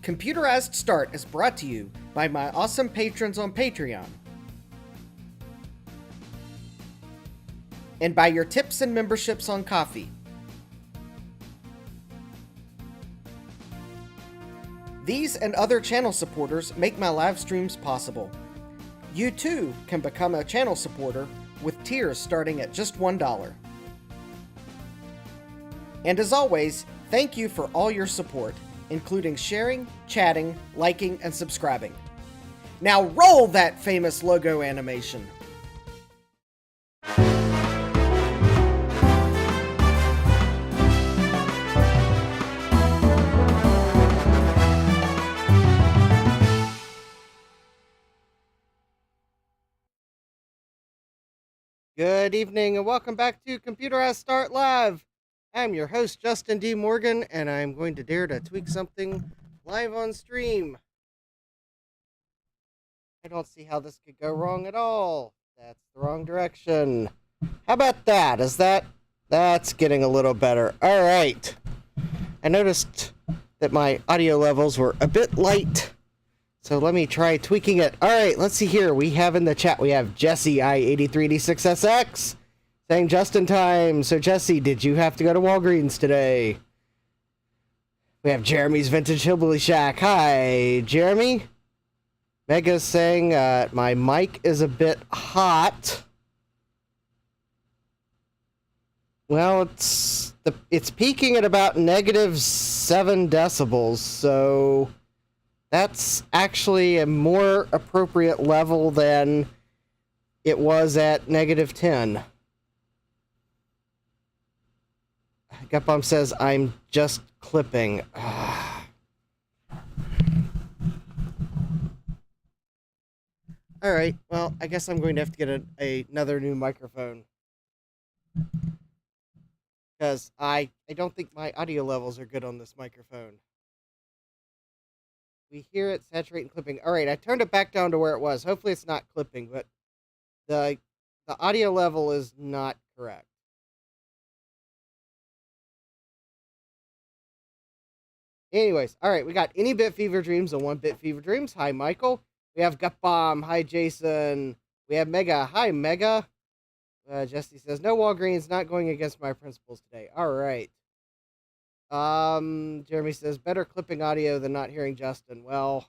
Computerized Start is brought to you by my awesome patrons on Patreon and by your tips and memberships on Ko-fi. These and other channel supporters make my live streams possible. You too can become a channel supporter with tiers starting at just $1. And as always, thank you for all your support, including sharing, chatting, liking, and subscribing. Now roll that famous logo animation. Good evening and welcome back to Computerized Start Live. I'm your host, Justin D. Morgan, and I'm going to dare to tweak something live on stream. I don't see how this could go wrong at all. That's the wrong direction. How about that? That's getting a little better. All right. I noticed that my audio levels were a bit light, so let me try tweaking it. All right, let's see here. We have in the chat, we have Jesse I83D6SX saying just in time. So Jesse, did you have to go to Walgreens today? We have Jeremy's Vintage Hillbilly Shack. Hi, Jeremy. Mega's saying my mic is a bit hot. Well, it's peaking at about -7 decibels, so that's actually a more appropriate level than it was at -10. Gutbomb says, I'm just clipping. Alright, well, I guess I'm going to have to get another new microphone. Because I don't think my audio levels are good on this microphone. We hear it saturate and clipping. Alright, I turned it back down to where it was. Hopefully it's not clipping, but the audio level is not correct. Anyways, alright, we got Any Bit Fever Dreams and 1 Bit Fever Dreams. Hi, Michael. We have Gutbomb. Hi, Jason. We have Mega. Hi, Mega. Jesse says, no Walgreens, not going against my principles today. Alright. Jeremy says, better clipping audio than not hearing Justin. Well,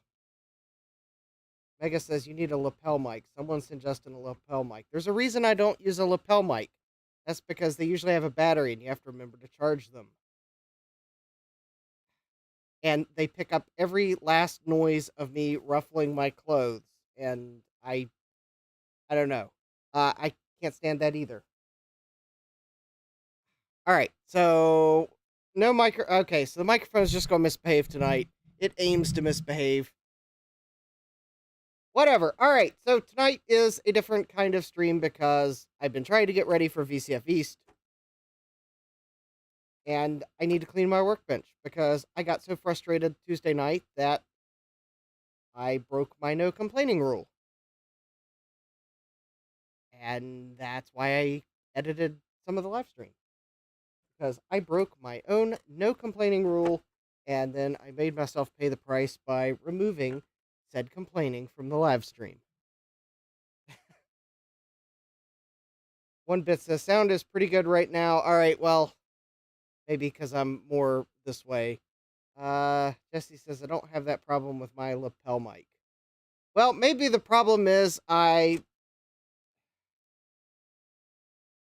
Mega says, you need a lapel mic. Someone send Justin a lapel mic. There's a reason I don't use a lapel mic. That's because they usually have a battery and you have to remember to charge them. And they pick up every last noise of me ruffling my clothes. And I don't know. I can't stand that either. Alright, so no okay, so the microphone's just gonna misbehave tonight. It aims to misbehave. Whatever. Alright, so tonight is a different kind of stream because I've been trying to get ready for VCF East. And I need to clean my workbench because I got so frustrated Tuesday night that I broke my no complaining rule. And that's why I edited some of the live stream. Because I broke my own no complaining rule, and then I made myself pay the price by removing said complaining from the live stream. 1 Bit says, sound is pretty good right now. Alright, well, maybe because I'm more this way. Jesse says, I don't have that problem with my lapel mic. Well, maybe the problem is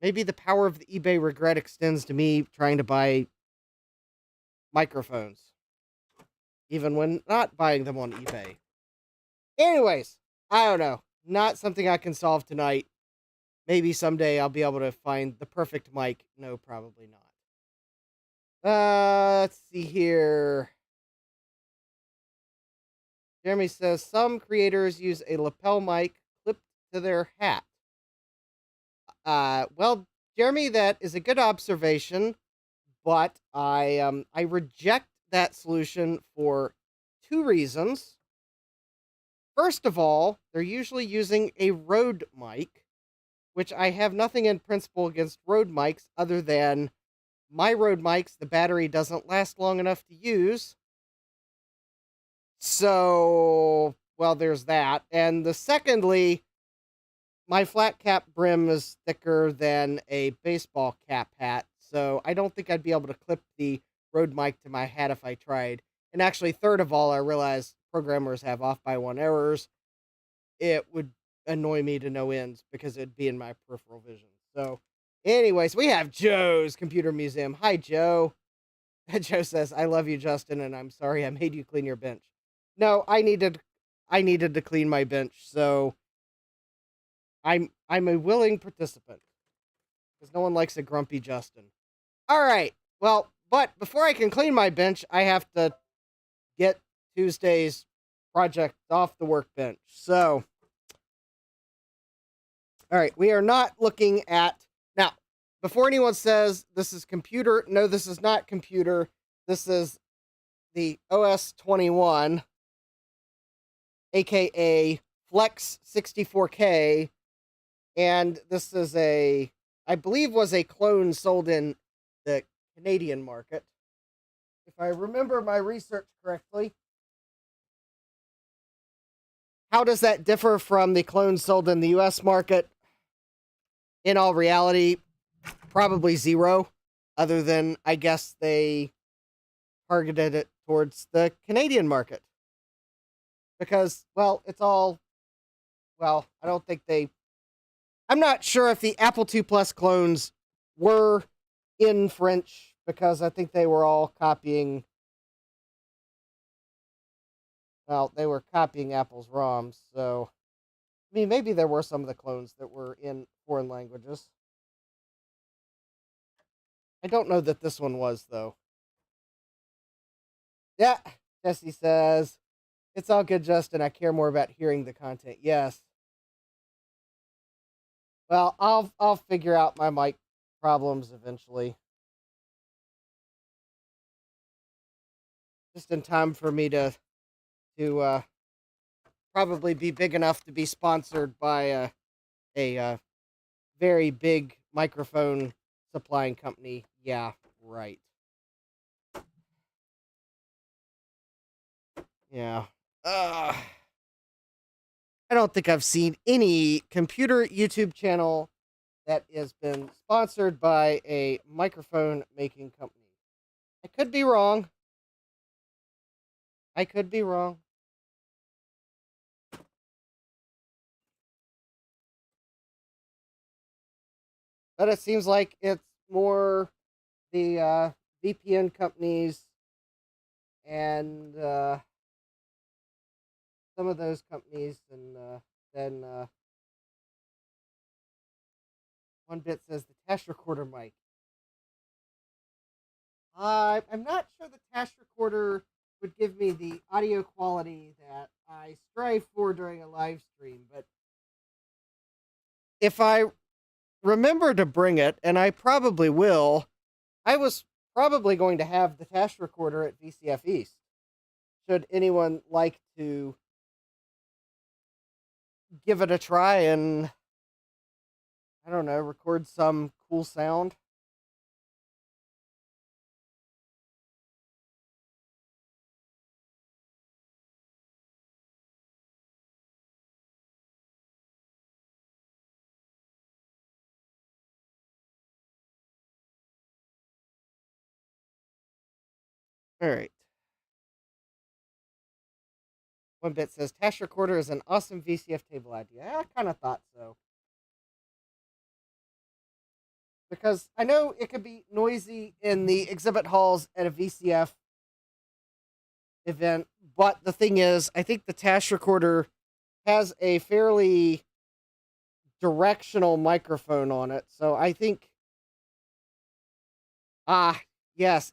maybe the power of the eBay regret extends to me trying to buy microphones. Even when not buying them on eBay. Anyways, I don't know. Not something I can solve tonight. Maybe someday I'll be able to find the perfect mic. No, probably not. Let's see here. Jeremy says, some creators use a lapel mic clipped to their hat. Well, Jeremy, that is a good observation, but I reject that solution for 2 reasons. First of all, they're usually using a Rode mic, which I have nothing in principle against Rode mics other than my Rode mics, the battery doesn't last long enough to use, So, well, there's that. And the secondly, my flat cap brim is thicker than a baseball cap hat, so I don't think I'd be able to clip the Rode mic to my hat if I tried. And actually, third of all, I realize programmers have off by one errors. It would annoy me to no end because it'd be in my peripheral vision. So, anyways, we have Joe's Computer Museum. Hi, Joe. Joe says, "I love you, Justin, and I'm sorry I made you clean your bench." No, I needed to clean my bench, so I'm a willing participant because no one likes a grumpy Justin. All right. Well, but before I can clean my bench, I have to get Tuesday's project off the workbench. So, all right, we are not looking at now. Before anyone says this is computer, no, this is not computer. This is the OS 21, aka Flex 64K, and this is I believe was a clone sold in the Canadian market, if I remember my research correctly. How does that differ from the clones sold in the US market? In all reality, probably zero, other than I guess they targeted it towards the Canadian market. Because, well, I don't think I'm not sure if the Apple II Plus clones were in French, because I think they were all copying, they were copying Apple's ROMs, so, I mean, maybe there were some of the clones that were in foreign languages. I don't know that this one was, though. Yeah, Jesse says, "It's all good, Justin. I care more about hearing the content." Yes. Well, I'll figure out my mic problems eventually. Just in time for me to probably be big enough to be sponsored by a very big microphone supplying company. Yeah, right. Yeah. I don't think I've seen any computer YouTube channel that has been sponsored by a microphone making company. I could be wrong. I could be wrong. But it seems like it's more the VPN companies and some of those companies, and then one bit says the Tash Recorder mic. I'm not sure the Tash Recorder would give me the audio quality that I strive for during a live stream, but if I remember to bring it, and I probably will, I was probably going to have the Tash Recorder at VCF East. Should anyone like to give it a try and, I don't know, record some cool sound? All right. One bit says Tash Recorder is an awesome VCF table idea. I kind of thought so. Because I know it could be noisy in the exhibit halls at a VCF event, but the thing is, I think the Tash Recorder has a fairly directional microphone on it, so I think, yes,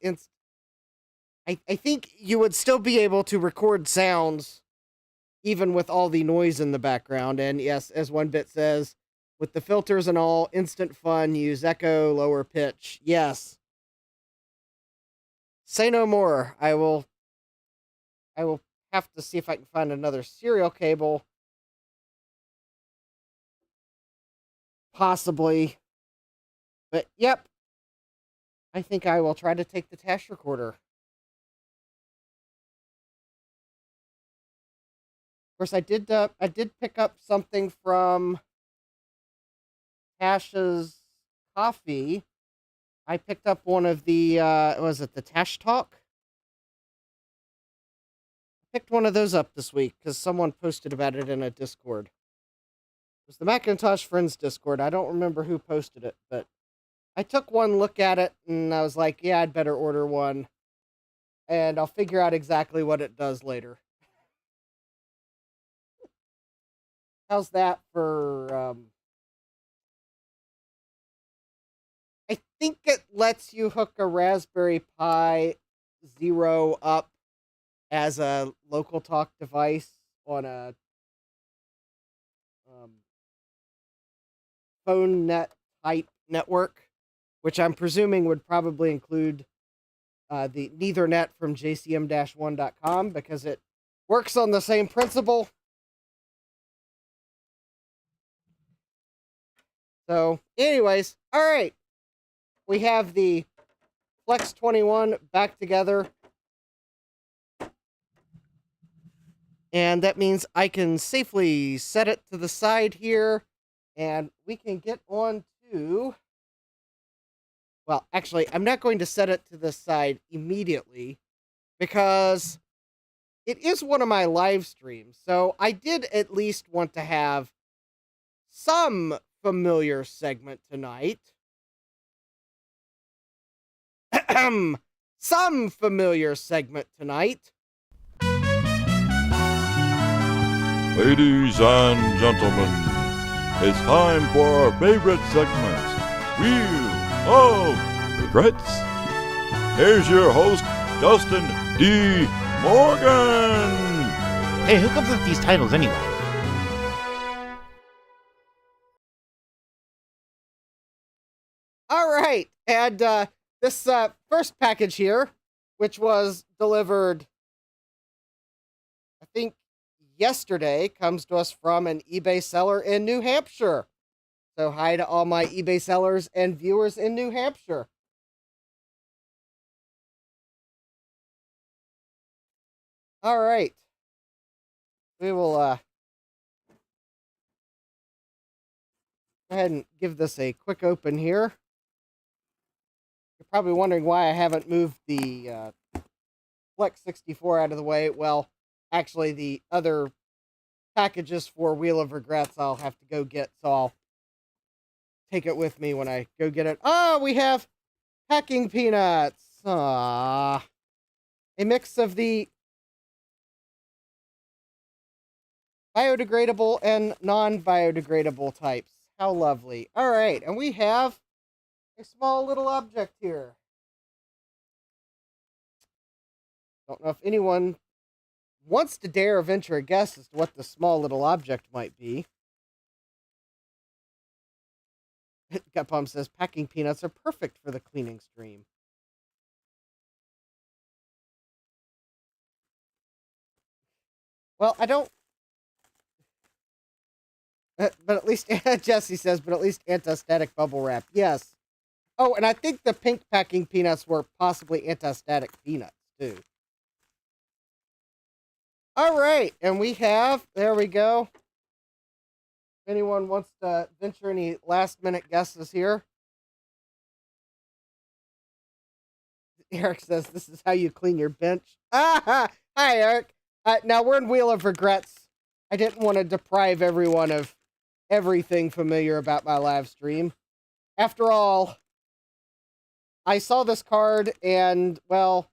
I think you would still be able to record sounds even with all the noise in the background. And yes, as one bit says, with the filters and all, instant fun, use echo, lower pitch. Yes. Say no more. I will have to see if I can find another serial cable. Possibly. But yep. I think I will try to take the Tash Recorder. course, I did pick up something from Tash's coffee. I picked up one of the, was it the Tash Talk? I picked one of those up this week because someone posted about it in a Discord. It was the Macintosh Friends Discord. I don't remember who posted it, but I took one look at it and I was like, yeah, I'd better order one. And I'll figure out exactly what it does later. How's that for, I think it lets you hook a Raspberry Pi Zero up as a local talk device on a phone net type network, which I'm presuming would probably include the Ethernet from jcm-1.com because it works on the same principle. So, anyways, all right. We have the Flex 21 back together. And that means I can safely set it to the side here. And we can get on to... Well, actually, I'm not going to set it to the side immediately because it is one of my live streams. So I did at least want to have some familiar segment tonight. Some familiar segment tonight. Ladies and gentlemen, it's time for our favorite segment, Wheel of Regrets. Here's your host, Dustin D. Morgan. Hey, who comes up with these titles anyway? All right, and this first package here, which was delivered, I think, yesterday, comes to us from an eBay seller in New Hampshire. So hi to all my eBay sellers and viewers in New Hampshire. All right. We will go ahead and give this a quick open here. You're probably wondering why I haven't moved the Flex 64 out of the way. Well, actually, the other packages for Wheel of Regrets I'll have to go get, so I'll take it with me when I go get it. Oh, we have packing peanuts. Aww. A mix of the biodegradable and non-biodegradable types. How lovely. All right, and we have a small little object here. Don't know if anyone wants to dare venture a guess as to what the small little object might be. Gutpalm says packing peanuts are perfect for the cleaning stream. Well, I don't... but at least, Jesse says, but at least anti-static bubble wrap. Yes. Oh, and I think the pink packing peanuts were possibly anti-static peanuts, too. All right, and we have, there we go. If anyone wants to venture any last-minute guesses here. Eric says, this is how you clean your bench. Hi, Eric. Now, we're in Wheel of Regrets. I didn't want to deprive everyone of everything familiar about my live stream. After all, I saw this card and, well,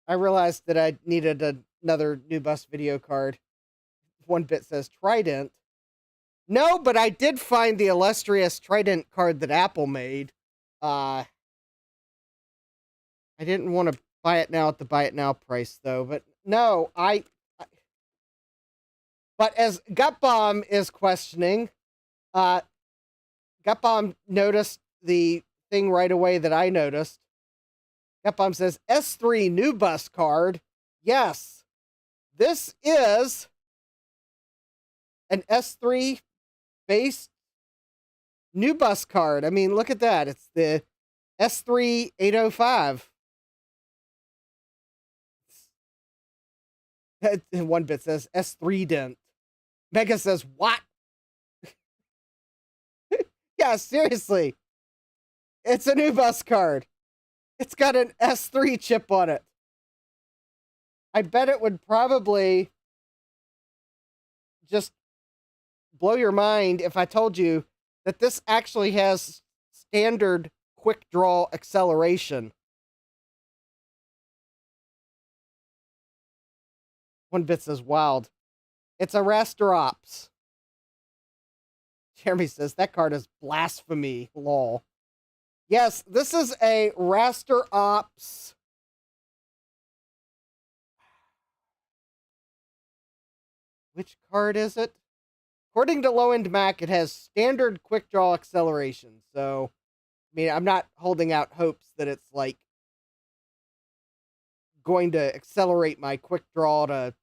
I realized that I needed another New Bus video card. One bit says Trident. No, but I did find the illustrious Trident card that Apple made. I didn't want to buy it now at the buy it now price, though. But no, but as Gutbomb is questioning, Gutbomb noticed the thing right away that I noticed. Gutbomb says, S3 New Bus card. Yes, this is an S3 based New Bus card. I mean, look at that. It's the S3 805. One bit says S3 dent. Mega says, what? Yeah, seriously. It's a new bus card. It's got an S3 chip on it. I bet it would probably just blow your mind if I told you that this actually has standard quick draw acceleration. One bit says wild. It's a raster ops. Jeremy says that card is blasphemy. Lol. Yes, this is a raster ops. Which card is it? According to Low End Mac, it has standard quick draw acceleration. So, I mean, I'm not holding out hopes that it's like going to accelerate my quick draw to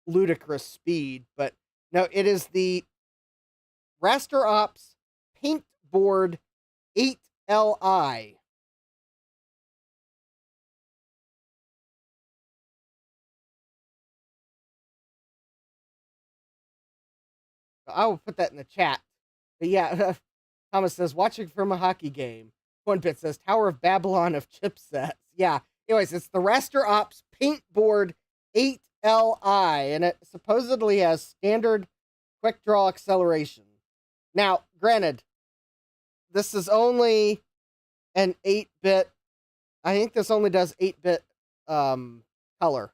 ludicrous speed, but no, it is the Raster Ops Paintboard 8Li. I will put that in the chat. But yeah, Thomas says, watching from a hockey game. One bit says, Tower of Babylon of chipsets. Yeah. Anyways, it's the Raster Ops Paintboard 8Li, and it supposedly has standard quick draw acceleration. Now, granted, this is only an 8-bit. I think this only does 8-bit color.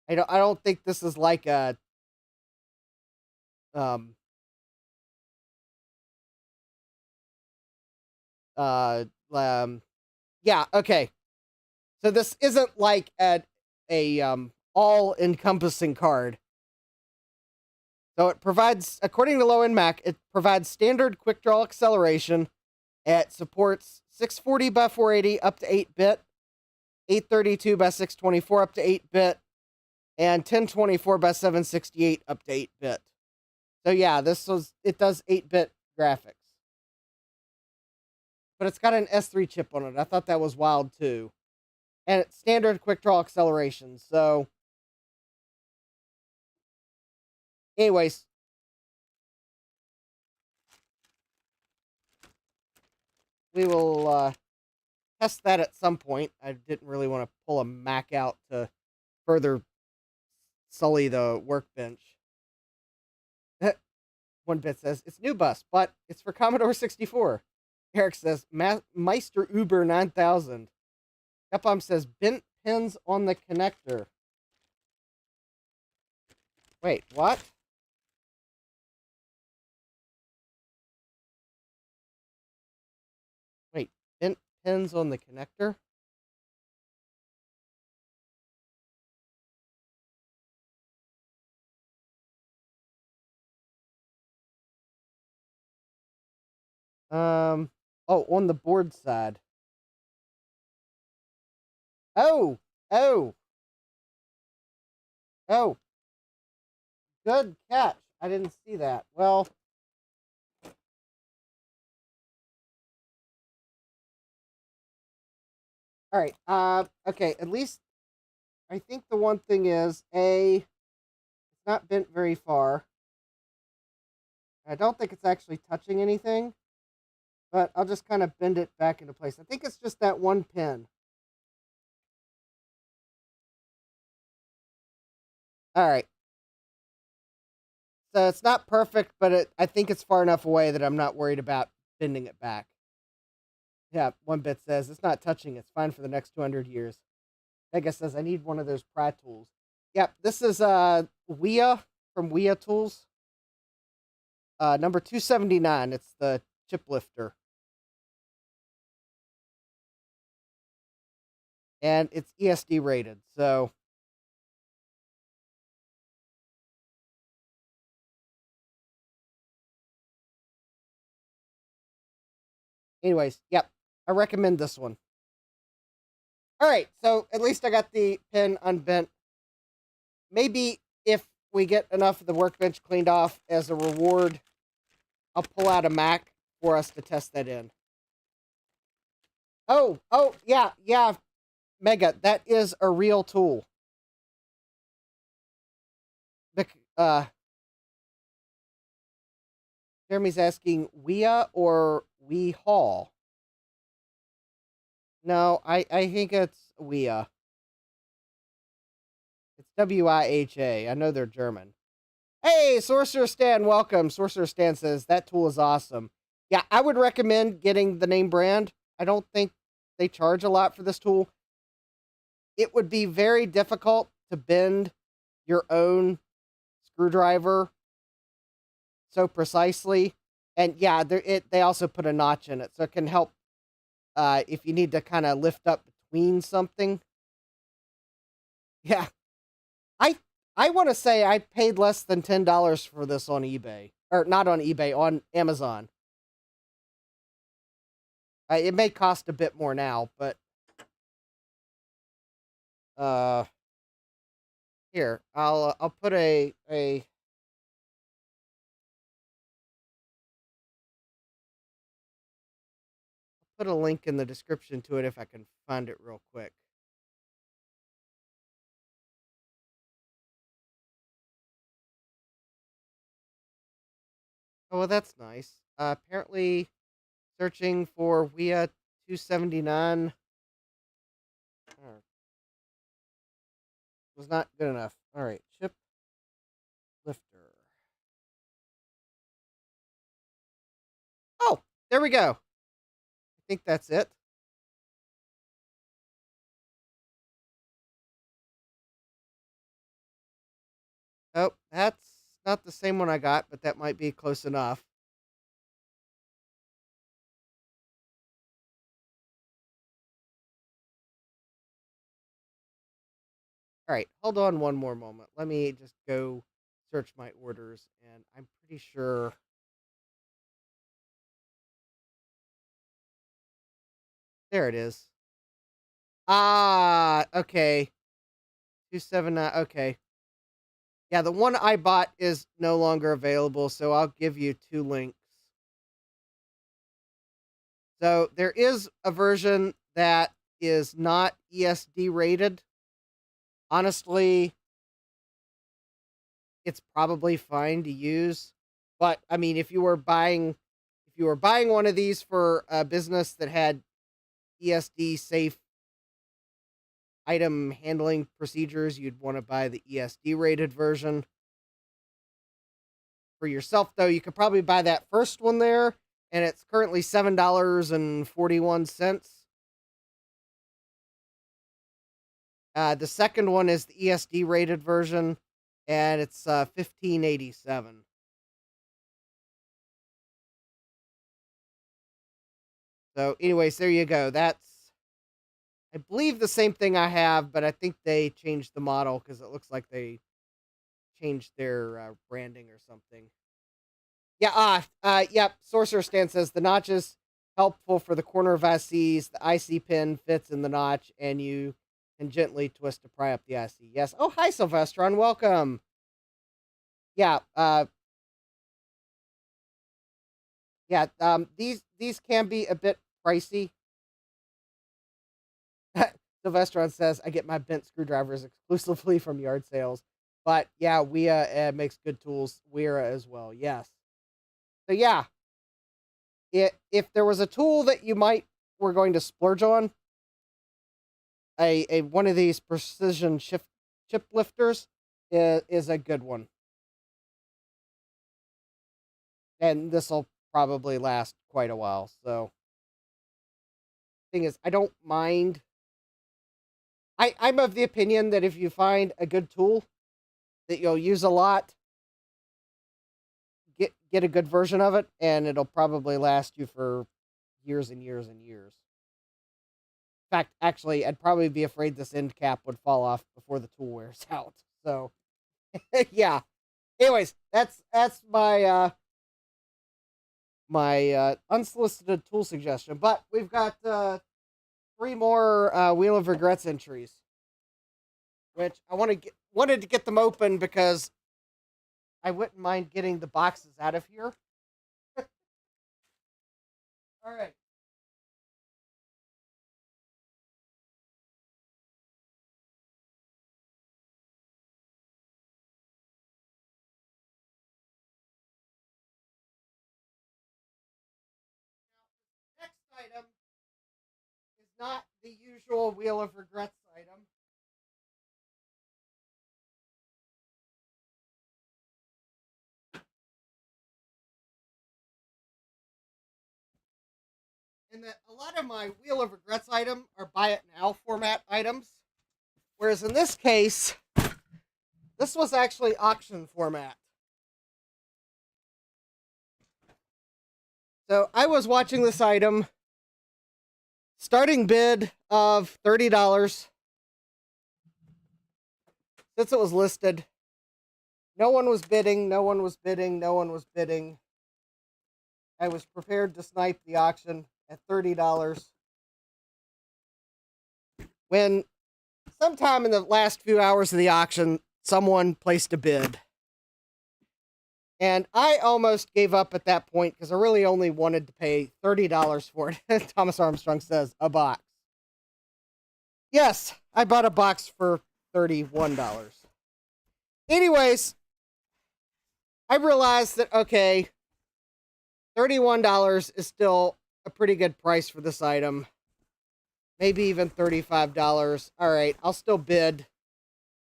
I don't think this is like a yeah, okay. So this isn't like a all-encompassing card. So it provides, according to Low End Mac, it provides standard quick draw acceleration. It supports 640 by 480 up to 8-bit, 832 by 624 up to 8-bit, and 1024 by 768 up to 8-bit. So yeah, it does 8-bit graphics. But it's got an S3 chip on it. I thought that was wild too. And it's standard quick draw acceleration. So anyways, we will test that at some point. I didn't really want to pull a Mac out to further sully the workbench. One bit says, it's new bus, but it's for Commodore 64. Eric says, Meister Uber 9000. Capcom says, bent pins on the connector. Wait, what? Wait, bent pins on the connector? Oh, on the board side. Oh! Good catch. I didn't see that. Well, all right. Okay, at least I think the one thing is, it's not bent very far. I don't think it's actually touching anything, but I'll just kind of bend it back into place. I think it's just that one pin. All right. So it's not perfect, but I think it's far enough away that I'm not worried about bending it back. Yeah, one bit says, it's not touching. It's fine for the next 200 years. Mega says, I need one of those pry tools. Yep, this is Wea from Wea Tools. Number 279. It's the chip lifter. And it's ESD rated, so... Anyways, yep, I recommend this one. Alright, so at least I got the pin unbent. Maybe if we get enough of the workbench cleaned off as a reward, I'll pull out a Mac for us to test that in. Oh, yeah, Mega, that is a real tool. Jeremy's asking WIA or We Haul. No, I think it's WIA. It's WIHA. I know they're German. Hey, Sorcerer Stan, welcome. Sorcerer Stan says that tool is awesome. Yeah, I would recommend getting the name brand. I don't think they charge a lot for this tool. It would be very difficult to bend your own screwdriver so precisely. And yeah, they also put a notch in it, so it can help if you need to kind of lift up between something. Yeah, I want to say I paid less than $10 for this on eBay, or not on eBay, on Amazon. It may cost a bit more now, but here I'll put a put a link in the description to it if I can find it real quick. Oh, well, that's nice. Apparently, searching for WIA 279 was not good enough. All right, chip lifter. Oh, there we go. I think that's it. Oh, that's not the same one I got, but that might be close enough. All right, hold on one more moment. Let me just go search my orders, and I'm pretty sure. There it is. Ah, okay. 279. Okay. Yeah, the one I bought is no longer available, so I'll give you two links. So there is a version that is not ESD rated. Honestly, it's probably fine to use, but I mean, if you were buying one of these for a business that had ESD safe item handling procedures, you'd want to buy the ESD rated version. For yourself, though, you could probably buy that first one there, and it's currently $7.41. The second one is the ESD rated version, and it's $15.87. So, anyways, there you go. That's, I believe, the same thing I have, but I think they changed the model because it looks like they changed their branding or something. Yeah, yep. Sorcerer Stan says the notch is helpful for the corner VCs. The IC pin fits in the notch, and you can gently twist to pry up the IC. Yes. Oh, hi, Sylvestron. Welcome. Yeah. Yeah. These can be a bit pricey. Sylvestron says I get my bent screwdrivers exclusively from yard sales, but yeah, WIA makes good tools. WIRA as well. Yes. So yeah, if there was a tool that you might were going to splurge on, a one of these precision chip lifters is a good one, and this will probably last quite a while. So, thing is, I don't mind. I'm of the opinion that if you find a good tool that you'll use a lot, get a good version of it, and it'll probably last you for years and years and years. In fact, actually, I'd probably be afraid this end cap would fall off before the tool wears out. So, yeah. Anyways, that's my my unsolicited tool suggestion. But we've got 3 more Wheel of Regrets entries, which I wanted to get them open because I wouldn't mind getting the boxes out of here. All right. item is not the usual Wheel of Regrets item. In that a lot of my Wheel of Regrets items are buy it now format items. Whereas in this case, this was actually auction format. So I was watching this item, starting bid of $30. Since it was listed, no one was bidding, no one was bidding, no one was bidding. I was prepared to snipe the auction at $30. When sometime in the last few hours of the auction, someone placed a bid. And I almost gave up at that point because I really only wanted to pay $30 for it. Thomas Armstrong says, a box. Yes, I bought a box for $31. Anyways, I realized that, okay, $31 is still a pretty good price for this item. Maybe even $35. All right, I'll still bid.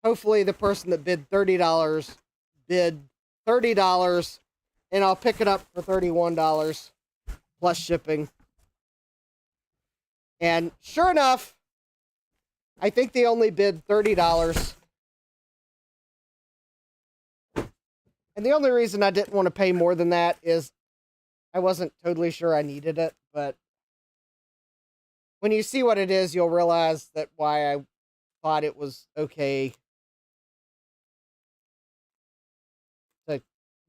Hopefully the person that bid $30 bid $30, and I'll pick it up for $31 plus shipping. And sure enough, I think they only bid $30. And the only reason I didn't want to pay more than that is I wasn't totally sure I needed it, but when you see what it is, you'll realize that why I thought it was okay to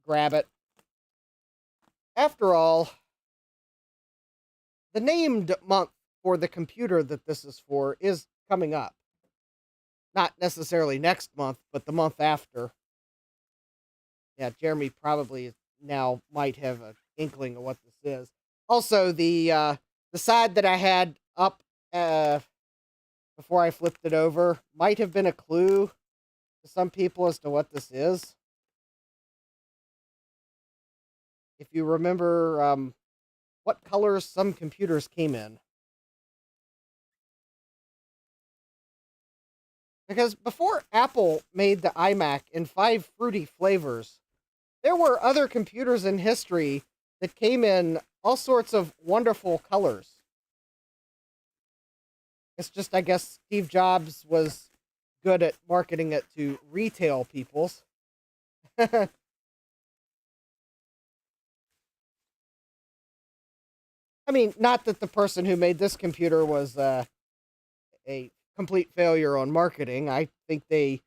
grab it. After all, the named month for the computer that this is for is coming up. Not necessarily next month, but the month after. Yeah, Jeremy probably now might have an inkling of what this is. Also, the side that I had up before I flipped it over might have been a clue to some people as to what this is. If you remember what colors some computers came in. Because before Apple made the iMac in 5 fruity flavors, there were other computers in history that came in all sorts of wonderful colors. It's just, I guess, Steve Jobs was good at marketing it to retail peoples. I mean, not that the person who made this computer was a complete failure on marketing. I think they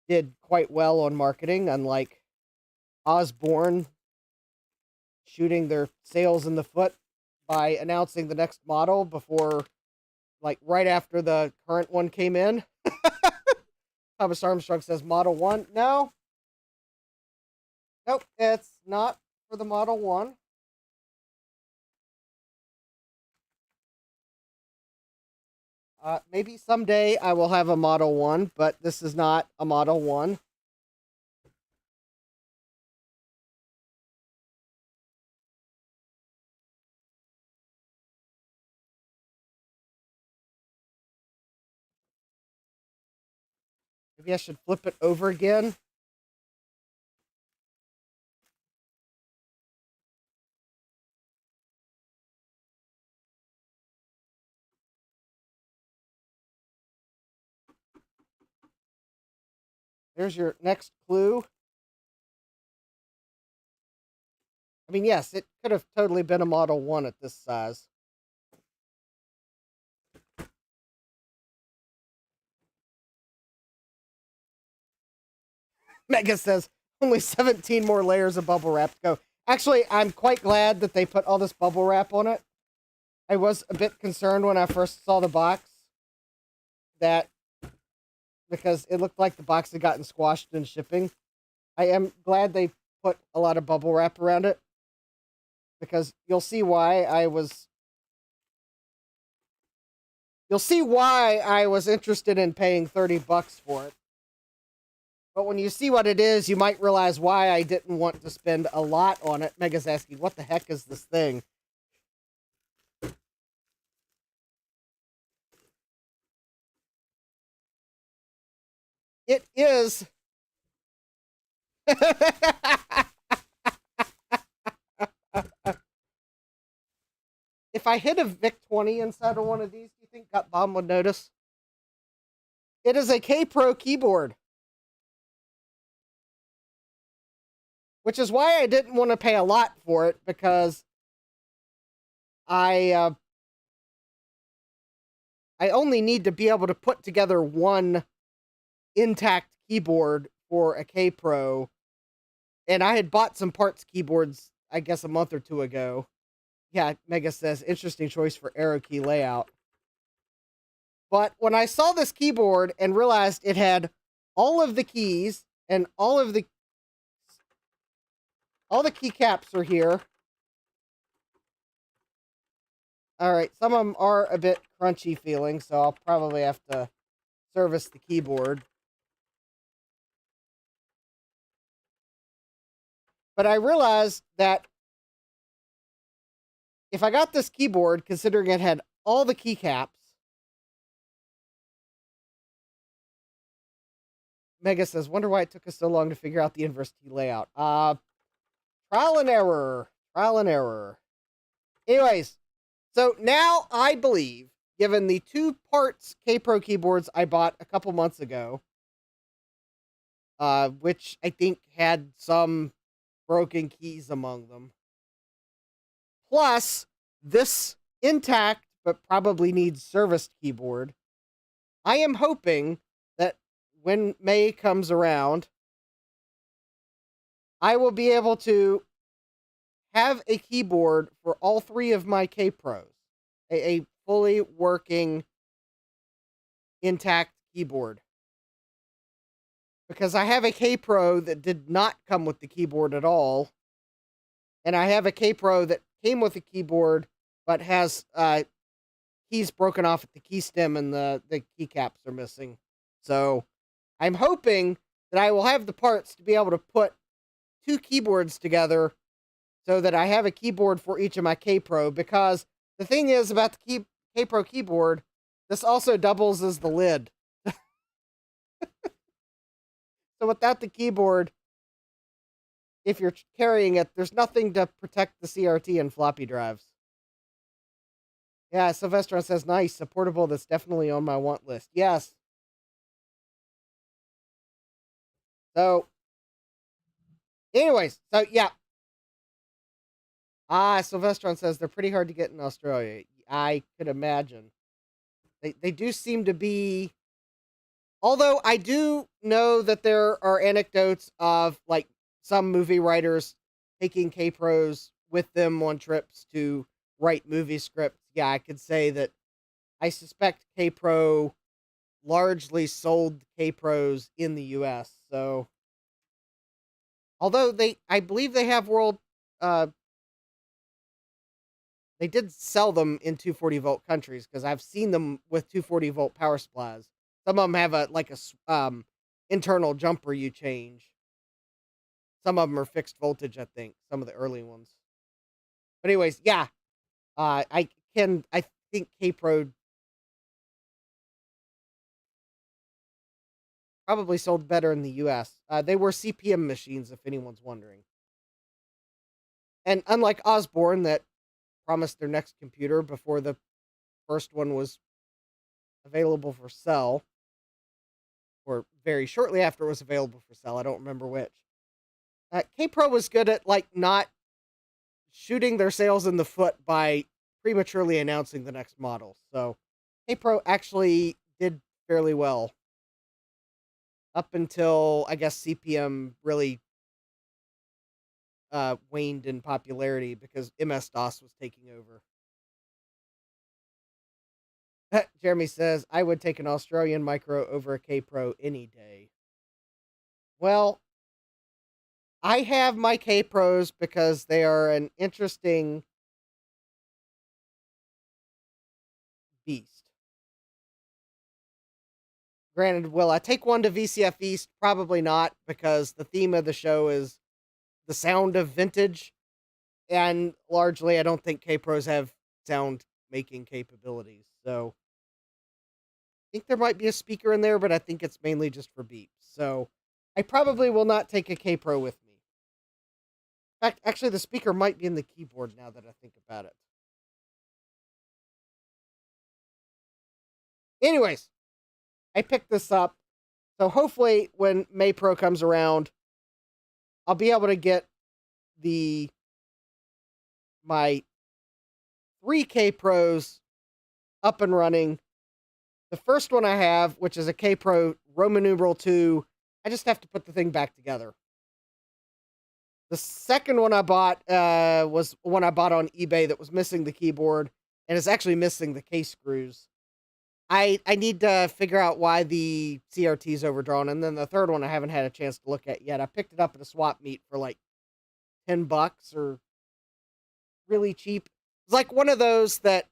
did quite well on marketing, unlike Osborne shooting their sales in the foot by announcing the next model before, like, right after the current one came in. Thomas Armstrong says Model 1. No. Nope, it's not for the Model 1. Maybe someday I will have a Model 1, but this is not a Model 1. Maybe I should flip it over again. There's your next clue. I mean, yes, it could have totally been a Model 1 at this size. Mega says, only 17 more layers of bubble wrap to go. Actually, I'm quite glad that they put all this bubble wrap on it. I was a bit concerned when I first saw the box because it looked like the box had gotten squashed in shipping. I am glad they put a lot of bubble wrap around it, because you'll see why I was interested in paying $30 for it. But when you see what it is, you might realize why I didn't want to spend a lot on it. Mega's asking, what the heck is this thing? it is. If I hit a VIC-20 inside of one of these, do you think GutBomb would notice? It is a K-Pro keyboard. Which is why I didn't want to pay a lot for it, because I only need to be able to put together one intact keyboard for a K-Pro. And I had bought some parts keyboards, I guess, a month or two ago. Yeah, Mega says, interesting choice for arrow key layout. But when I saw this keyboard and realized it had all of the keys and all the keycaps are here. All right, some of them are a bit crunchy feeling, so I'll probably have to service the keyboard. But I realized that if I got this keyboard, considering it had all the keycaps, Mega says, wonder why it took us so long to figure out the inverse key layout. Trial and error. Trial and error. Anyways, so now I believe, given the 2 parts K-Pro keyboards I bought a couple months ago, which I think had some broken keys among them, plus this intact but probably needs serviced keyboard, I am hoping that when May comes around, I will be able to have a keyboard for all 3 of my K-Pros. A fully working, intact keyboard. Because I have a K-Pro that did not come with the keyboard at all. And I have a K-Pro that came with a keyboard, but has keys broken off at the key stem and the keycaps are missing. So I'm hoping that I will have the parts to be able to put 2 keyboards together so that I have a keyboard for each of my K-Pro, because the thing is about the K-Pro keyboard, this also doubles as the lid. So without the keyboard, if you're carrying it, there's nothing to protect the CRT and floppy drives. Yeah, Sylvester says, nice, a portable that's definitely on my want list. Yes. So, anyways, so yeah. Sylvestron says they're pretty hard to get in Australia. I could imagine. They do seem to be... Although I do know that there are anecdotes of, like, some movie writers taking K-Pros with them on trips to write movie scripts. Yeah, I could say that I suspect K-Pro largely sold K-Pros in the U.S., so... Although I believe they have they did sell them in 240-volt countries, because I've seen them with 240-volt power supplies. Some of them have a internal jumper you change. Some of them are fixed voltage, I think. Some of the early ones. But anyways, yeah. I think K-Pro probably sold better in the US. They were CPM machines, if anyone's wondering. And unlike Osborne, that promised their next computer before the first one was available for sale, or very shortly after it was available for sale, I don't remember which. K-Pro was good at, like, not shooting their sales in the foot by prematurely announcing the next model. So K-Pro actually did fairly well up until, I guess, CPM really waned in popularity because MS-DOS was taking over. Jeremy says, I would take an Australian micro over a K-Pro any day. Well, I have my K-Pros because they are an interesting beast. Granted, will I take one to VCF East? Probably not, because the theme of the show is the sound of vintage, and largely I don't think K-Pros have sound making capabilities, so I think there might be a speaker in there, but I think it's mainly just for beeps. so I probably will not take a K-Pro with me. In fact, actually, the speaker might be in the keyboard now that I think about it. Anyways, I picked this up, so hopefully when May Pro comes around, I'll be able to get my 3K Pros up and running. The first one I have, which is a K Pro Roman numeral 2, I just have to put the thing back together. The second one I bought was one I bought on eBay that was missing the keyboard and is actually missing the case screws. I need to figure out why the CRT is overdrawn. And then the third one I haven't had a chance to look at yet. I picked it up at a swap meet for like $10 or really cheap. It's like one of those that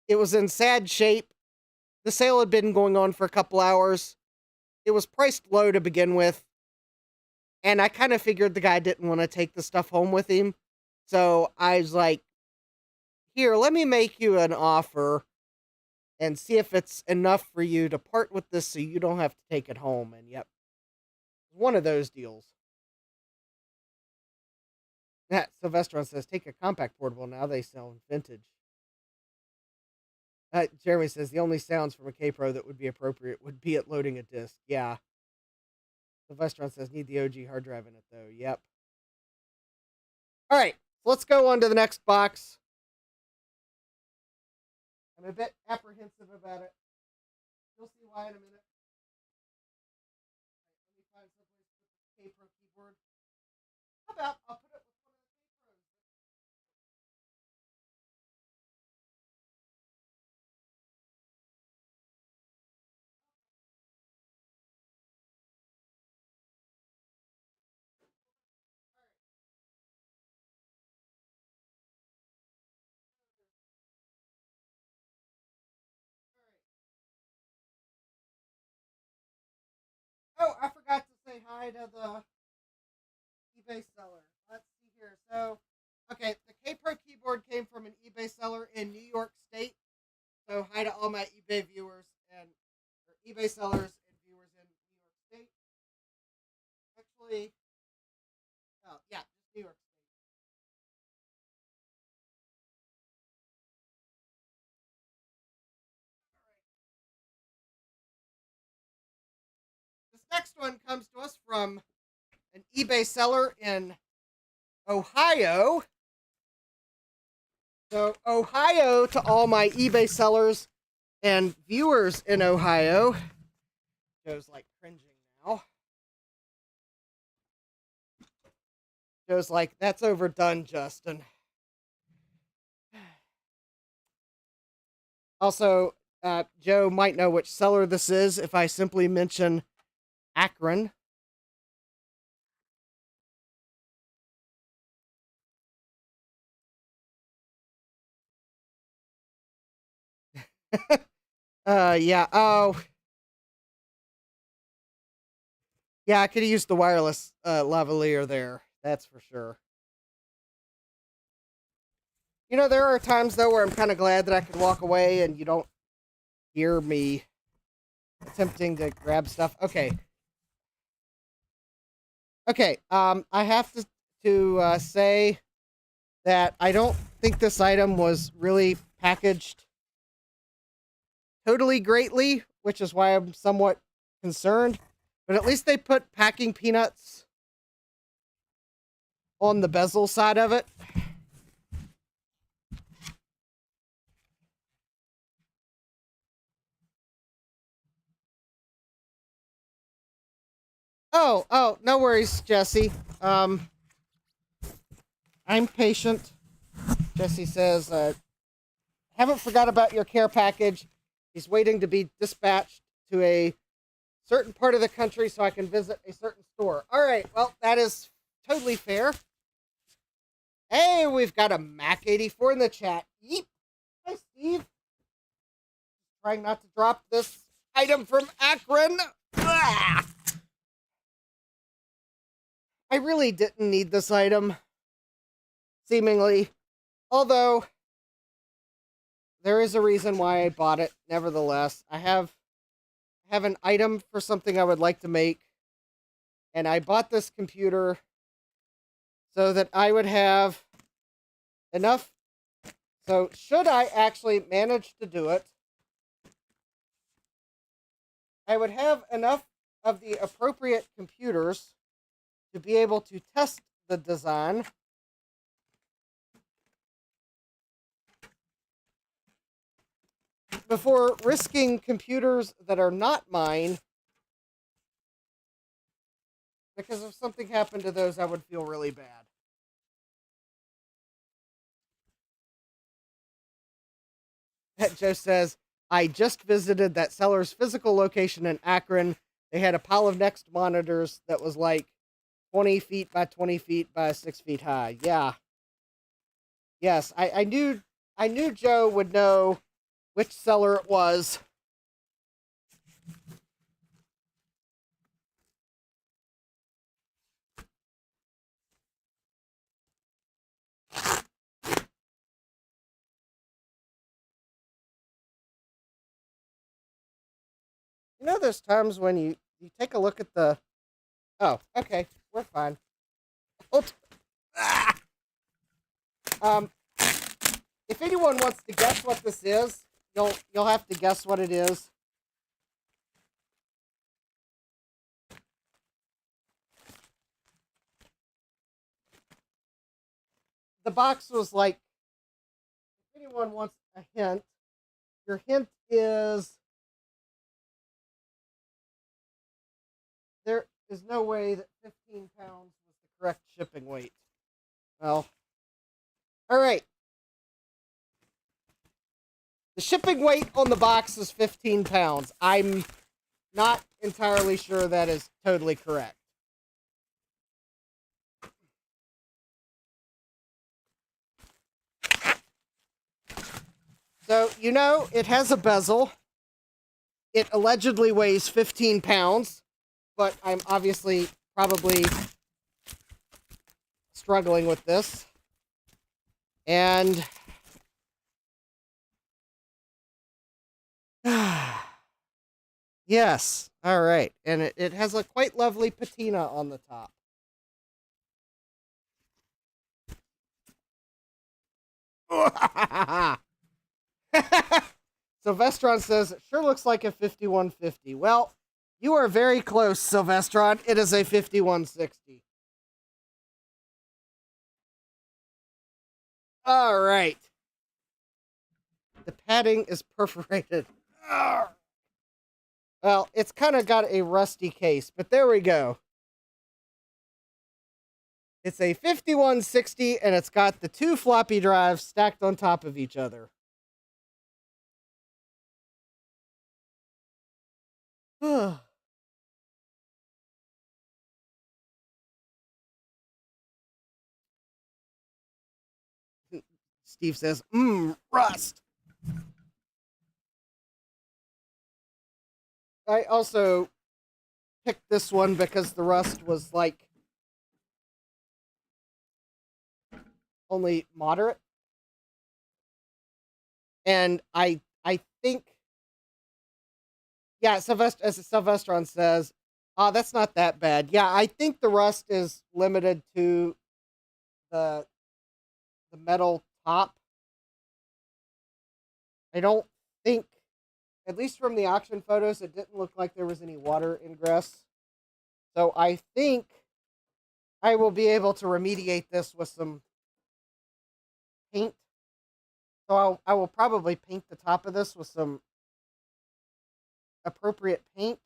it was in sad shape. The sale had been going on for a couple hours. It was priced low to begin with. And I kind of figured the guy didn't want to take the stuff home with him. So I was like, here, let me make you an offer and see if it's enough for you to part with this so you don't have to take it home. And yep, one of those deals. Yeah, Sylvester says, take a compact portable. Now they sell vintage. Jeremy says, the only sounds from a K-Pro that would be appropriate would be it loading a disc. Yeah. Sylvester says, need the OG hard drive in it, though. Yep. All right, so let's go on to the next box. I'm a bit apprehensive about it. You'll see why in a minute. Let me find someplace to put the K-Pro keyboard. How about I'll put it with one of the K-Pros? Oh, I forgot to say hi to the eBay seller. Let's see here. So, okay, the K-Pro keyboard came from an eBay seller in New York State. So, hi to all my eBay viewers and eBay sellers and viewers in New York State. Actually, oh yeah, just New York State. This next one comes to us from an eBay seller in Ohio. So, Ohio to all my eBay sellers and viewers in Ohio. Joe's like cringing now. Joe's like, that's overdone, Justin. Also, Joe might know which seller this is if I simply mention Akron. Yeah. Oh, yeah. I could have used the wireless lavalier there. That's for sure. You know, there are times though where I'm kind of glad that I could walk away and you don't hear me attempting to grab stuff. Okay. Okay. I have to say that I don't think this item was really packaged totally greatly, which is why I'm somewhat concerned. But at least they put packing peanuts on the bezel side of it. Oh, no worries, Jesse. I'm patient. Jesse says, haven't forgot about your care package. He's waiting to be dispatched to a certain part of the country so I can visit a certain store. All right, well, that is totally fair. Hey, we've got a Mac 84 in the chat. Yeep. Hi, Steve. Trying not to drop this item from Akron. Ah! I really didn't need this item, seemingly. Although, there is a reason why I bought it, nevertheless. I have have an item for something I would like to make, and I bought this computer so that I would have enough. So should I actually manage to do it, I would have enough of the appropriate computers to be able to test the design before risking computers that are not mine, because if something happened to those, I would feel really bad. Joe says, I just visited that seller's physical location in Akron. They had a pile of Next monitors that was like 20 feet by 20 feet by 6 feet high. Yeah. Yes, I knew Joe would know which seller it was. You know, there's times when you take a look at the... Oh, okay, we're fine. If anyone wants to guess what this is, you'll have to guess what it is. The box was like, if anyone wants a hint, your hint is there is no way that 15 pounds was the correct shipping weight. Well, all right. The shipping weight on the box is 15 pounds. I'm not entirely sure that is totally correct. So, you know, it has a bezel. It allegedly weighs 15 pounds, but I'm obviously probably struggling with this. And yes, all right. And it has a quite lovely patina on the top. Sylvestron says, it sure looks like a 5150. Well, you are very close, Sylvestron. It is a 5160. All right. The padding is perforated. Well, it's kind of got a rusty case, but there we go. It's a 5160, and it's got the 2 floppy drives stacked on top of each other. Steve says, rust. I also picked this one because the rust was like only moderate. And I think, yeah, as Sylvestron says, that's not that bad. Yeah, I think the rust is limited to the metal top. I don't think, at least from the auction photos, it didn't look like there was any water ingress. So I think I will be able to remediate this with some paint. So I will probably paint the top of this with some appropriate paint.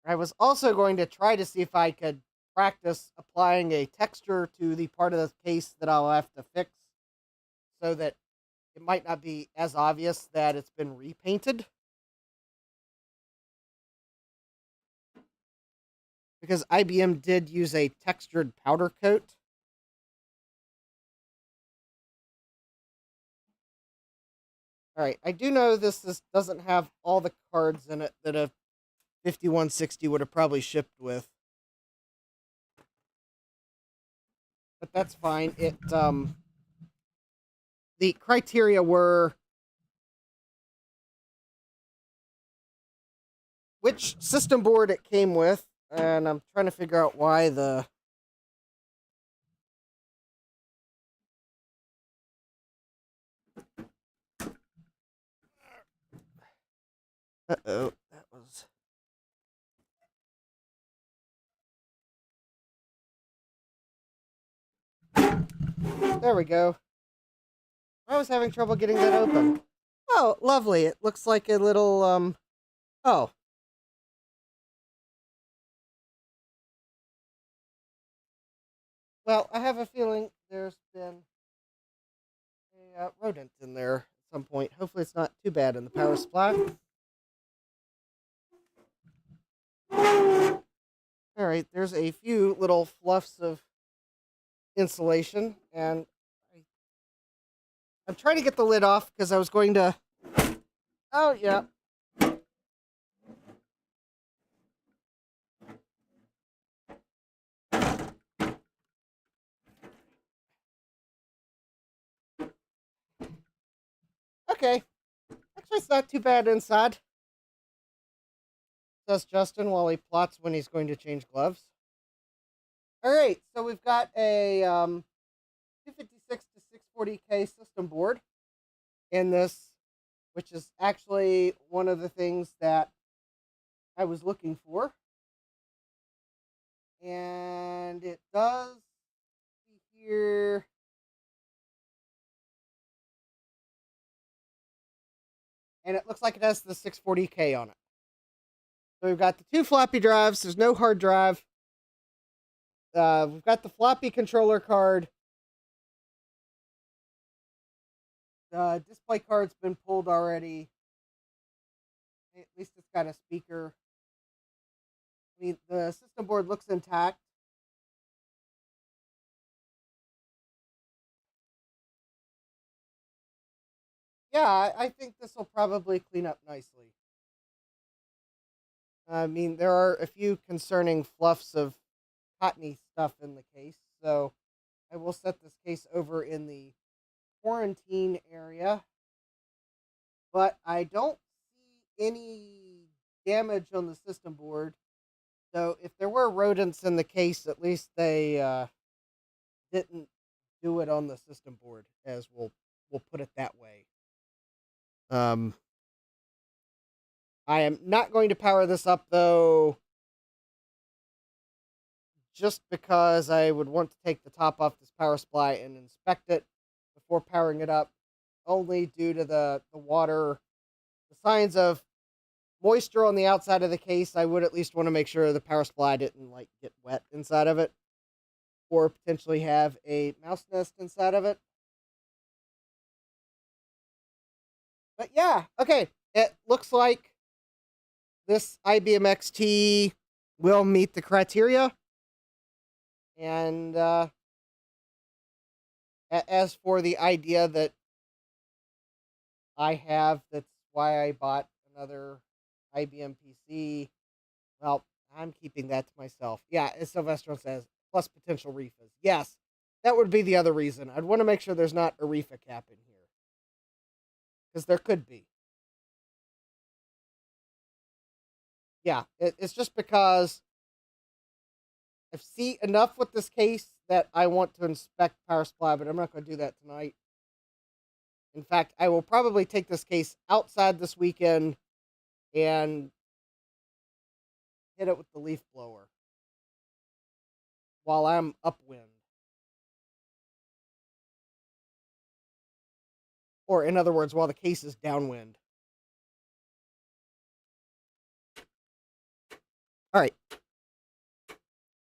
I was also going to try to see if I could practice applying a texture to the part of the case that I'll have to fix so that it might not be as obvious that it's been repainted. Because IBM did use a textured powder coat. Alright, I do know this doesn't have all the cards in it that a 5160 would have probably shipped with. But that's fine. The criteria were which system board it came with, and I'm trying to figure out why the... Uh-oh, that was... There we go. I was having trouble getting that open. Oh, lovely. It looks like a little, oh. Well, I have a feeling there's been a rodent in there at some point. Hopefully it's not too bad in the power supply. Alright, there's a few little fluffs of insulation, and I'm trying to get the lid off because I was going to... Oh, yeah. Okay. Actually, it's not too bad inside. Says Justin while he plots when he's going to change gloves. Alright, so we've got a 256 to 640K system board in this, which is actually one of the things that I was looking for. And it does here. And it looks like it has the 640K on it. So we've got the two floppy drives. There's no hard drive. We've got the floppy controller card. The display card's been pulled already. At least it's got a speaker. I mean, the system board looks intact. Yeah, I think this will probably clean up nicely. I mean, there are a few concerning fluffs of cottony stuff in the case, so I will set this case over in the quarantine area. But I don't see any damage on the system board. So if there were rodents in the case, at least they didn't do it on the system board, as we'll put it that way. I am not going to power this up, though, just because I would want to take the top off this power supply and inspect it before powering it up, only due to the water, the signs of moisture on the outside of the case. I would at least want to make sure the power supply didn't, like, get wet inside of it, or potentially have a mouse nest inside of it. But yeah, okay, it looks like this IBM XT will meet the criteria. And as for the idea that I have, that's why I bought another IBM PC, well, I'm keeping that to myself. Yeah, as Sylvester says, plus potential REFAs. Yes, that would be the other reason. I'd want to make sure there's not a REFA cap in here, because there could be. Yeah, it's just because I've seen enough with this case that I want to inspect power supply, but I'm not going to do that tonight. In fact, I will probably take this case outside this weekend and hit it with the leaf blower while I'm upwind. Or, in other words, while the case is downwind. Alright.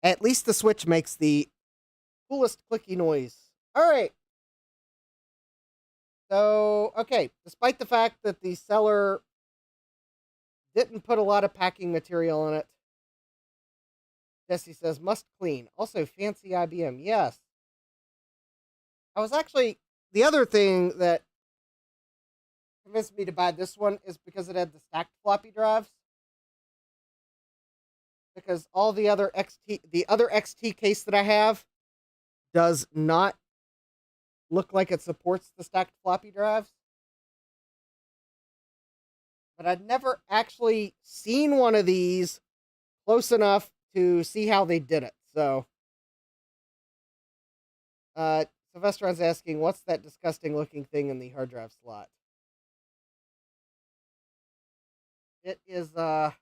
At least the switch makes the coolest clicky noise. Alright. So, okay. Despite the fact that the seller didn't put a lot of packing material on it, Jesse says, must clean. Also, fancy IBM. Yes. I was actually... The other thing that convinced me to buy this one is because it had the stacked floppy drives. Because all the other XT case that I have does not look like it supports the stacked floppy drives. but I'd never actually seen one of these close enough to see how they did it. So, Sylvesteron's asking, what's that disgusting looking thing in the hard drive slot? It is, stuffing.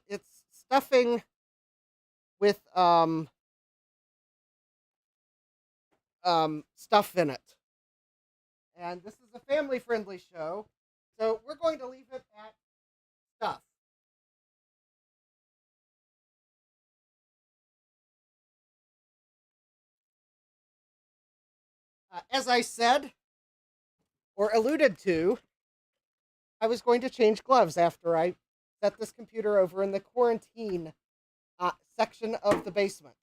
It's stuffing with, stuff in it. And this is a family-friendly show, so we're going to leave it at stuff. As I said, or alluded to, I was going to change gloves after I set this computer over in the quarantine section of the basement.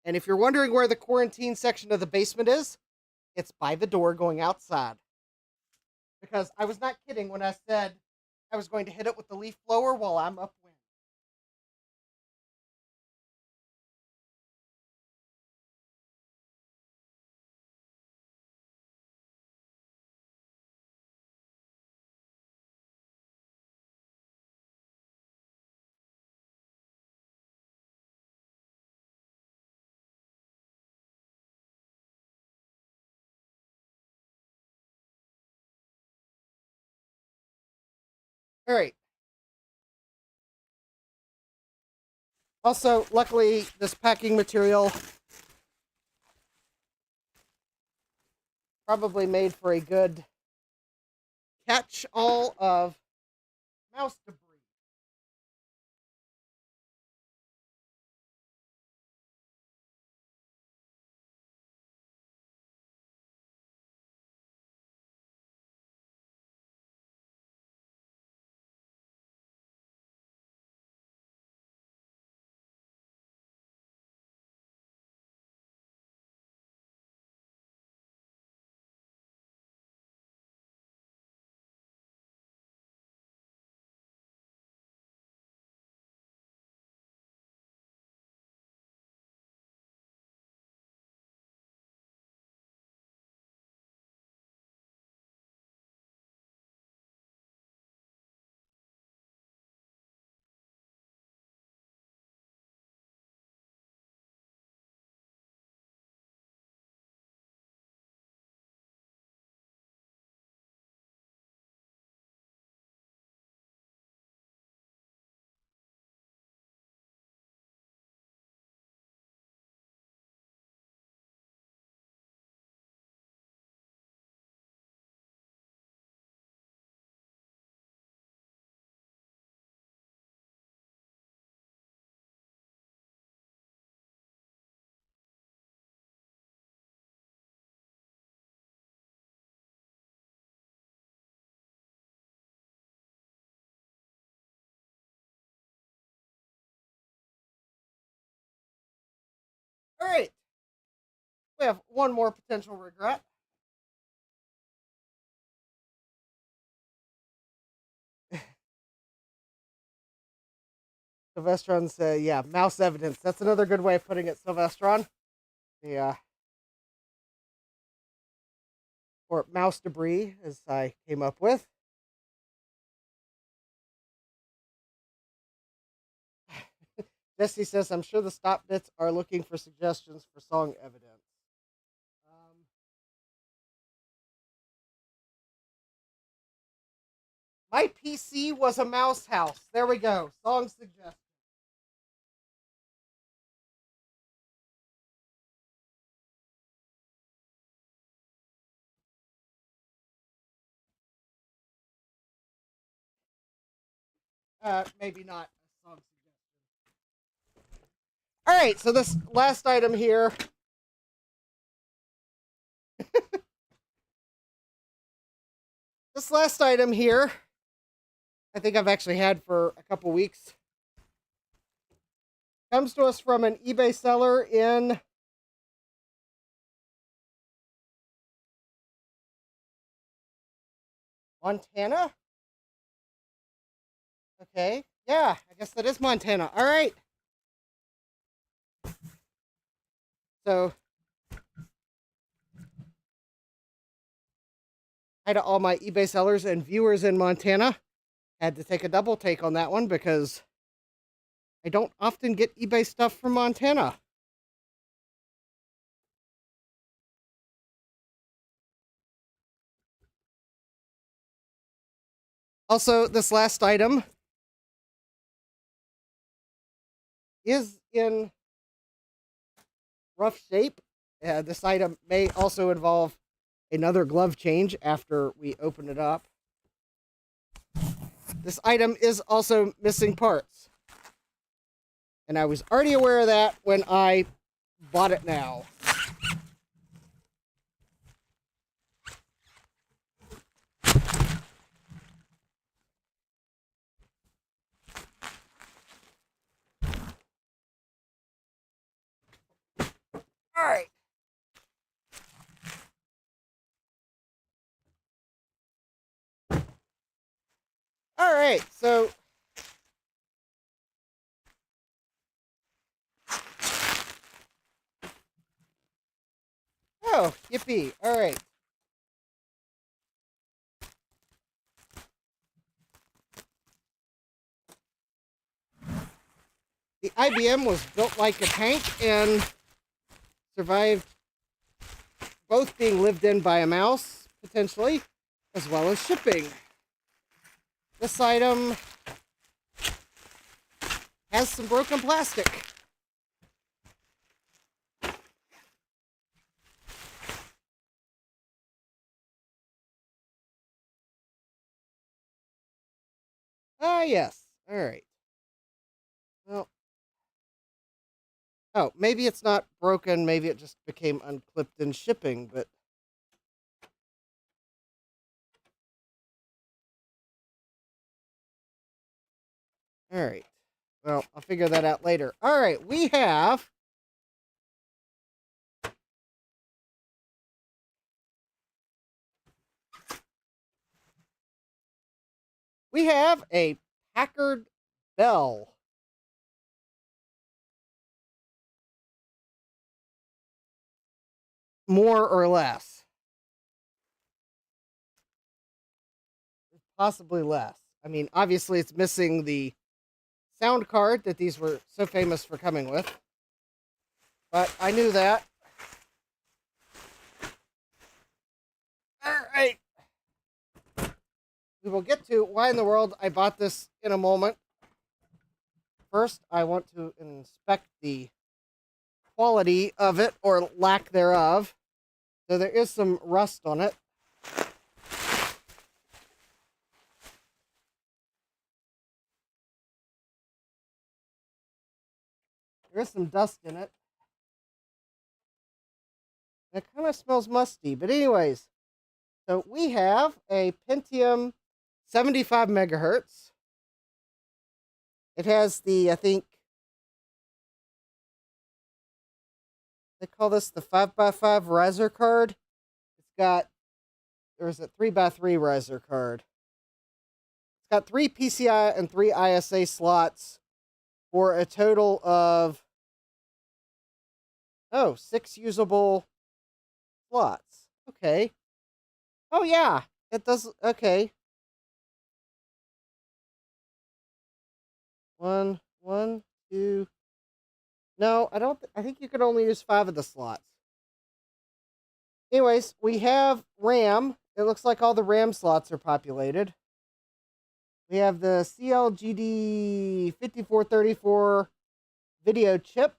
And if you're wondering where the quarantine section of the basement is, it's by the door going outside. Because I was not kidding when I said I was going to hit it with the leaf blower while I'm upwind. All right. Also, luckily, this packing material probably made for a good catch-all of mouse debris. All right. We have one more potential regret. Sylvestron said, yeah, mouse evidence. That's another good way of putting it, Sylvestron. Yeah. Or mouse debris, as I came up with. Jesse says, I'm sure the stop bits are looking for suggestions for song evidence. My PC was a mouse house. There we go. Song suggestions. Maybe not a song suggestion. All right, so this last item here. This last item here, I think I've actually had for a couple weeks. Comes to us from an eBay seller in Montana. Okay, yeah, I guess that is Montana. All right. So, hi to all my eBay sellers and viewers in Montana. Had to take a double take on that one because I don't often get eBay stuff from Montana. Also, this last item is in rough shape. This item may also involve another glove change after we open it up. This item is also missing parts. And I was already aware of that when I bought it now. All right. All right, so oh, yippee. All right. The IBM was built like a tank and survived both being lived in by a mouse, potentially, as well as shipping. This item has some broken plastic. Ah, yes. All right. Well, oh, maybe it's not broken. Maybe it just became unclipped in shipping, but all right. Well, I'll figure that out later. All right, we have a Packard Bell. More or less. Possibly less. I mean, obviously it's missing the sound card that these were so famous for coming with. But I knew that. All right. We will get to why in the world I bought this in a moment. First, I want to inspect the quality of it or lack thereof. So there is some rust on it. There is some dust in it. It kind of smells musty. But anyways, so we have a Pentium 75 megahertz. It has the, I think, they call this the 5x5 riser card. It's got, there's a 3x3 riser card. It's got 3 PCI and 3 ISA slots for a total of, 6 usable slots. Okay. Oh, yeah. It does, okay. One, two. No, I think you can only use 5 of the slots. Anyways, we have RAM. It looks like all the RAM slots are populated. We have the CLGD 5434 video chip.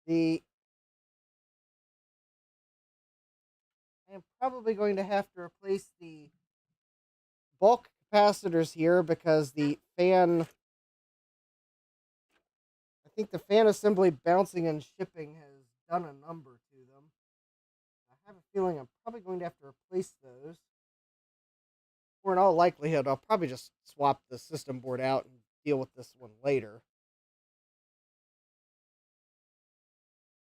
I am probably going to have to replace the bulk capacitors here because the fan, I think the fan assembly bouncing and shipping has done a number to them. I have a feeling I'm probably going to have to replace those. Or in all likelihood, I'll probably just swap the system board out and deal with this one later.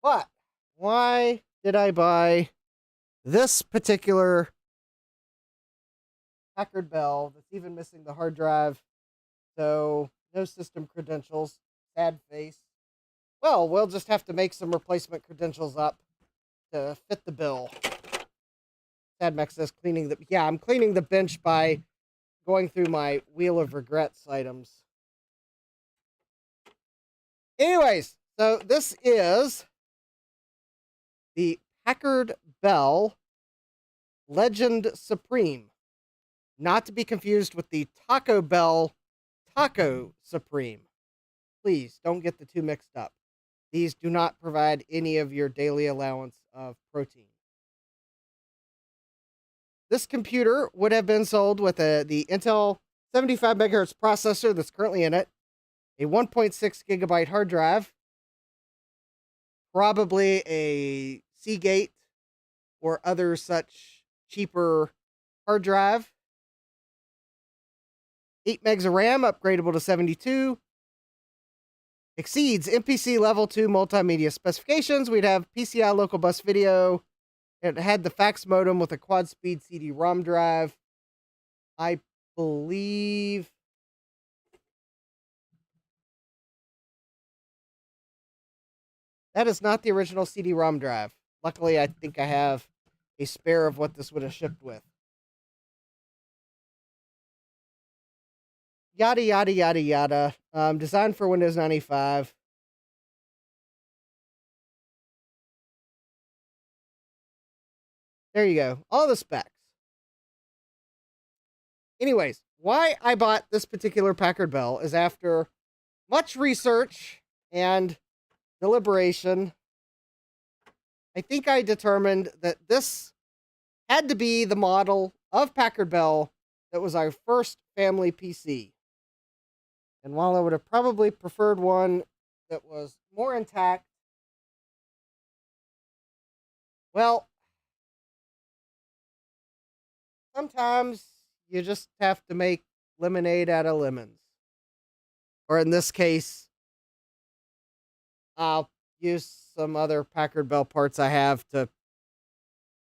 But why did I buy this particular Packard Bell that's even missing the hard drive? So no system credentials. Sad face. Well, we'll just have to make some replacement credentials up to fit the bill. Sadmax says cleaning the... Yeah, I'm cleaning the bench by going through my Wheel of Regrets items. Anyways, so this is the Packard Bell Legend Supreme. Not to be confused with the Taco Bell Taco Supreme. Please, don't get the two mixed up. These do not provide any of your daily allowance of protein. This computer would have been sold with the Intel 75 megahertz processor that's currently in it, a 1.6 gigabyte hard drive, probably a Seagate or other such cheaper hard drive, 8 megs of RAM, upgradable to 72, exceeds MPC Level 2 multimedia specifications. We'd have PCI local bus video. It had the fax modem with a quad-speed CD-ROM drive. I believe... that is not the original CD-ROM drive. Luckily, I think I have a spare of what this would have shipped with. Yada, yada, yada, yada. Designed for Windows 95. There you go. All the specs. Anyways, why I bought this particular Packard Bell is after much research and deliberation, I think I determined that this had to be the model of Packard Bell that was our first family PC. And while I would have probably preferred one that was more intact, well, sometimes you just have to make lemonade out of lemons. Or in this case, I'll use some other Packard Bell parts I have to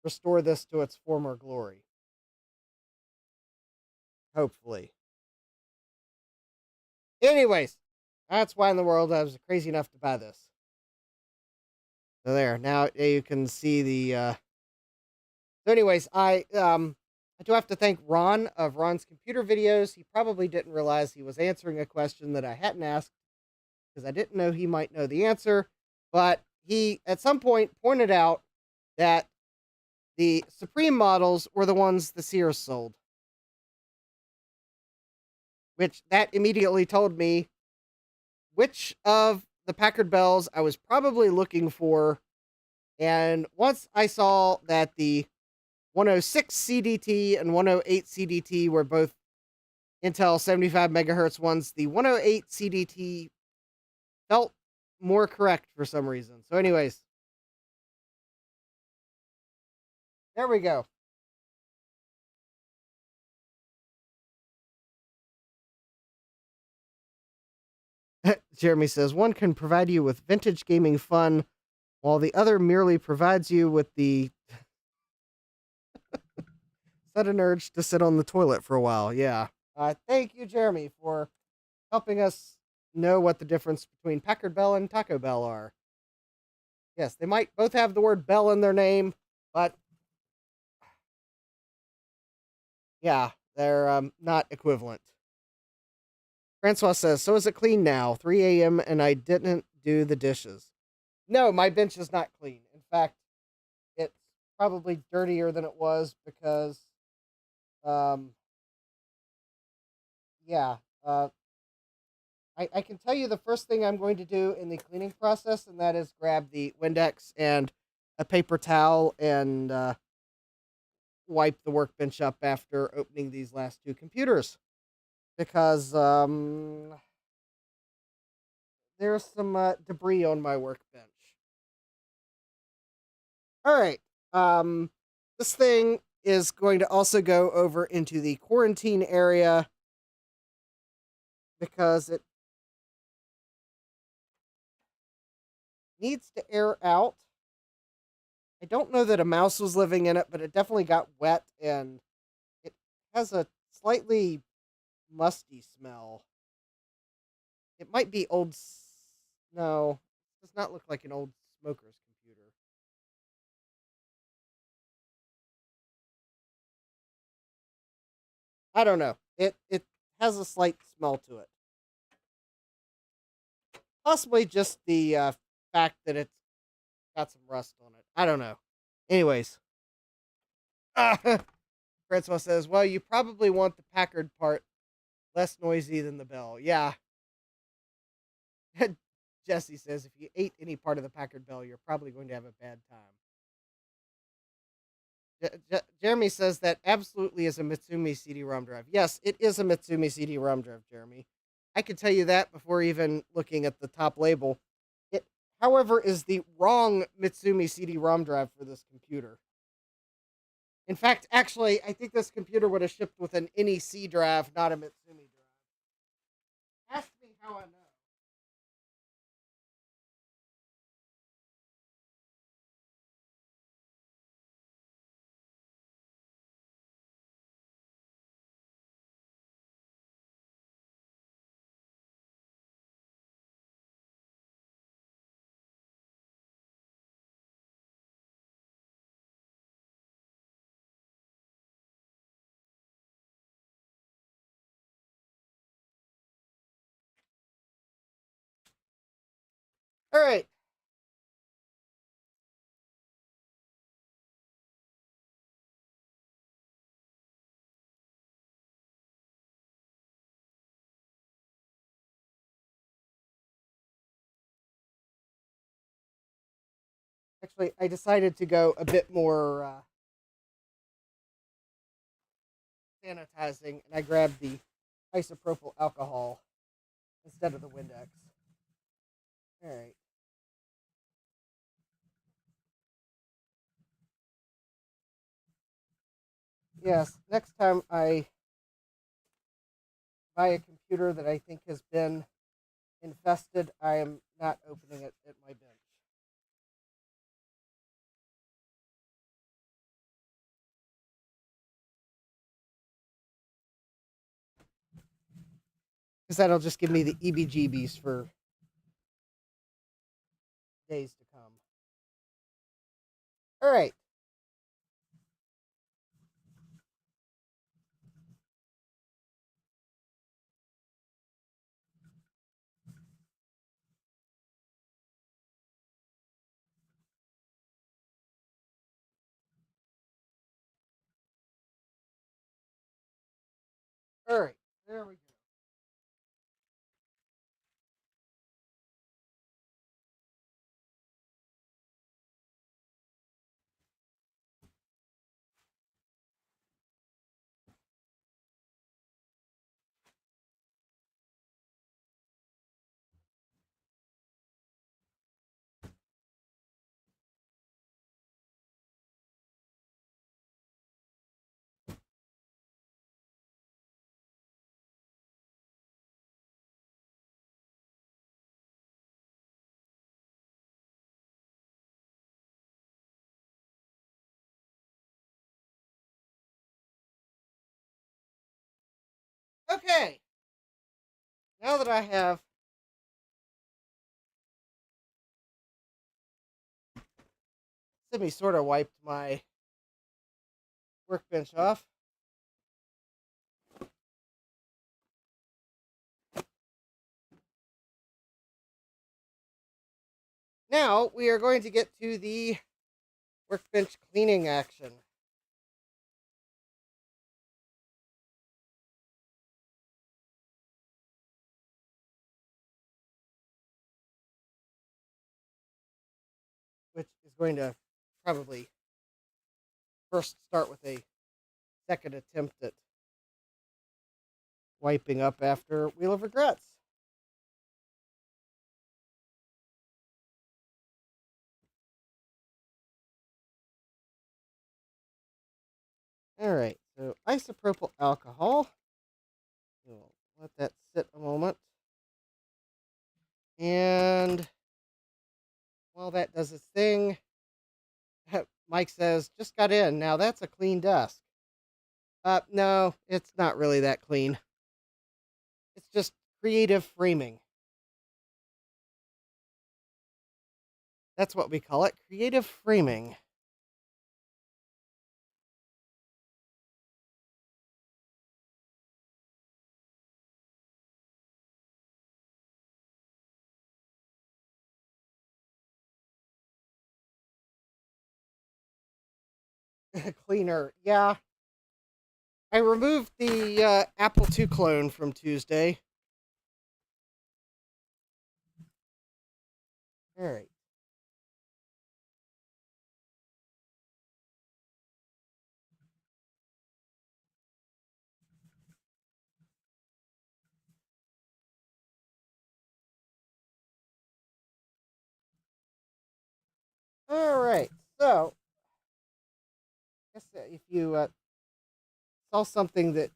restore this to its former glory. Hopefully. Anyways, that's why in the world I was crazy enough to buy this. So there, now you can see the... So anyways, I do have to thank Ron of Ron's Computer Videos. He probably didn't realize he was answering a question that I hadn't asked, because I didn't know he might know the answer. But he, at some point, pointed out that the Supreme models were the ones the Sears sold. Which, that immediately told me which of the Packard Bells I was probably looking for. And once I saw that the 106 CDT and 108 CDT were both Intel 75 megahertz ones, the 108 CDT felt more correct for some reason. So anyways, there we go. Jeremy says, one can provide you with vintage gaming fun, while the other merely provides you with the sudden urge to sit on the toilet for a while. Yeah. Thank you, Jeremy, for helping us know what the difference between Packard Bell and Taco Bell are. Yes, they might both have the word Bell in their name, but yeah, they're not equivalent. Francois says, so is it clean now? 3 a.m. and I didn't do the dishes. No, my bench is not clean. In fact, it's probably dirtier than it was because, yeah, I can tell you the first thing I'm going to do in the cleaning process, and that is grab the Windex and a paper towel and wipe the workbench up after opening these last two computers. Because there's some debris on my workbench. All right. This thing is going to also go over into the quarantine area because it needs to air out. I don't know that a mouse was living in it, but it definitely got wet and it has a slightly musty smell. It might be old. No, does not look like an old smoker's computer. I don't know. It has a slight smell to it. Possibly just the fact that it's got some rust on it. I don't know. Anyways, Francois says, well, you probably want the Packard part less noisy than the Bell. Yeah. Jesse says, if you ate any part of the Packard Bell, you're probably going to have a bad time. Jeremy says that absolutely is a Mitsumi CD-ROM drive. Yes, it is a Mitsumi CD-ROM drive, Jeremy. I can tell you that before even looking at the top label. It, however, is the wrong Mitsumi CD-ROM drive for this computer. In fact, actually, I think this computer would have shipped with an NEC drive, not a Mitsumi drive. Ask me how I know. All right. Actually, I decided to go a bit more sanitizing, and I grabbed the isopropyl alcohol instead of the Windex. All right. Yes, next time I buy a computer that I think has been infested, I am not opening it at my bench. Because that'll just give me the EBGBs for days to come. All right. All right. There we go. Okay. Now that I have sort of wiped my workbench off, now we are going to get to the workbench cleaning action. Which is going to probably first start with a second attempt at wiping up after Wheel of Regrets. All right, so isopropyl alcohol. We'll let that sit a moment. And while that does its thing, Mike says, just got in. Now that's a clean desk. No, it's not really that clean. It's just creative framing. That's what we call it, creative framing. Cleaner, yeah. I removed the Apple II clone from Tuesday. All right. All right. So, I guess if you saw something that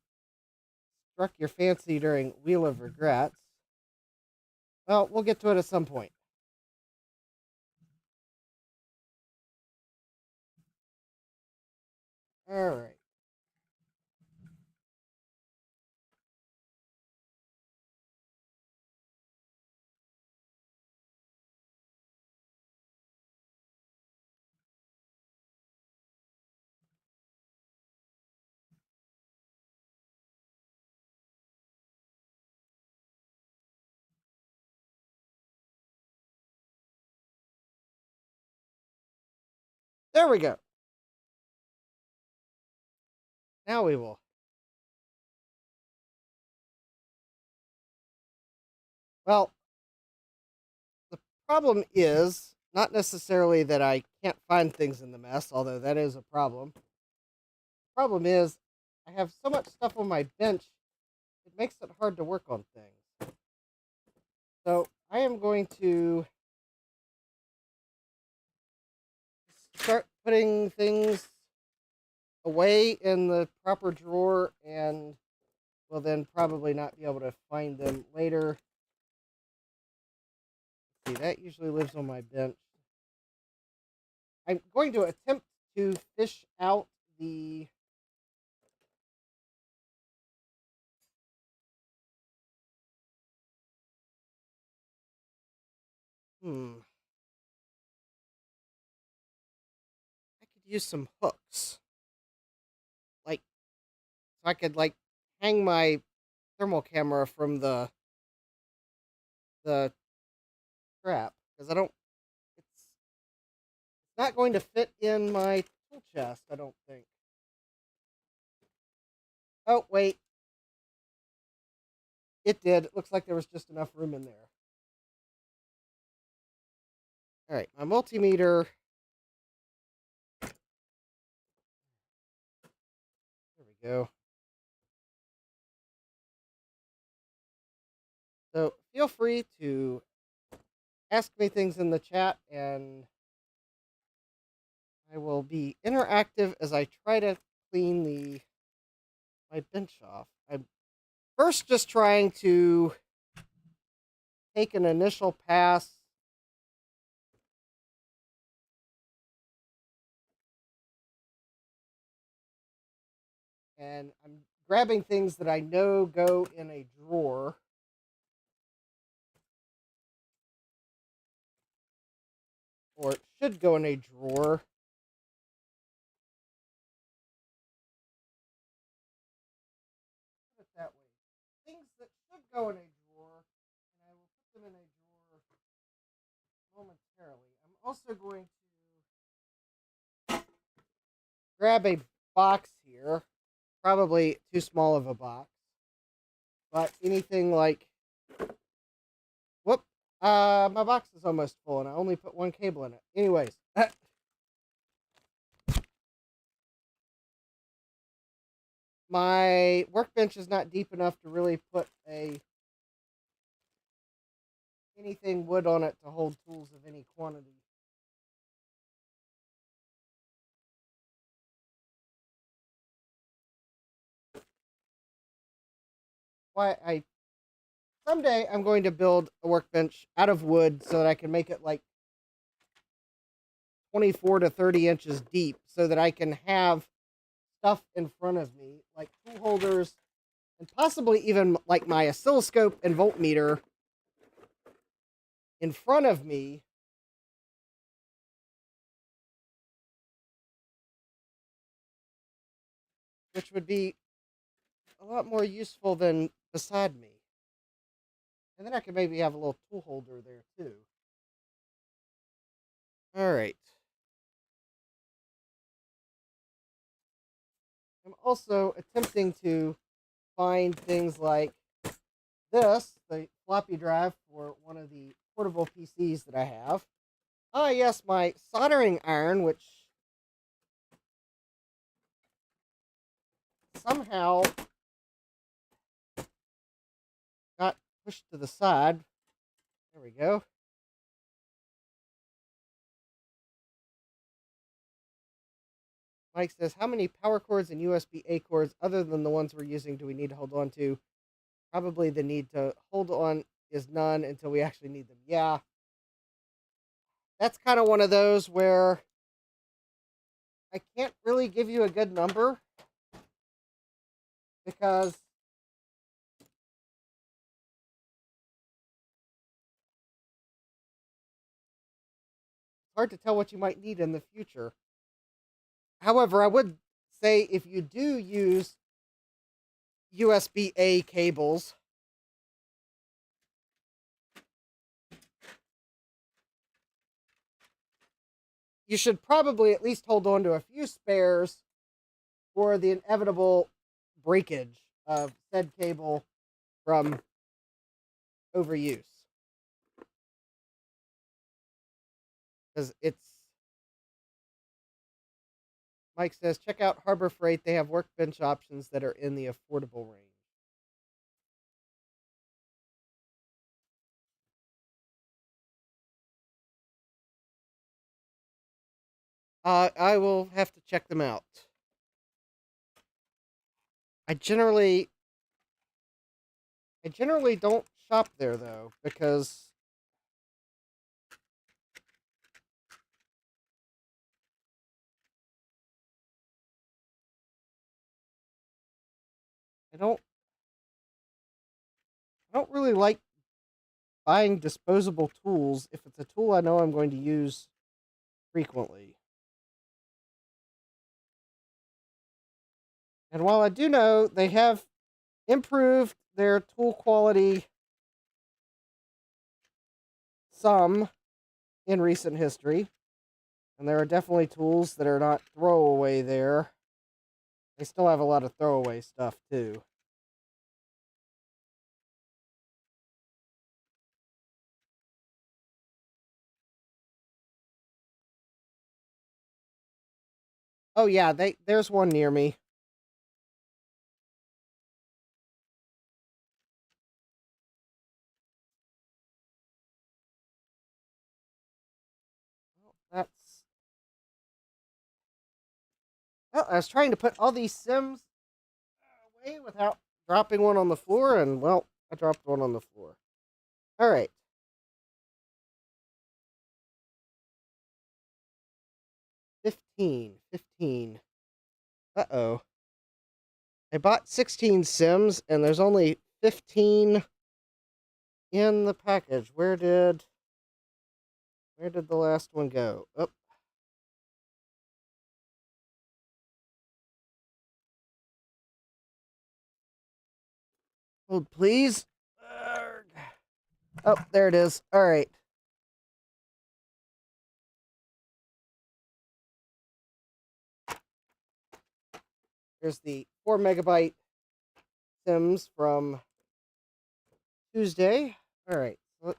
struck your fancy during Wheel of Regrets, well, we'll get to it at some point. All right. There we go. Now we will. Well, the problem is not necessarily that I can't find things in the mess, although that is a problem. The problem is I have so much stuff on my bench, it makes it hard to work on things. So I am going to start putting things away in the proper drawer, and will then probably not be able to find them later. Let's see, that usually lives on my bench. I'm going to attempt to fish out the I could use some hooks. Like, so I could like hang my thermal camera from the strap, because I don't it's not going to fit in my tool chest, I don't think. Oh, wait. It did. It looks like there was just enough room in there. All right, my multimeter. There we go. So feel free to ask me things in the chat, and I will be interactive as I try to clean my bench off. I'm first just trying to take an initial pass and I'm grabbing things that I know go in a drawer. Or it should go in a drawer. Put it that way. Things that should go in a drawer, and I will put them in a drawer momentarily. I'm also going to grab a box here. Probably too small of a box. But anything like... Whoop! My box is almost full, and I only put one cable in it. Anyways. My workbench is not deep enough to really put anything wood on it to hold tools of any quantity. Someday I'm going to build a workbench out of wood so that I can make it like 24 to 30 inches deep, so that I can have stuff in front of me, like tool holders, and possibly even like my oscilloscope and voltmeter in front of me, which would be a lot more useful than beside me. And then I could maybe have a little tool holder there too. All right. I'm also attempting to find things like this, the floppy drive for one of the portable PCs that I have. Ah, yes, my soldering iron, which somehow got pushed to the side. There we go. Mike says, how many power cords and USB-A cords other than the ones we're using do we need to hold on to? Probably the need to hold on is none until we actually need them. Yeah. That's kind of one of those where I can't really give you a good number because it's hard to tell what you might need in the future. However, I would say if you do use USB-A cables, you should probably at least hold on to a few spares for the inevitable breakage of said cable from overuse. Because Mike says, check out Harbor Freight. They have Workbench options that are in the affordable range. I will have to check them out. I generally don't shop there though, because I don't really like buying disposable tools if it's a tool I know I'm going to use frequently. And while I do know they have improved their tool quality some in recent history, and there are definitely tools that are not throwaway there, they still have a lot of throwaway stuff too. Oh yeah, there's one near me. That's... Well, I was trying to put all these Sims away without dropping one on the floor, and well, I dropped one on the floor. All right. Fifteen. Uh-oh. I bought 16 Sims, and there's only 15 in the package. Where did the last one go? Oh. Hold, please. Oh, there it is. All right. Here's the 4 megabyte Sims from Tuesday. All right. So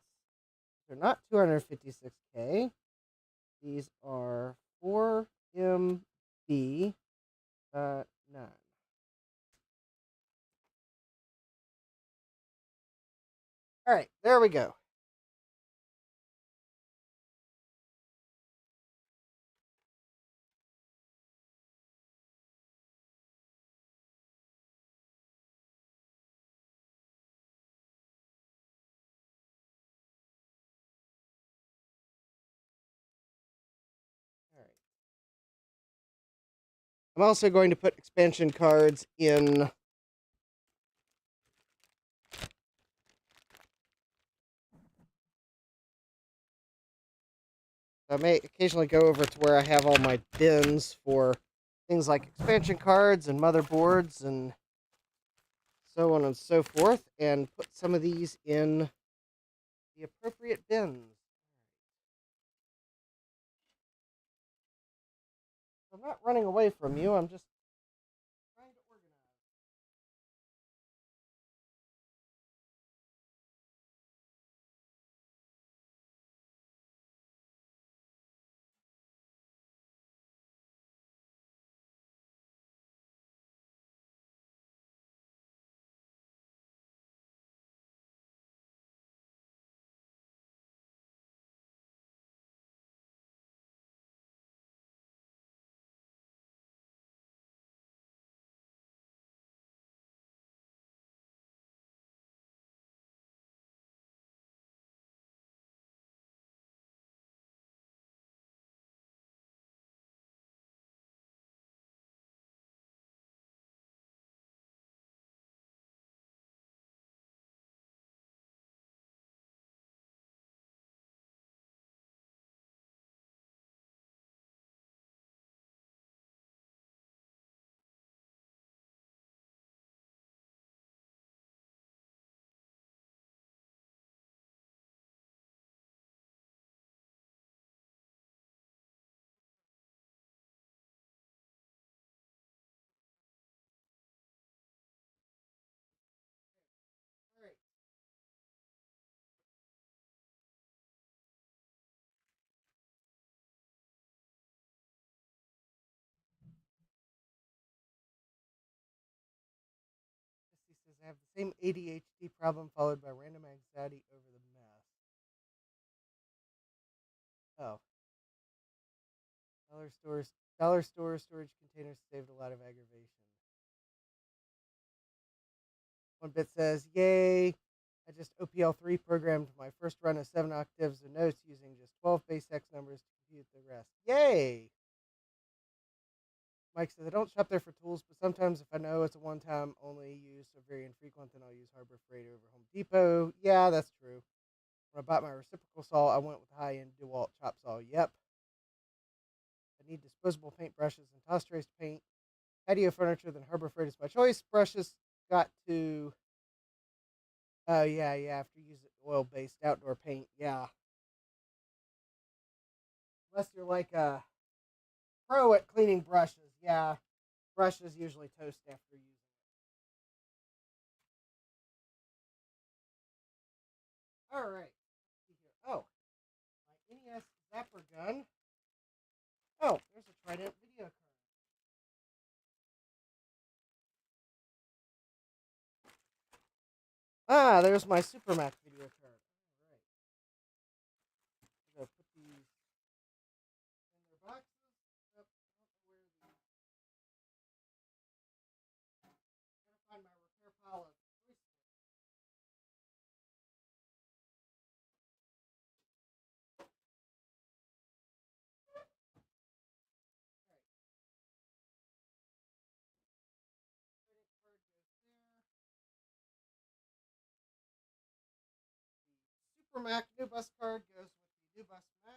they're not 256K. These are 4MB 9. All right, there we go. All right. I'm also going to put expansion cards in I may occasionally go over to where I have all my bins for things like expansion cards and motherboards and so on and so forth, and put some of these in the appropriate bins. I'm not running away from you, I'm just trying to organize. All right. He says I have the same ADHD problem followed by random anxiety over the mess. Oh, dollar store storage containers saved a lot of aggravation. One bit says, "Yay! I just OPL3 programmed my first run of 7 octaves of notes using just 12 base X numbers to compute the rest. Yay!" Mike says, "I don't shop there for tools, but sometimes if I know it's a one-time only use or very infrequent, then I'll use Harbor Freight over Home Depot." Yeah, that's true. When I bought my reciprocal saw, I went with the high-end DeWalt chop saw. Yep. I need disposable paint brushes and toss trays to paint patio furniture, then Harbor Freight is my choice. Brushes got to... Oh, yeah, you have to use oil-based outdoor paint. Yeah. Unless you're like a pro at cleaning brushes. Yeah. Brushes usually toast after using it. All right. Let's see here. Oh, my NES Zapper gun. Oh, there's a Trident video card. Ah, there's my Supermac video card. All right. I'm going to put these in their boxes. Yep. I don't know where the... Gotta find my repair pile of joysticks. All right. Credit card goes there. The Supermac new bus card goes with the new bus Mac.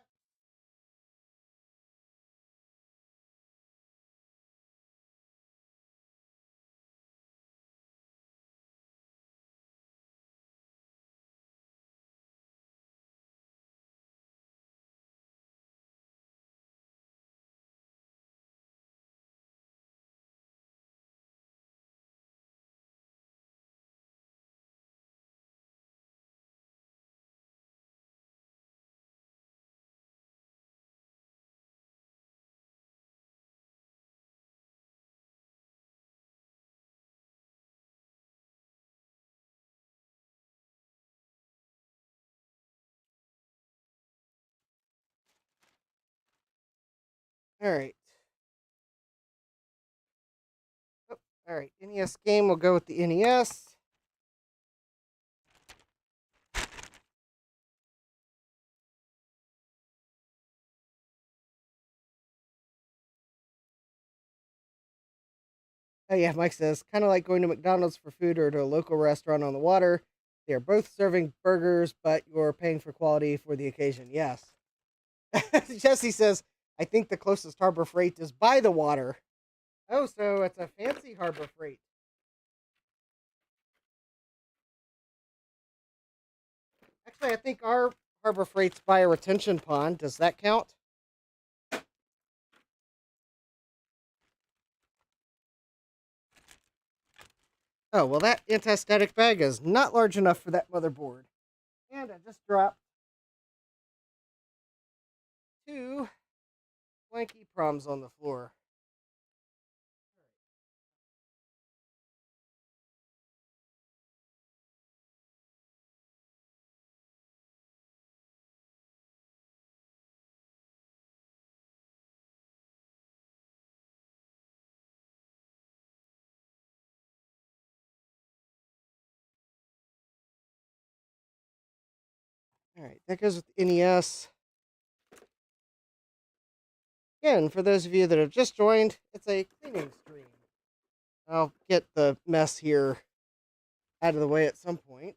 All right. Oh, all right. NES game. We'll go with the NES. Oh yeah, Mike says, kind of like going to McDonald's for food or to a local restaurant on the water. They are both serving burgers, but you're paying for quality for the occasion. Yes. Jesse says, I think the closest Harbor Freight is by the water. Oh, so it's a fancy Harbor Freight. Actually, I think our Harbor Freight's by a retention pond. Does that count? Oh, well, that anti-static bag is not large enough for that motherboard. And I just dropped 2 blank EPROMs on the floor. All right, that goes with NES. Again, for those of you that have just joined, it's a cleaning stream. I'll get the mess here out of the way at some point.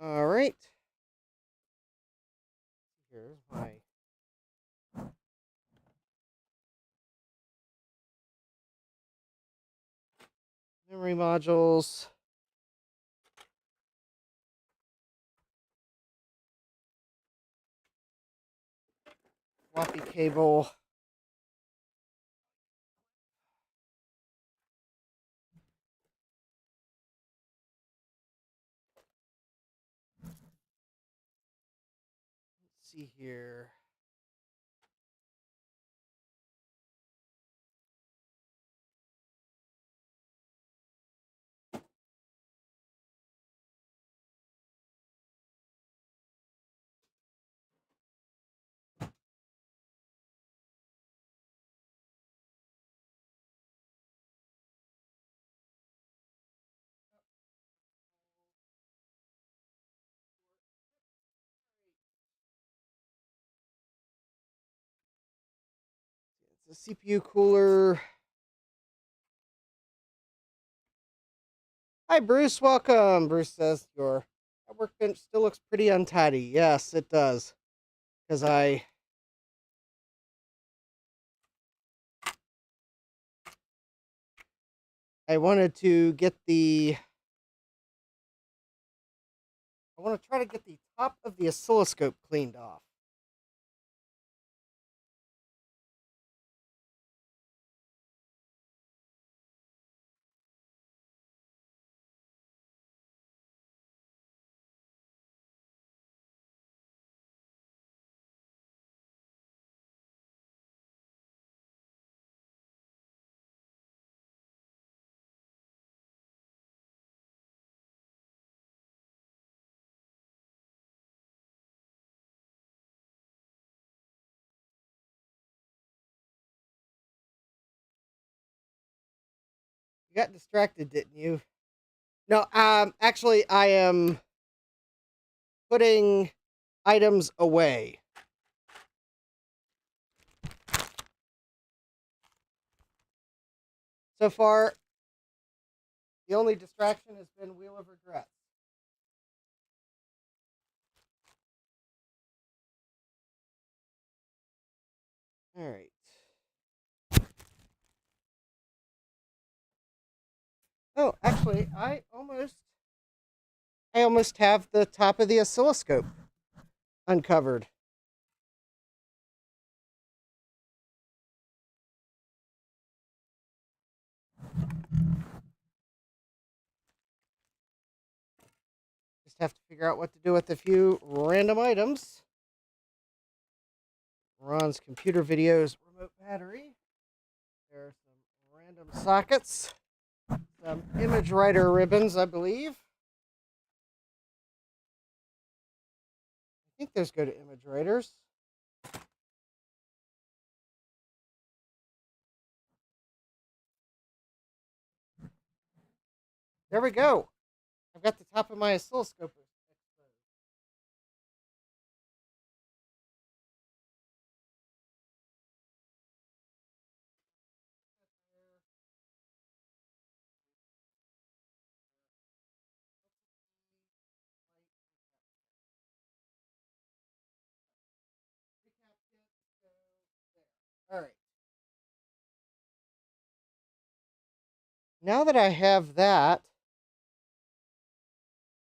All right. Here's my memory modules. Floppy cable. Let's see here. It's a CPU cooler. Hi, Bruce. Welcome. Bruce says your workbench still looks pretty untidy. Yes, it does. Because I wanted to get the... I want to try to get the top of the oscilloscope cleaned off. You got distracted, didn't you? No, actually, I am putting items away. So far, the only distraction has been Wheel of Regrets. All right. Oh, actually, I almost have the top of the oscilloscope uncovered. Just have to figure out what to do with a few random items. Ron's computer videos remote battery. There are some random sockets. Some image writer ribbons, I believe. I think those go to image writers. There we go. I've got the top of my oscilloscope exposed. All right. Now that I have that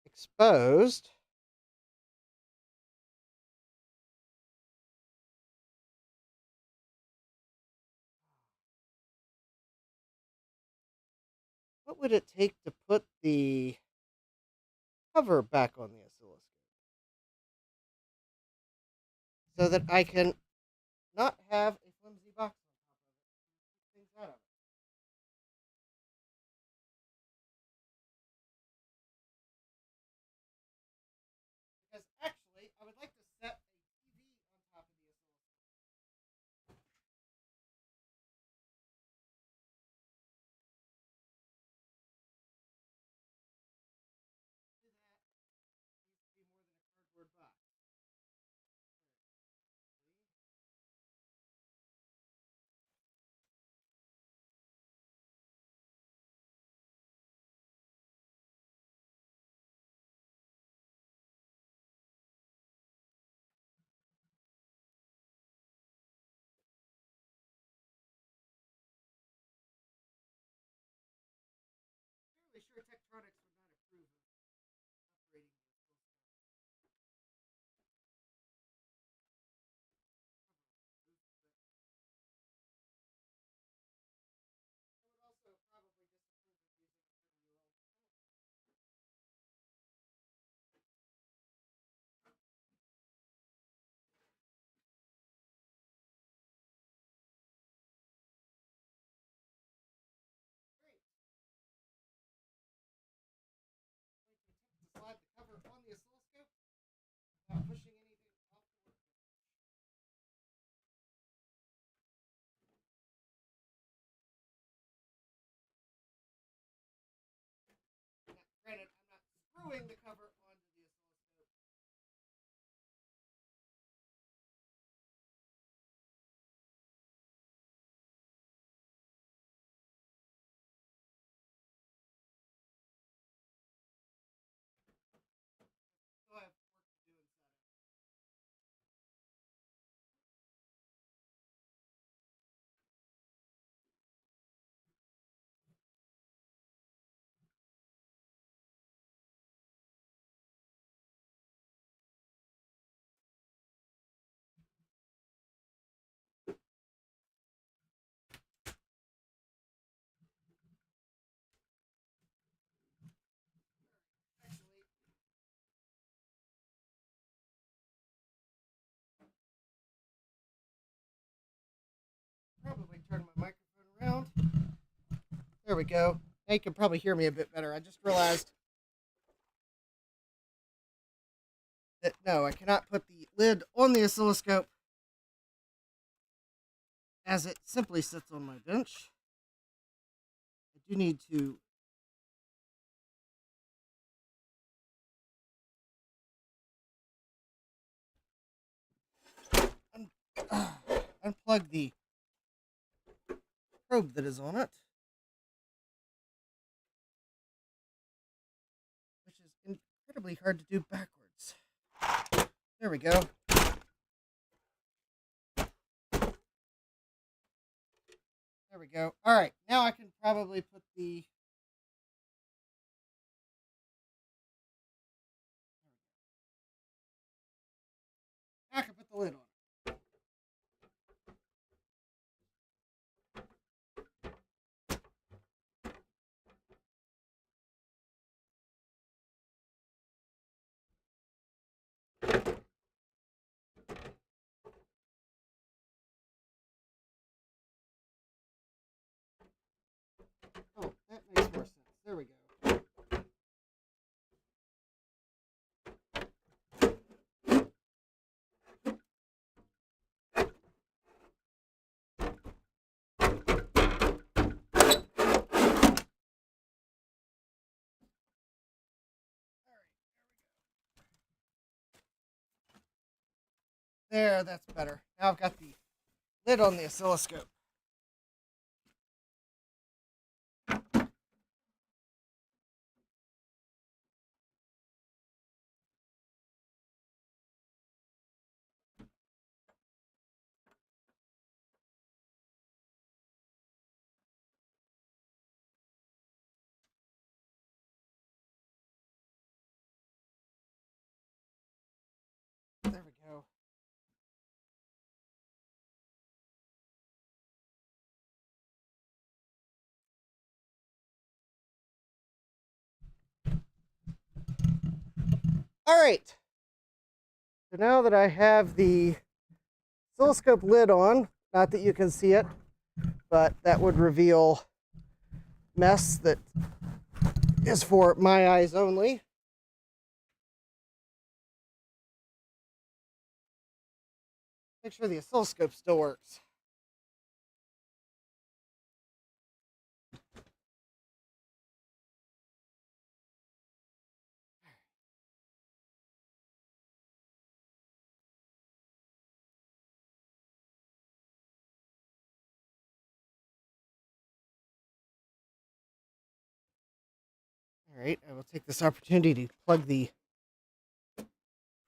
exposed, what would it take to put the cover back on the oscilloscope so that I can not have a flimsy box on top of it and things out of it? Because actually, I would like to set a TV on top of the oscilloscope. To that needs to be more than a cardboard box. Fairly sure Tektronix would not approve of upgrading the oscilloscope. I would also probably disapprove of using a 7-year-old telephone. Great. To slide the cover on the oscilloscope without pushing anything off the workbench. Now, granted, I'm not screwing the cover onto the oscilloscope. Still have work to do inside of it. Actually, probably turn my microphone around. There we go. Now you can probably hear me a bit better. I just realized that no, I cannot put the lid on the oscilloscope as it simply sits on my bench. I do need to unplug the probe that is on it, which is incredibly hard to do backwards. There we go. There we go. All right, now I can probably put the. Now I can put the lid on. Oh, that makes more sense. There we go. There, that's better. Now I've got the lid on the oscilloscope. All right. So now that I have the oscilloscope lid on, not that you can see it, but that would reveal mess that is for my eyes only. Make sure the oscilloscope still works. All right, I will take this opportunity to plug the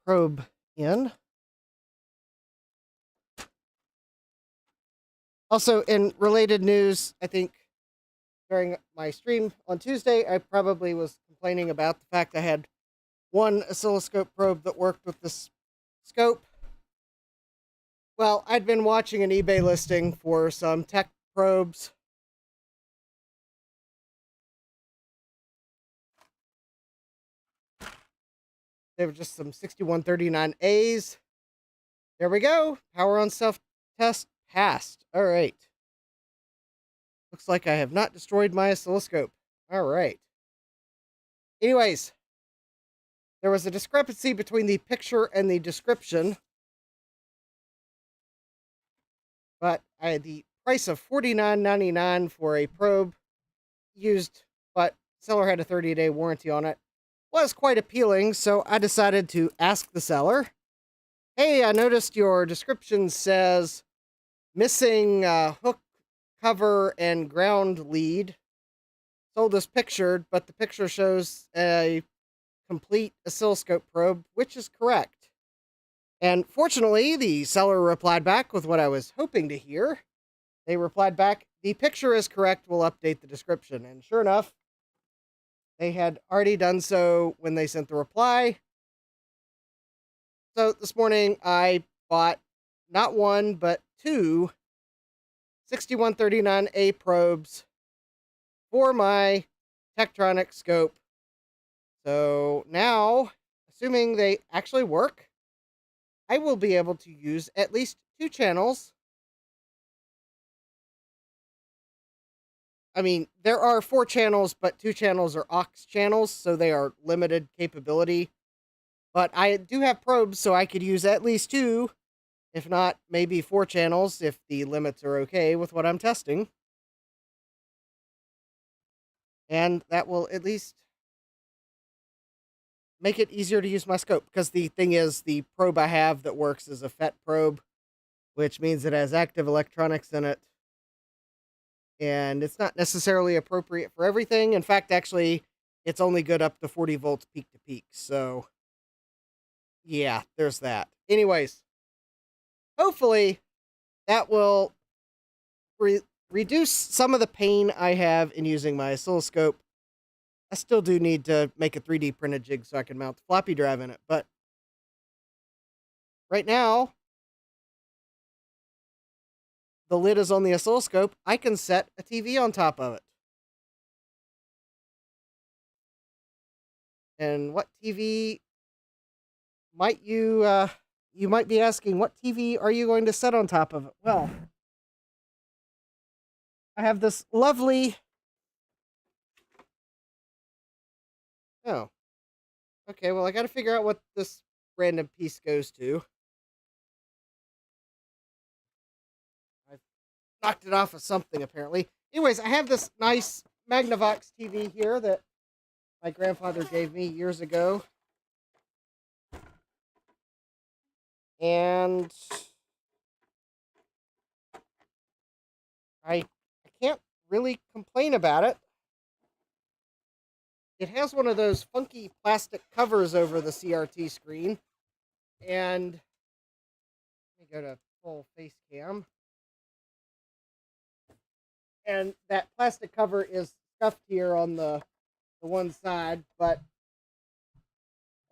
probe in. Also, in related news, I think during my stream on Tuesday, I probably was complaining about the fact I had one oscilloscope probe that worked with this scope. Well, I'd been watching an eBay listing for some tech probes. They were just some 6139As. There we go. Power on self-test passed. All right. Looks like I have not destroyed my oscilloscope. All right. Anyways, there was a discrepancy between the picture and the description. But I had the price of $49.99 for a probe used, but seller had a 30-day warranty on it. Was quite appealing, so I decided to ask the seller, hey, I noticed your description says missing hook, cover, and ground lead. Sold as pictured, but the picture shows a complete oscilloscope probe, which is correct. And fortunately, the seller replied back with what I was hoping to hear. They replied back, the picture is correct, we'll update the description. And sure enough, they had already done so when they sent the reply. So this morning, I bought not one, but two 6139A probes for my Tektronix scope. So now, assuming they actually work, I will be able to use at least two channels. I mean, there are 4 channels, but 2 channels are aux channels, so they are limited capability. But I do have probes, so I could use at least 2, if not maybe 4 channels, if the limits are okay with what I'm testing. And that will at least make it easier to use my scope, because the thing is, the probe I have that works is a FET probe, which means it has active electronics in it. And it's not necessarily appropriate for everything. In fact, actually, it's only good up to 40 volts peak to peak. So, yeah, there's that. Anyways, hopefully that will reduce some of the pain I have in using my oscilloscope. I still do need to make a 3D printed jig so I can mount the floppy drive in it. But right now, the lid is on the oscilloscope. I can set a TV on top of it. And what TV might you might be asking, what TV are you going to set on top of it? Well, I have this lovely... Oh. Okay, well, I got to figure out what this random piece goes to. I've knocked it off of something, apparently. Anyways, I have this nice Magnavox TV here that my grandfather gave me years ago. And I can't really complain about it. It has one of those funky plastic covers over the CRT screen. And let me go to full face cam. And that plastic cover is stuffed here on the one side. But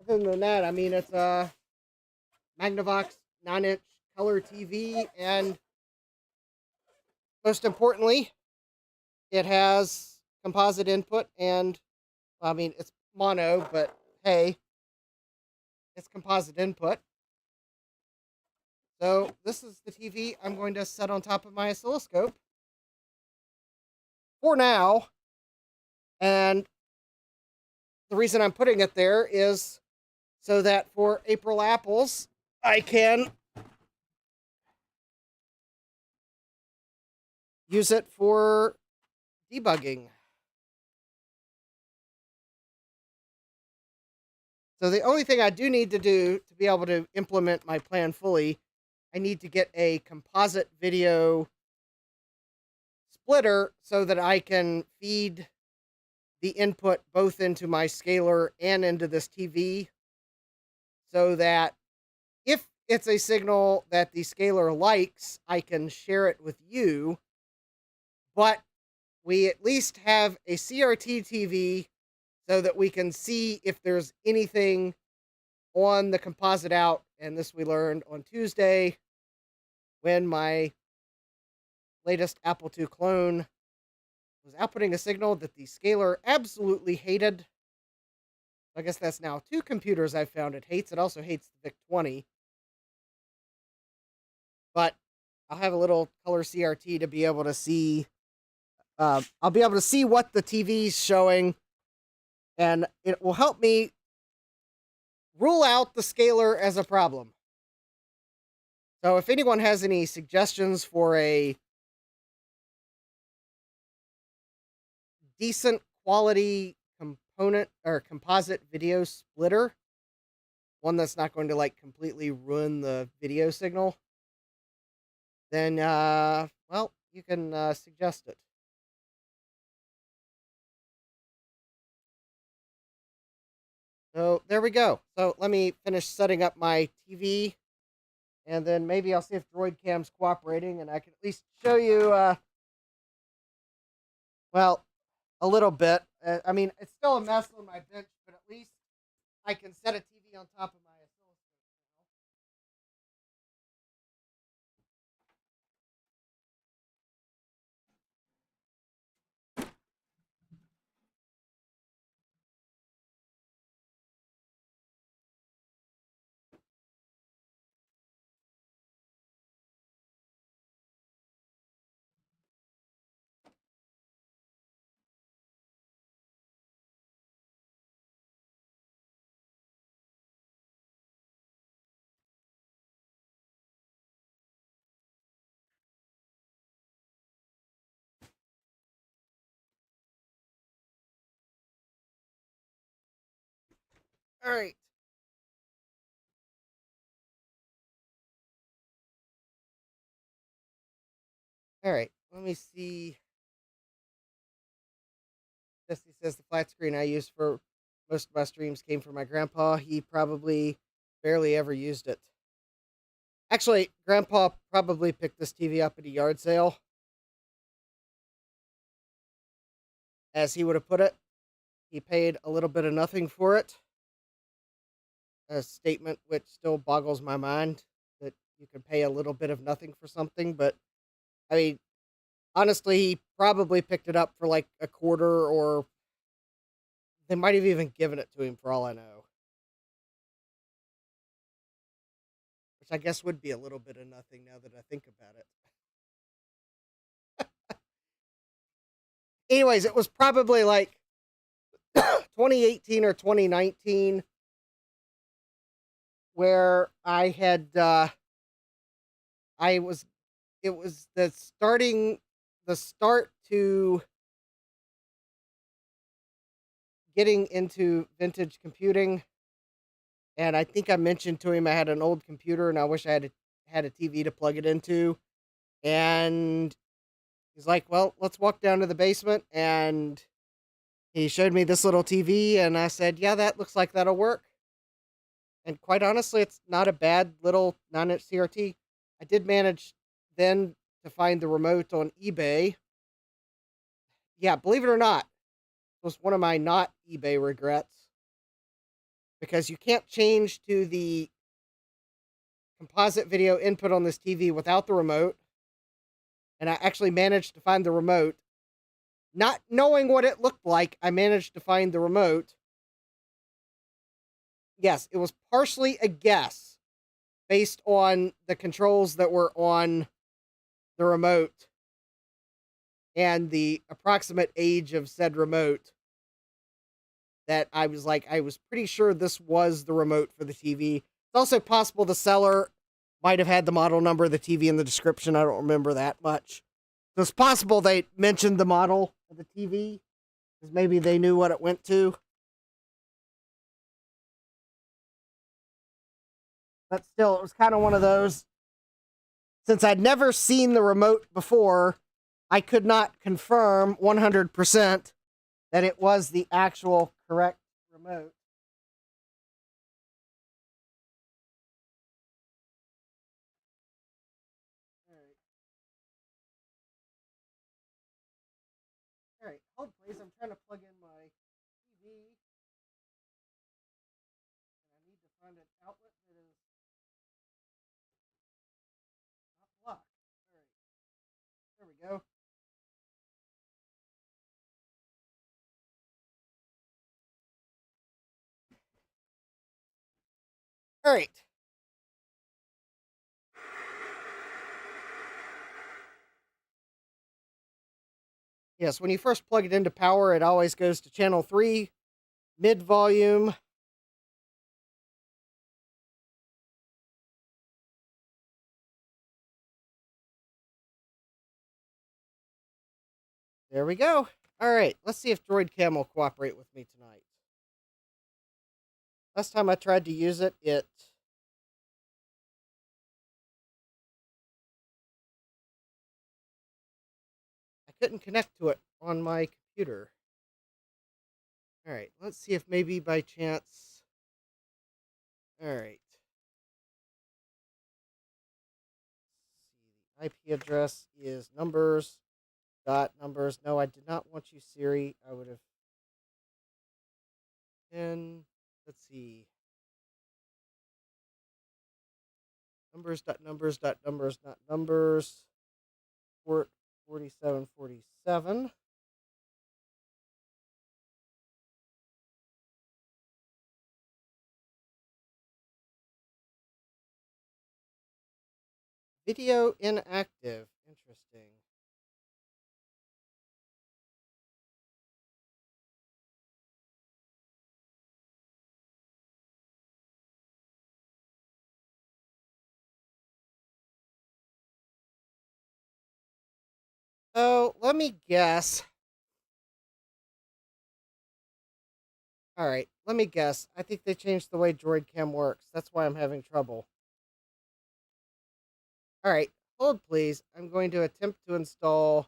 other than that, I mean, it's a Magnavox 9-inch color TV. And most importantly, it has composite input and, I mean, it's mono, but hey, its composite input. So this is the TV I'm going to set on top of my oscilloscope for now. And the reason I'm putting it there is so that for April Apples, I can use it for debugging. So the only thing I do need to do to be able to implement my plan fully, I need to get a composite video splitter so that I can feed the input both into my scaler and into this TV, so that if it's a signal that the scaler likes, I can share it with you, but we at least have a CRT TV so that we can see if there's anything on the composite out. And this we learned on Tuesday when my latest Apple II clone was outputting a signal that the scaler absolutely hated. I guess that's now 2 computers I've found it hates. It also hates the VIC-20. But I'll have a little color CRT to be able to see. I'll be able to see what the TV's showing, and it will help me rule out the scaler as a problem. So if anyone has any suggestions for a decent quality component or composite video splitter, one that's not going to like completely ruin the video signal, then well, you can suggest it. So there we go. So let me finish setting up my TV, and then maybe I'll see if DroidCam's cooperating, and I can at least show you, well, a little bit. I mean, it's still a mess on my bench, but at least I can set a TV on top of my oscilloscope. All right. All right. Let me see. Jesse says the flat screen I used for most of my streams came from my grandpa. He probably barely ever used it. Actually, Grandpa probably picked this TV up at a yard sale, as he would have put it. He paid a little bit of nothing for it. A statement which still boggles my mind, that you can pay a little bit of nothing for something. But, I mean, honestly, he probably picked it up for like a quarter, or they might have even given it to him for all I know. Which I guess would be a little bit of nothing now that I think about it. Anyways, it was probably like 2018 or 2019 where I had, it was the start to getting into vintage computing. And I think I mentioned to him I had an old computer and I wish I had a TV to plug it into. And he's like, well, let's walk down to the basement. And he showed me this little TV, and I said, yeah, that looks like that'll work. And quite honestly, it's not a bad little 9-inch CRT. I did manage then to find the remote on eBay. Yeah, believe it or not, it was one of my not eBay regrets, because you can't change to the composite video input on this TV without the remote. And I actually managed to find the remote. Not knowing what it looked like, I managed to find the remote. yes, it was partially a guess based on the controls that were on the remote and the approximate age of said remote, that I was like, I was pretty sure this was the remote for the TV. It's also possible the seller might have had the model number of the TV in the description. I don't remember that much. So it's possible they mentioned the model of the TV, because maybe they knew what it went to. But still, it was kind of one of those. Since I'd never seen the remote before, I could not confirm 100% that it was the actual correct remote. All right, hold please. I'm trying to plug in my TV. And I need to find an outlet that is not blocked. All right, there we go. All right. Yes, when you first plug it into power, it always goes to channel 3, mid volume. There we go. All right, let's see if Droid Cam will cooperate with me tonight. Last time I tried to use it, I couldn't connect to it on my computer. All right, let's see if maybe by chance. All right. The IP address is numbers. No, I did not want you, Siri. I would have. And let's see. Numbers. Port 4747. Video inactive. Interesting. So let me guess. All right, let me guess. I think they changed the way Droid Cam works. That's why I'm having trouble. All right, hold please. I'm going to attempt to install.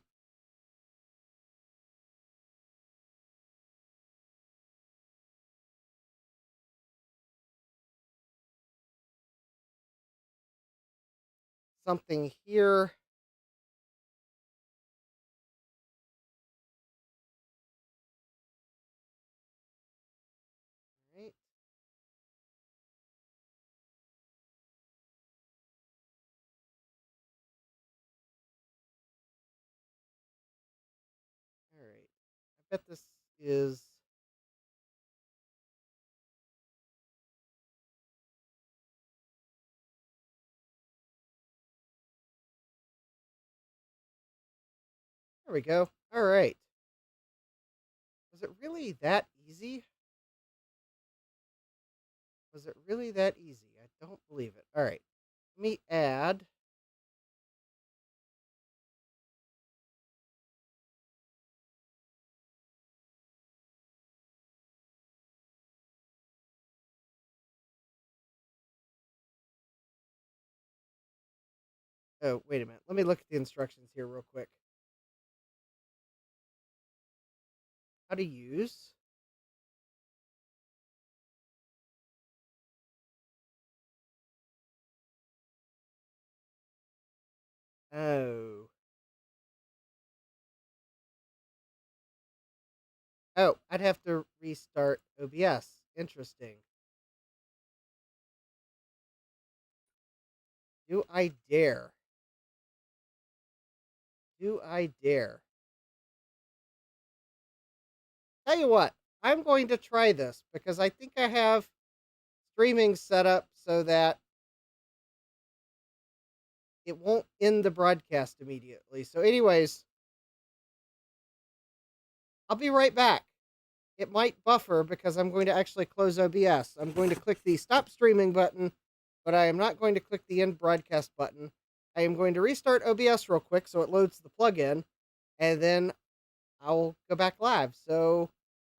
Something here. All right. All right. I bet this is. There we go. All right. Was it really that easy? Was it really that easy? I don't believe it. All right. Let me add. Oh, wait a minute. Let me look at the instructions here real quick. How to use. Oh. Oh, I'd have to restart OBS. Interesting. Do I dare? Do I dare? Tell you what, I'm going to try this because I think I have streaming set up so that it won't end the broadcast immediately. So anyways, I'll be right back. It might buffer because I'm going to actually close OBS. I'm going to click the stop streaming button, but I am not going to click the end broadcast button. I am going to restart OBS real quick so it loads the plugin, and then I'll go back live. So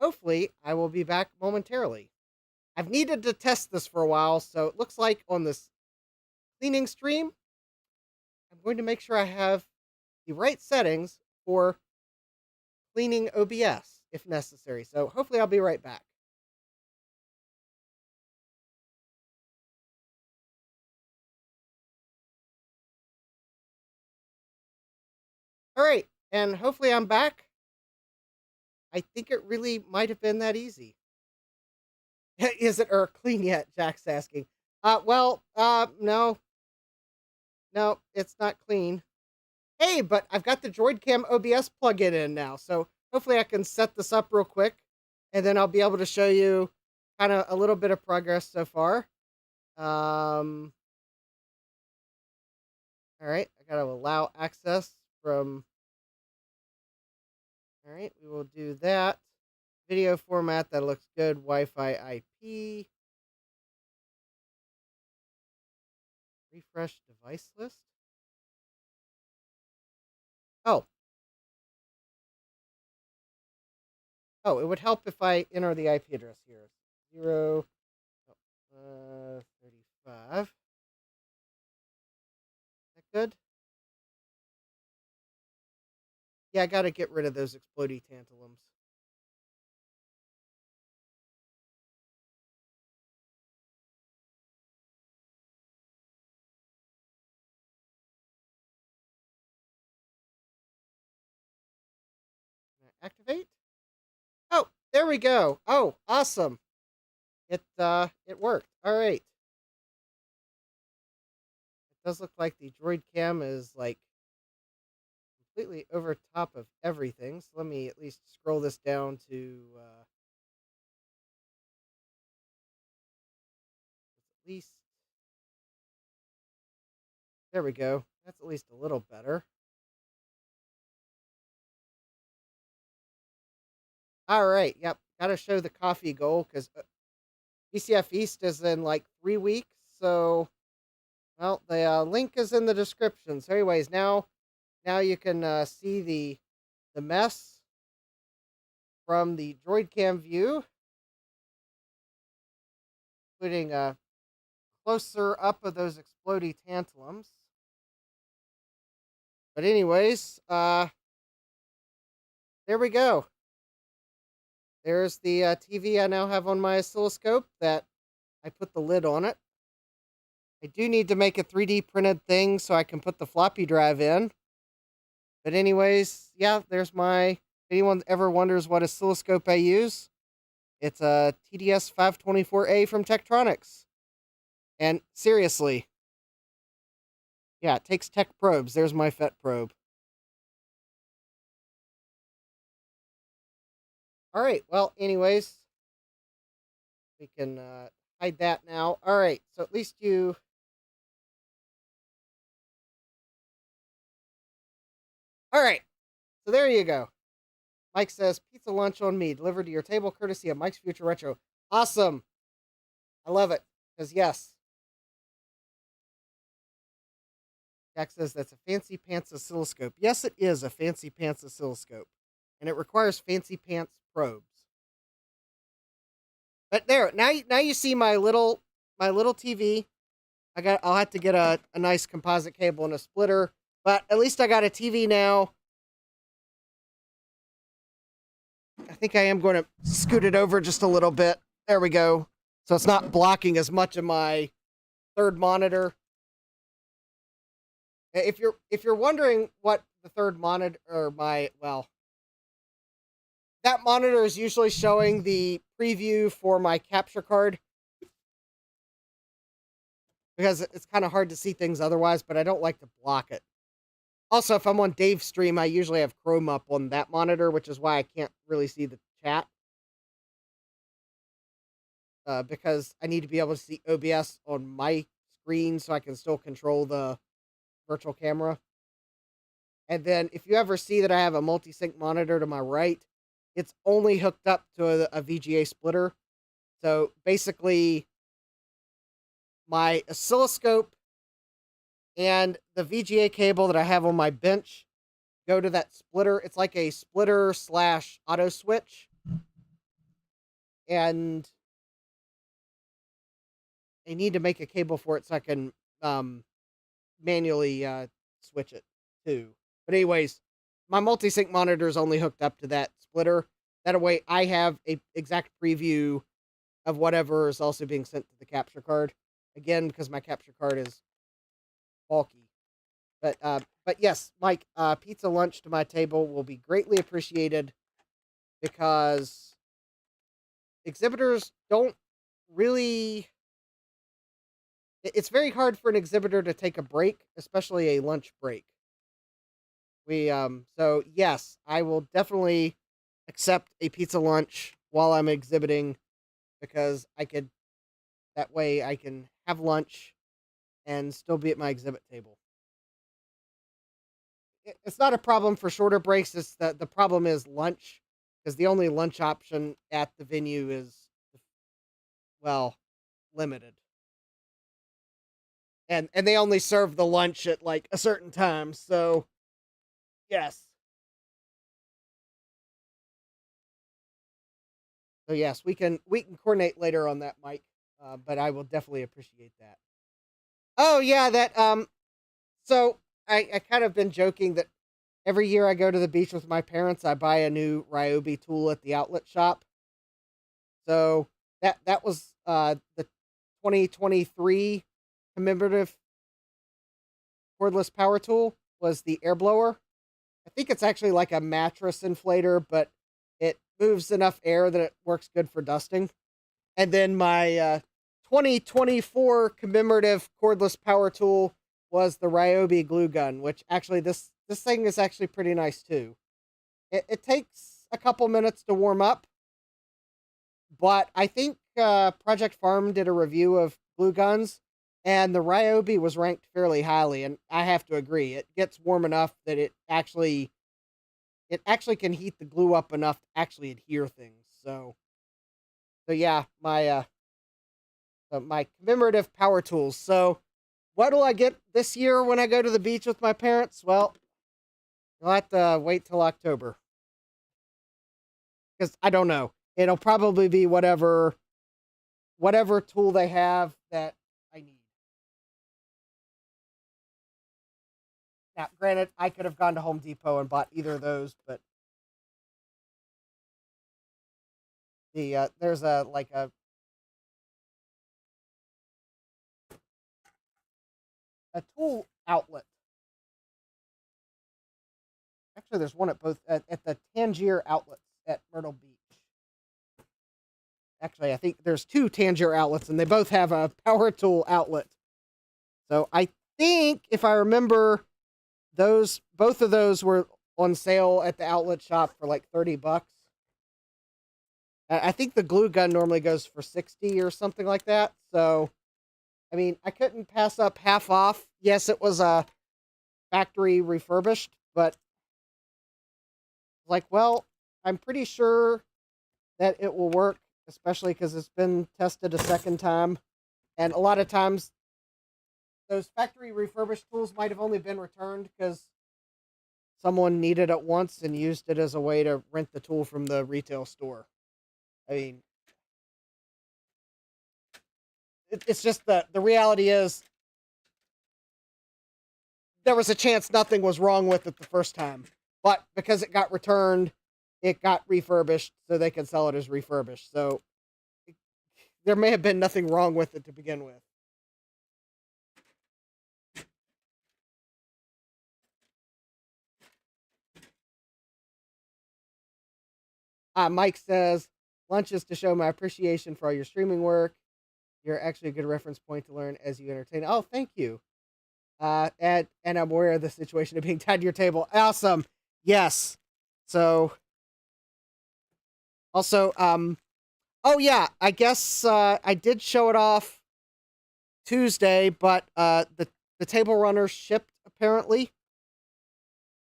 hopefully I will be back momentarily. I've needed to test this for a while, so it looks like on this cleaning stream, I'm going to make sure I have the right settings for cleaning OBS if necessary. So hopefully I'll be right back. All right, and hopefully I'm back. I think it really might have been that easy. Is it clean yet? Jack's asking. No, it's not clean. Hey, but I've got the DroidCam OBS plugin in now, so hopefully I can set this up real quick, and then I'll be able to show you kind of a little bit of progress so far. All right, I gotta allow access from. All right, we will do that. Video format, that looks good. Wi-Fi IP. Refresh device list. Oh, it would help if I enter the IP address here. 35. Is that good? Yeah, I gotta get rid of those explodey tantalums. Activate? Oh, there we go. Oh, awesome. It worked. All right. It does look like the droid cam is like completely over top of everything. So let me at least scroll this down to at least. There we go. That's at least a little better. All right. Yep. Got to show the coffee goal because VCF East is in like 3 weeks. So, well, the link is in the description. So, anyways, now you can see the mess from the droid cam view, including a closer up of those explodey tantalums. But anyways, there we go. There's the TV I now have on my oscilloscope that I put the lid on it. I do need to make a 3D printed thing so I can put the floppy drive in. But anyways, yeah, there's my, if anyone ever wonders what oscilloscope I use, it's a TDS 524A from Tektronix. And seriously, yeah, it takes tech probes. There's my FET probe. All right, well, anyways, we can hide that now. All right, so at least you... All right, so there you go. Mike says, pizza lunch on me, delivered to your table courtesy of Mike's Future Retro. Awesome. I love it, because yes. Jack says that's a fancy pants oscilloscope. Yes, it is a fancy pants oscilloscope. And it requires fancy pants probes. But there, now you see my little TV. I'll have to get a nice composite cable and a splitter, but at least I got a TV now. I think I am going to scoot it over just a little bit. There we go. So it's not blocking as much of my third monitor. If you're wondering what the third monitor or that monitor is usually showing the preview for my capture card because it's kind of hard to see things otherwise, but I don't like to block it. Also, if I'm on Dave's stream, I usually have Chrome up on that monitor, which is why I can't really see the chat. because I need to be able to see OBS on my screen so I can still control the virtual camera. And then if you ever see that I have a multi-sync monitor to my right, it's only hooked up to a VGA splitter. So basically, my oscilloscope and the VGA cable that I have on my bench go to that splitter. It's like a splitter / auto switch. And I need to make a cable for it so I can manually switch it too. But anyways, my multi-sync monitor is only hooked up to that splitter. That way I have a exact preview of whatever is also being sent to the capture card. Again, because my capture card is bulky. But yes, Mike, pizza lunch to my table will be greatly appreciated because exhibitors don't really... It's very hard for an exhibitor to take a break, especially a lunch break. So yes, I will definitely accept a pizza lunch while I'm exhibiting because that way I can have lunch and still be at my exhibit table. It's not a problem for shorter breaks. It's the problem is lunch, because the only lunch option at the venue is, well, limited. And they only serve the lunch at like a certain time, so yes. So yes, we can coordinate later on that, Mike. But I will definitely appreciate that. Oh yeah, so I kind of been joking that every year I go to the beach with my parents, I buy a new Ryobi tool at the outlet shop. So that was the 2023 commemorative cordless power tool was the air blower. I think it's actually like a mattress inflator, but it moves enough air that it works good for dusting. And then my 2024 commemorative cordless power tool was the Ryobi glue gun, which actually this thing is actually pretty nice too. It takes a couple minutes to warm up, but I think Project Farm did a review of glue guns, and the Ryobi was ranked fairly highly, and I have to agree. It gets warm enough that it actually can heat the glue up enough to actually adhere things. So yeah, my commemorative power tools. So what will I get this year when I go to the beach with my parents? Well, you'll have to wait till October, because I don't know. It'll probably be whatever tool they have that I need. Now, granted, I could have gone to Home Depot and bought either of those, but there's a tool outlet. Actually, there's one at the Tangier outlets at Myrtle Beach. Actually, I think there's two Tangier outlets, and they both have a power tool outlet. So I think, if I remember, both of those were on sale at the outlet shop for like $30. I think the glue gun normally goes for $60 or something like that. So, I mean, I couldn't pass up half off. Yes, it was a factory refurbished, but like, well, I'm pretty sure that it will work, especially because it's been tested a second time. And a lot of times, those factory refurbished tools might have only been returned because someone needed it once and used it as a way to rent the tool from the retail store. I mean, it's just the reality is there was a chance nothing was wrong with it the first time. But because it got returned, it got refurbished so they could sell it as refurbished. So there may have been nothing wrong with it to begin with. Mike says, lunch is to show my appreciation for all your streaming work. You're actually a good reference point to learn as you entertain. Oh, thank you. And I'm aware of the situation of being tied to your table. Awesome. Yes. So, also, Oh yeah, I guess I did show it off Tuesday, but the table runner shipped apparently,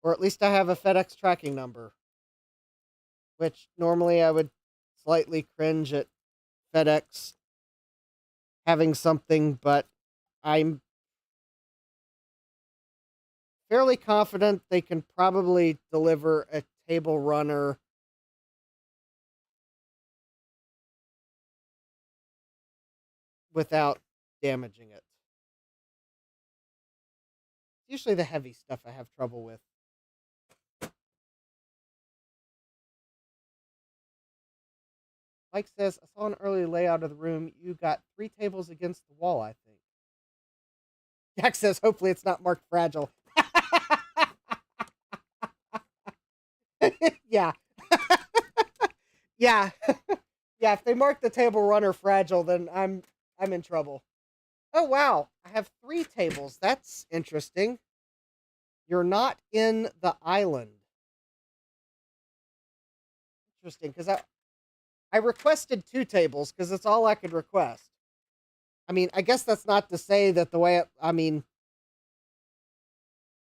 or at least I have a FedEx tracking number, which normally I would slightly cringe at FedEx having something, but I'm fairly confident they can probably deliver a table runner without damaging it. Usually the heavy stuff I have trouble with. Mike says, I saw an early layout of the room. You got 3 tables against the wall, I think. Jack says, hopefully it's not marked fragile. Yeah. Yeah. Yeah, if they mark the table runner fragile, then I'm in trouble. Oh wow, I have 3 tables. That's interesting. You're not in the island. Interesting, because I requested 2 tables because it's all I could request. I mean, I guess that's not to say that the way I mean,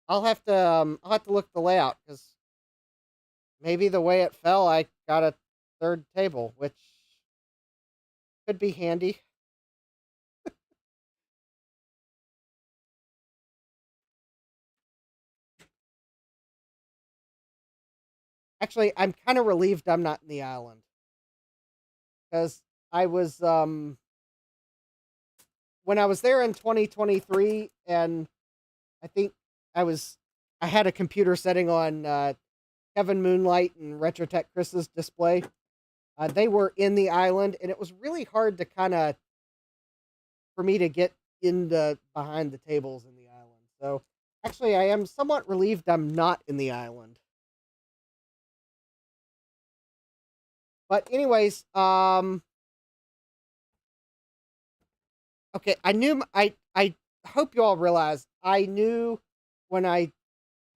I'll have to look at the layout because maybe the way it fell, I got a 3rd table, which could be handy. Actually, I'm kind of relieved I'm not in the island because I was when I was there in 2023, and I think I had a computer setting on Kevin Moonlight and Retrotech Chris's display. They were in the island, and it was really hard to for me to get behind the tables in the island. So actually, I am somewhat relieved I'm not in the island. But anyways, okay, I hope you all realize I knew when I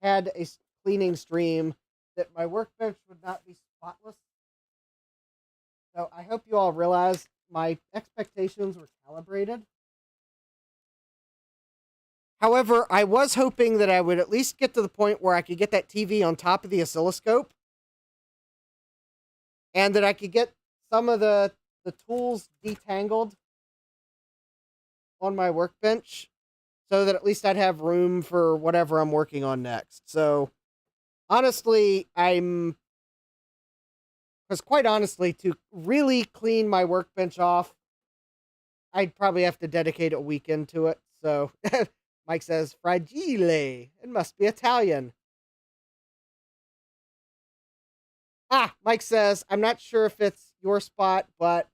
had a cleaning stream that my workbench would not be spotless. So I hope you all realize my expectations were calibrated. However, I was hoping that I would at least get to the point where I could get that TV on top of the oscilloscope and that I could get some of the tools detangled on my workbench so that at least I'd have room for whatever I'm working on next. So honestly, because quite honestly, to really clean my workbench off, I'd probably have to dedicate a weekend to it. So Mike says, fragile. It must be Italian. Mike says, I'm not sure if it's your spot, but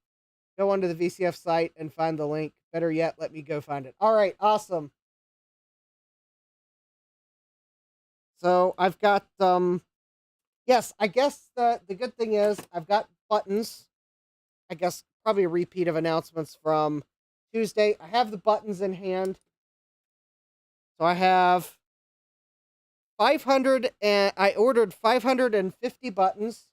go onto the VCF site and find the link. Better yet, let me go find it. All right, awesome. So I've got, yes, I guess the good thing is I've got buttons. I guess probably a repeat of announcements from Tuesday. I have the buttons in hand. So I have 500, and I ordered 550 buttons.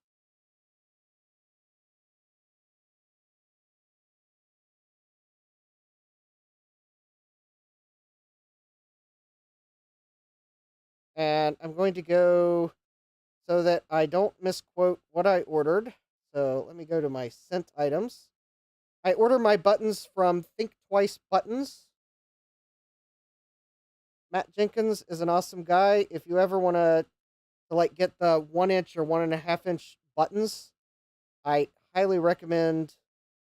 And I'm going to go so that I don't misquote what I ordered. So let me go to my sent items. I order my buttons from Think Twice Buttons. Matt Jenkins is an awesome guy. If you ever want to like get the 1-inch or 1.5-inch buttons, I highly recommend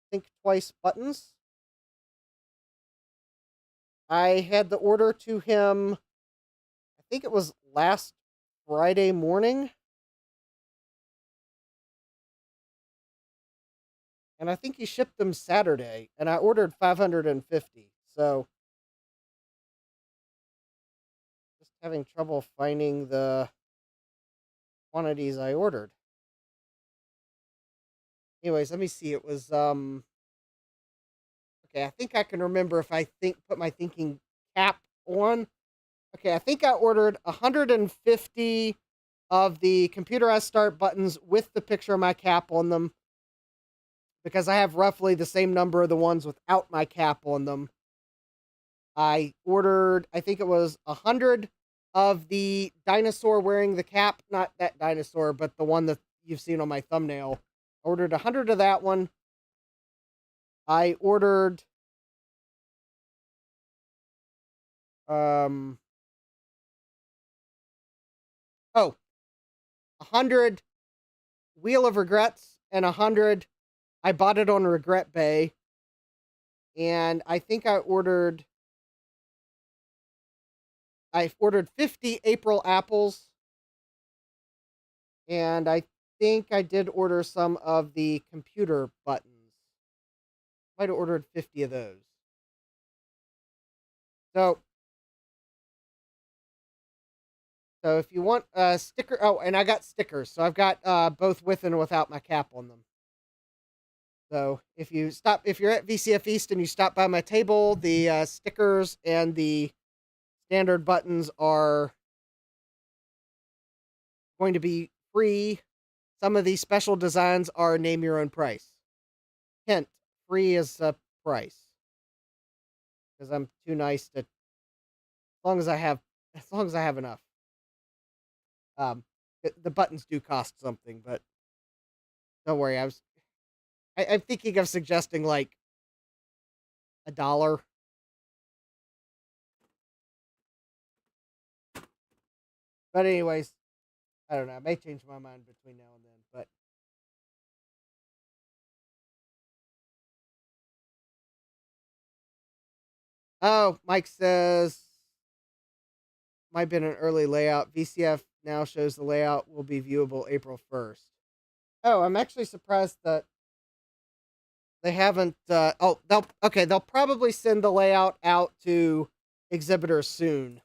Think Twice Buttons. I had the order to him, I think it was last Friday morning. And I think he shipped them Saturday, and I ordered 550. So just having trouble finding the quantities I ordered. Anyways, let me see. It was okay, I think I can remember if I put my thinking cap on. Okay, I think I ordered 150 of the Computerized start buttons with the picture of my cap on them. because I have roughly the same number of the ones without my cap on them. I ordered, I think it was 100 of the dinosaur wearing the cap. Not that dinosaur, but the one that you've seen on my thumbnail. I ordered 100 of that one. I ordered oh, 100 Wheel of Regrets and 100 I bought it on Regret Bay. And I think I ordered 50 April apples. And I think I did order some of the computer buttons. Might have ordered 50 of those. So if you want a sticker, oh, and I got stickers. So I've got both with and without my cap on them. So if you're at VCF East and you stop by my table, the stickers and the standard buttons are going to be free. Some of these special designs are name your own price. Hint, free is a price. Because I'm too nice to, as long as I have enough. The buttons do cost something, but don't worry. I'm thinking of suggesting like $1. But anyways, I don't know. I may change my mind between now and then, but oh, Mike says might have been an early layout. VCF now shows the layout will be viewable April 1st. Oh, I'm actually surprised that they haven't they'll probably send the layout out to exhibitors soon.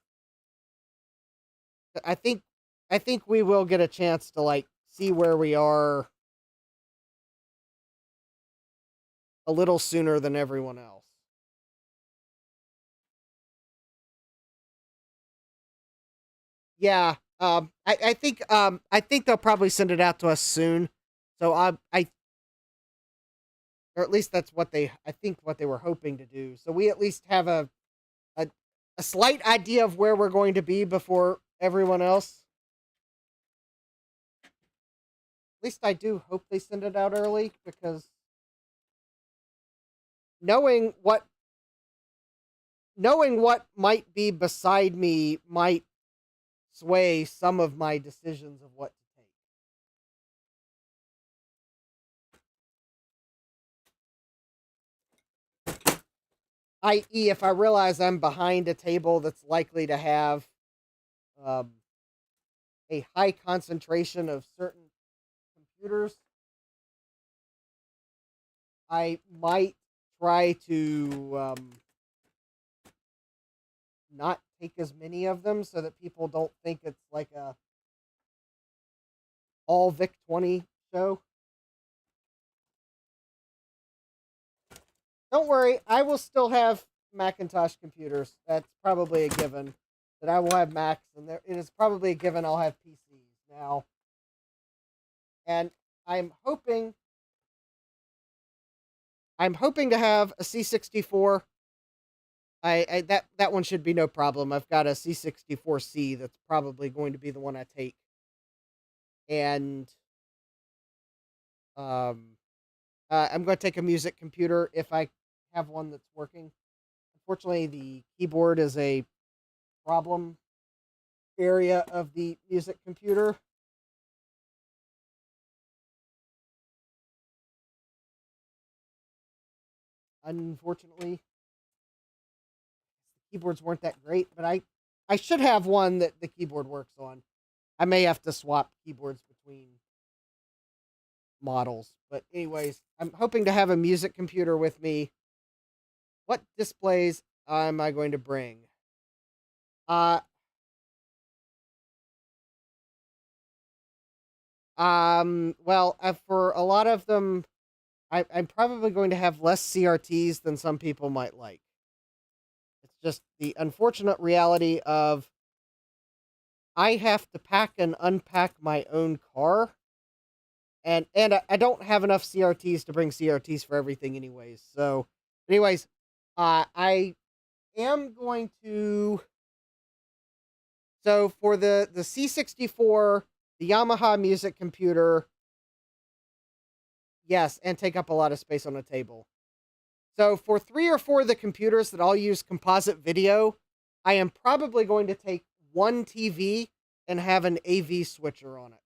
I think we will get a chance to like see where we are a little sooner than everyone else. Yeah, I think they'll probably send it out to us soon. So or at least that's what they were hoping to do. So we at least have a slight idea of where we're going to be before everyone else. At least I do hope they send it out early, because knowing what might be beside me might sway some of my decisions of what to take. I.e., if I realize I'm behind a table that's likely to have a high concentration of certain computers, I might try to not take as many of them so that people don't think it's like a all VIC 20 show. Don't worry, I will still have Macintosh computers. That's probably a given. That I will have Macs, and it is probably a given I'll have PCs now. And I'm hoping to have a C64. That one should be no problem. I've got a C64C that's probably going to be the one I take. And I'm going to take a music computer if I have one that's working. Unfortunately, the keyboard is a problem area of the music computer. Unfortunately, the keyboards weren't that great, but I should have one that the keyboard works on. I may have to swap keyboards between models. But anyways, I'm hoping to have a music computer with me. What displays am I going to bring? Well, for a lot of them, I'm probably going to have less CRTs than some people might like. It's just the unfortunate reality of I have to pack and unpack my own car. And I don't have enough CRTs to bring CRTs for everything anyways. So, anyways, I am going to... So, for the C64, the Yamaha music computer, yes, and take up a lot of space on the table. So, for 3 or 4 of the computers that all use composite video, I am probably going to take one TV and have an AV switcher on it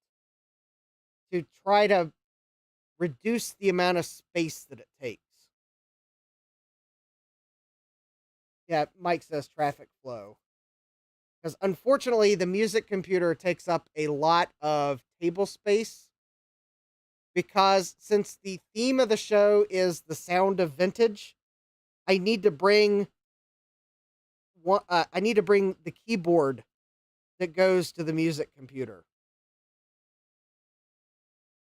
to try to reduce the amount of space that it takes. Yeah, Mike says traffic flow. Because unfortunately, the music computer takes up a lot of table space. Because since the theme of the show is the sound of vintage, I need to bring the keyboard that goes to the music computer.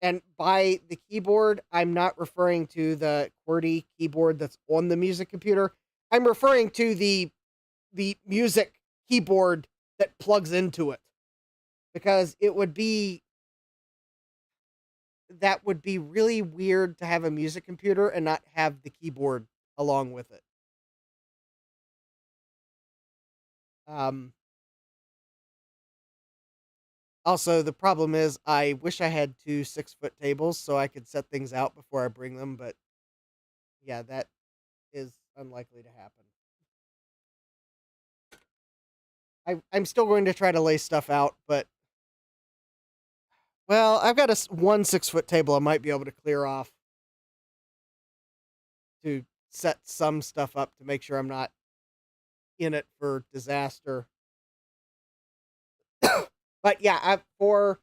And by the keyboard, I'm not referring to the QWERTY keyboard that's on the music computer. I'm referring to the music keyboard that plugs into it. Because that would be really weird to have a music computer and not have the keyboard along with it. Also, the problem is I wish I had 2 6-foot tables so I could set things out before I bring them, but yeah, that is unlikely to happen. I'm still going to try to lay stuff out, but well, I've got one 6-foot table I might be able to clear off to set some stuff up to make sure I'm not in it for disaster. But yeah, for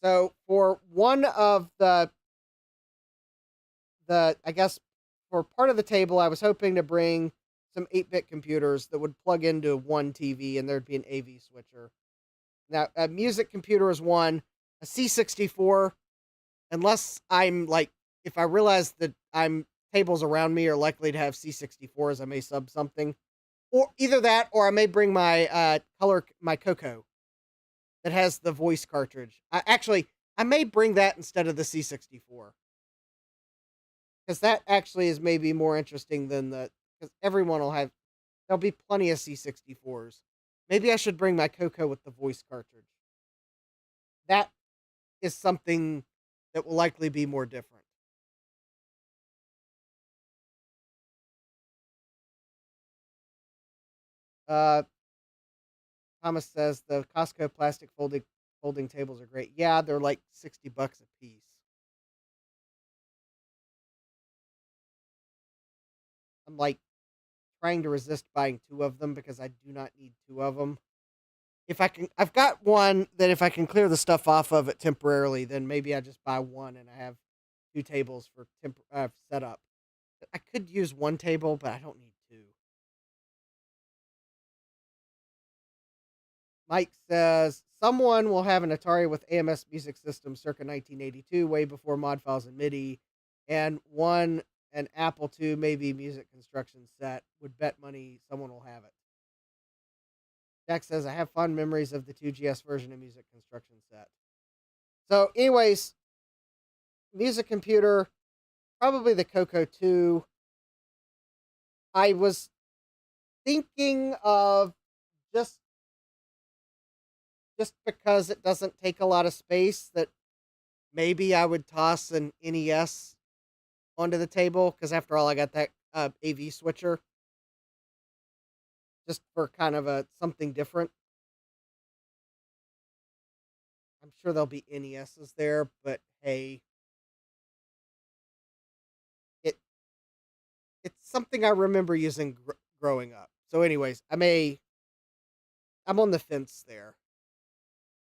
one of the I guess for part of the table, I was hoping to bring some 8-bit computers that would plug into one TV and there'd be an AV switcher. Now, a music computer is one, a C64, unless I'm like, if I realize that tables around me are likely to have C64s, I may sub something. Or either that, or I may bring my my Coco that has the voice cartridge. I may bring that instead of the C64. Because that actually is maybe more interesting than because everyone there'll be plenty of C64s. Maybe I should bring my Coco with the voice cartridge. That is something that will likely be more different. Thomas says the Costco plastic folding tables are great. Yeah, they're like $60 a piece. I'm like trying to resist buying 2 of them because I do not need 2 of them. I've got one that if I can clear the stuff off of it temporarily, then maybe I just buy one and I have 2 tables for setup. I could use 1 table, but I don't need 2. Mike says, someone will have an Atari with AMS music system circa 1982, way before mod files and MIDI, and an Apple II, maybe music construction set. Would bet money someone will have it. Jack says, I have fond memories of the 2GS version of music construction set. So, anyways, music computer, probably the Coco 2. I was thinking of just because it doesn't take a lot of space, that maybe I would toss an NES onto the table, because after all, I got that AV switcher. Just for kind of something different. I'm sure there'll be NESs there, but hey. It's something I remember using growing up. So anyways, I'm on the fence there.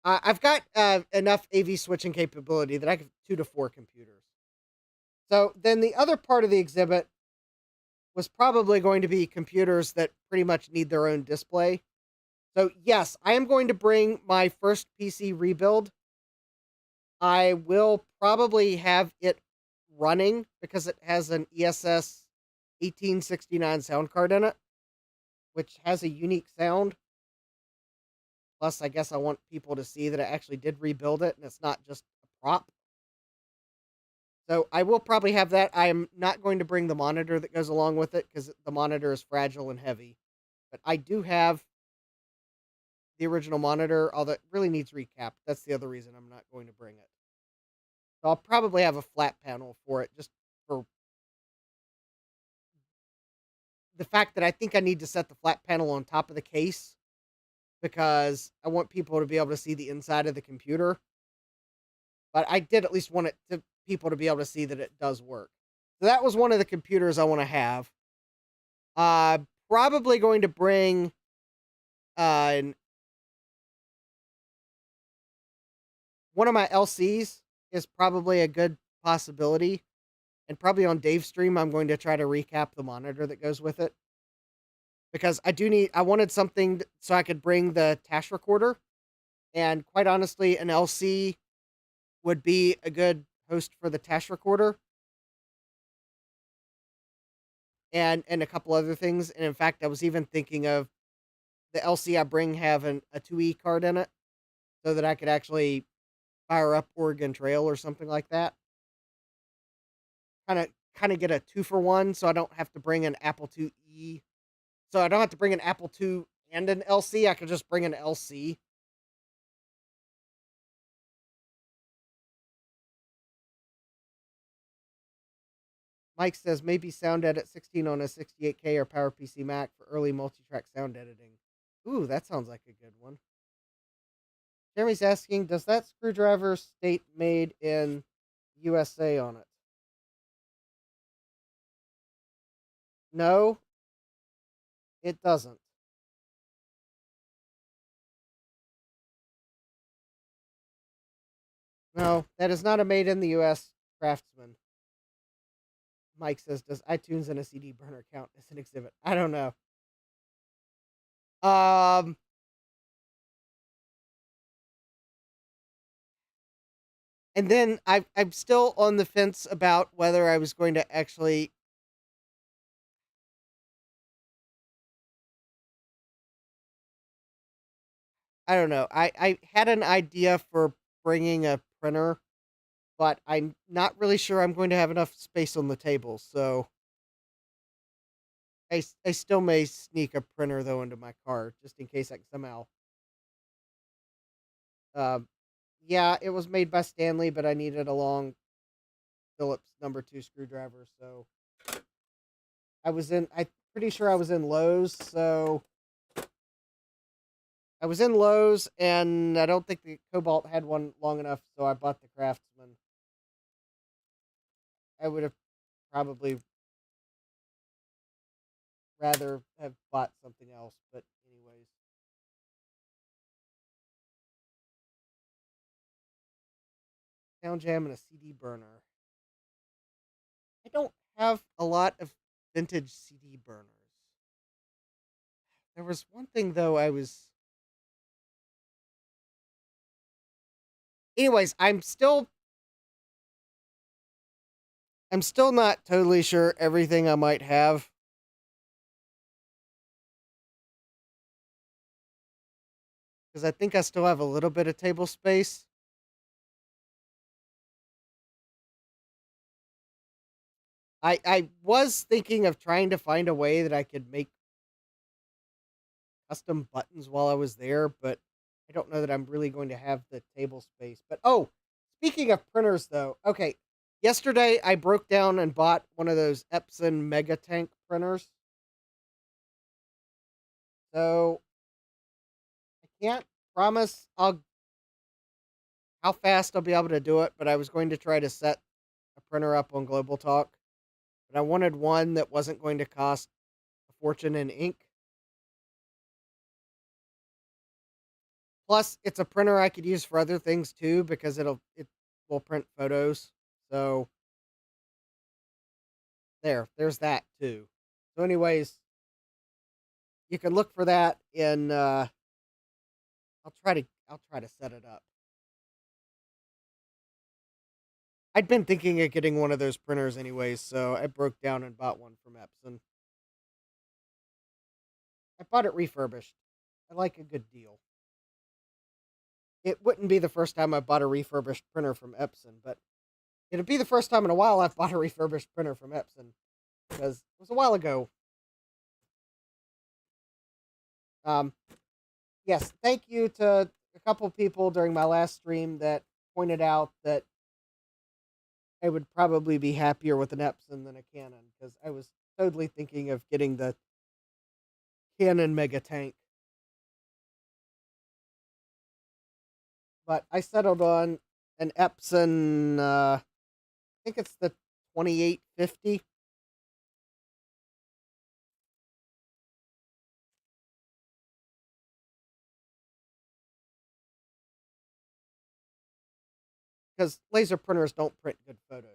I've got enough AV switching capability that I can have 2 to 4 computers. So then the other part of the exhibit was probably going to be computers that pretty much need their own display. So yes, I am going to bring my first PC rebuild. I will probably have it running because it has an ESS 1869 sound card in it, which has a unique sound. Plus, I guess I want people to see that I actually did rebuild it and it's not just a prop. So I will probably have that. I am not going to bring the monitor that goes along with it because the monitor is fragile and heavy. But I do have the original monitor, although it really needs recap. That's the other reason I'm not going to bring it. So I'll probably have a flat panel for it, just for the fact that I think I need to set the flat panel on top of the case because I want people to be able to see the inside of the computer. But I did at least want it to people to be able to see that it does work. So that was one of the computers I want to have. Probably going to bring one of my LCs is probably a good possibility. And probably on Dave's stream, I'm going to try to recap the monitor that goes with it. Because I wanted something so I could bring the task recorder. And quite honestly, an LC would be a good host for the task recorder. And a couple other things. And in fact, I was even thinking of the LC I bring having a 2E card in it so that I could actually fire up Oregon Trail or something like that. Kind of get a 2-for-1 so I don't have to bring an Apple IIe. So I don't have to bring an Apple II and an LC. I could just bring an LC. Mike says maybe sound edit 16 on a 68K or PowerPC Mac for early multi-track sound editing. Ooh, that sounds like a good one. Jeremy's asking, does that screwdriver state made in USA on it? No, it doesn't. No, that is not a made in the US craftsman. Mike says, does iTunes and a CD burner count as an exhibit? I don't know. And then I'm still on the fence about whether I was going to actually. I don't know. I had an idea for bringing a printer, but I'm not really sure I'm going to have enough space on the table. So I still may sneak a printer, though, into my car, just in case I can somehow. Yeah, it was made by Stanley, but I needed a long Phillips #2 screwdriver, so I'm pretty sure I was in Lowe's, so I was in Lowe's, and I don't think the Cobalt had one long enough, so I bought the Craftsman. I would have probably rather have bought something else, but anyways. Sound Jam and a CD burner. I don't have a lot of vintage CD burners. There was one thing, though, Anyways, I'm still not totally sure everything I might have. Because I think I still have a little bit of table space. I was thinking of trying to find a way that I could make custom buttons while I was there, but I don't know that I'm really going to have the table space. But speaking of printers, though, okay, yesterday I broke down and bought one of those Epson Mega Tank printers. So I can't promise how fast I'll be able to do it, but I was going to try to set a printer up on Global Talk. But I wanted one that wasn't going to cost a fortune in ink. Plus, it's a printer I could use for other things too because it will print photos. So there's that too. So, anyways, you can look for that in. I'll try to set it up. I'd been thinking of getting one of those printers anyways, so I broke down and bought one from Epson. I bought it refurbished. I like a good deal. It wouldn't be the first time I bought a refurbished printer from Epson, but It'll be the first time in a while I've bought a refurbished printer from Epson, because it was a while ago. Yes, thank you to a couple people during my last stream that pointed out that I would probably be happier with an Epson than a Canon, because I was totally thinking of getting the Canon Mega Tank. But I settled on an Epson, I think it's the 2850. Because laser printers don't print good photos.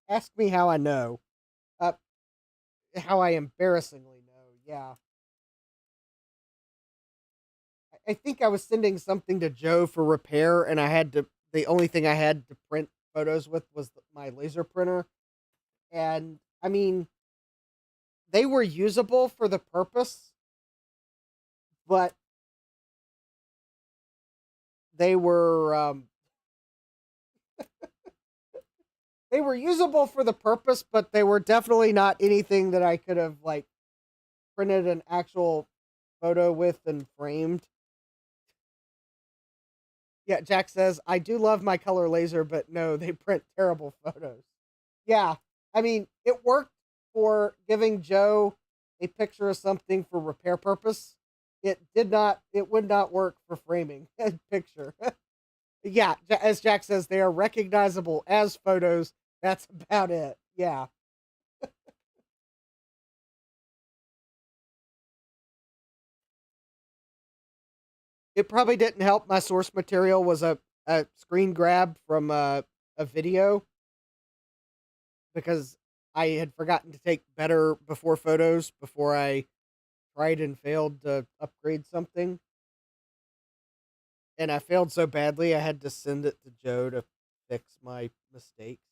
Ask me how I know. How I embarrassingly know, yeah. I think I was sending something to Joe for repair, and the only thing I had to print photos with was my laser printer. And, I mean, they were usable for the purpose, but they were, they were usable for the purpose, but they were definitely not anything that I could have, like, printed an actual photo with and framed. Yeah, Jack says, I do love my color laser, but no, they print terrible photos. Yeah, I mean, it worked for giving Joe a picture of something for repair purpose. It would not work for framing a picture. Yeah, as Jack says, they are recognizable as photos. That's about it. Yeah. It probably didn't help my source material was a screen grab from a video, because I had forgotten to take better before photos before I tried and failed to upgrade something. And I failed so badly I had to send it to Joe to fix my mistakes.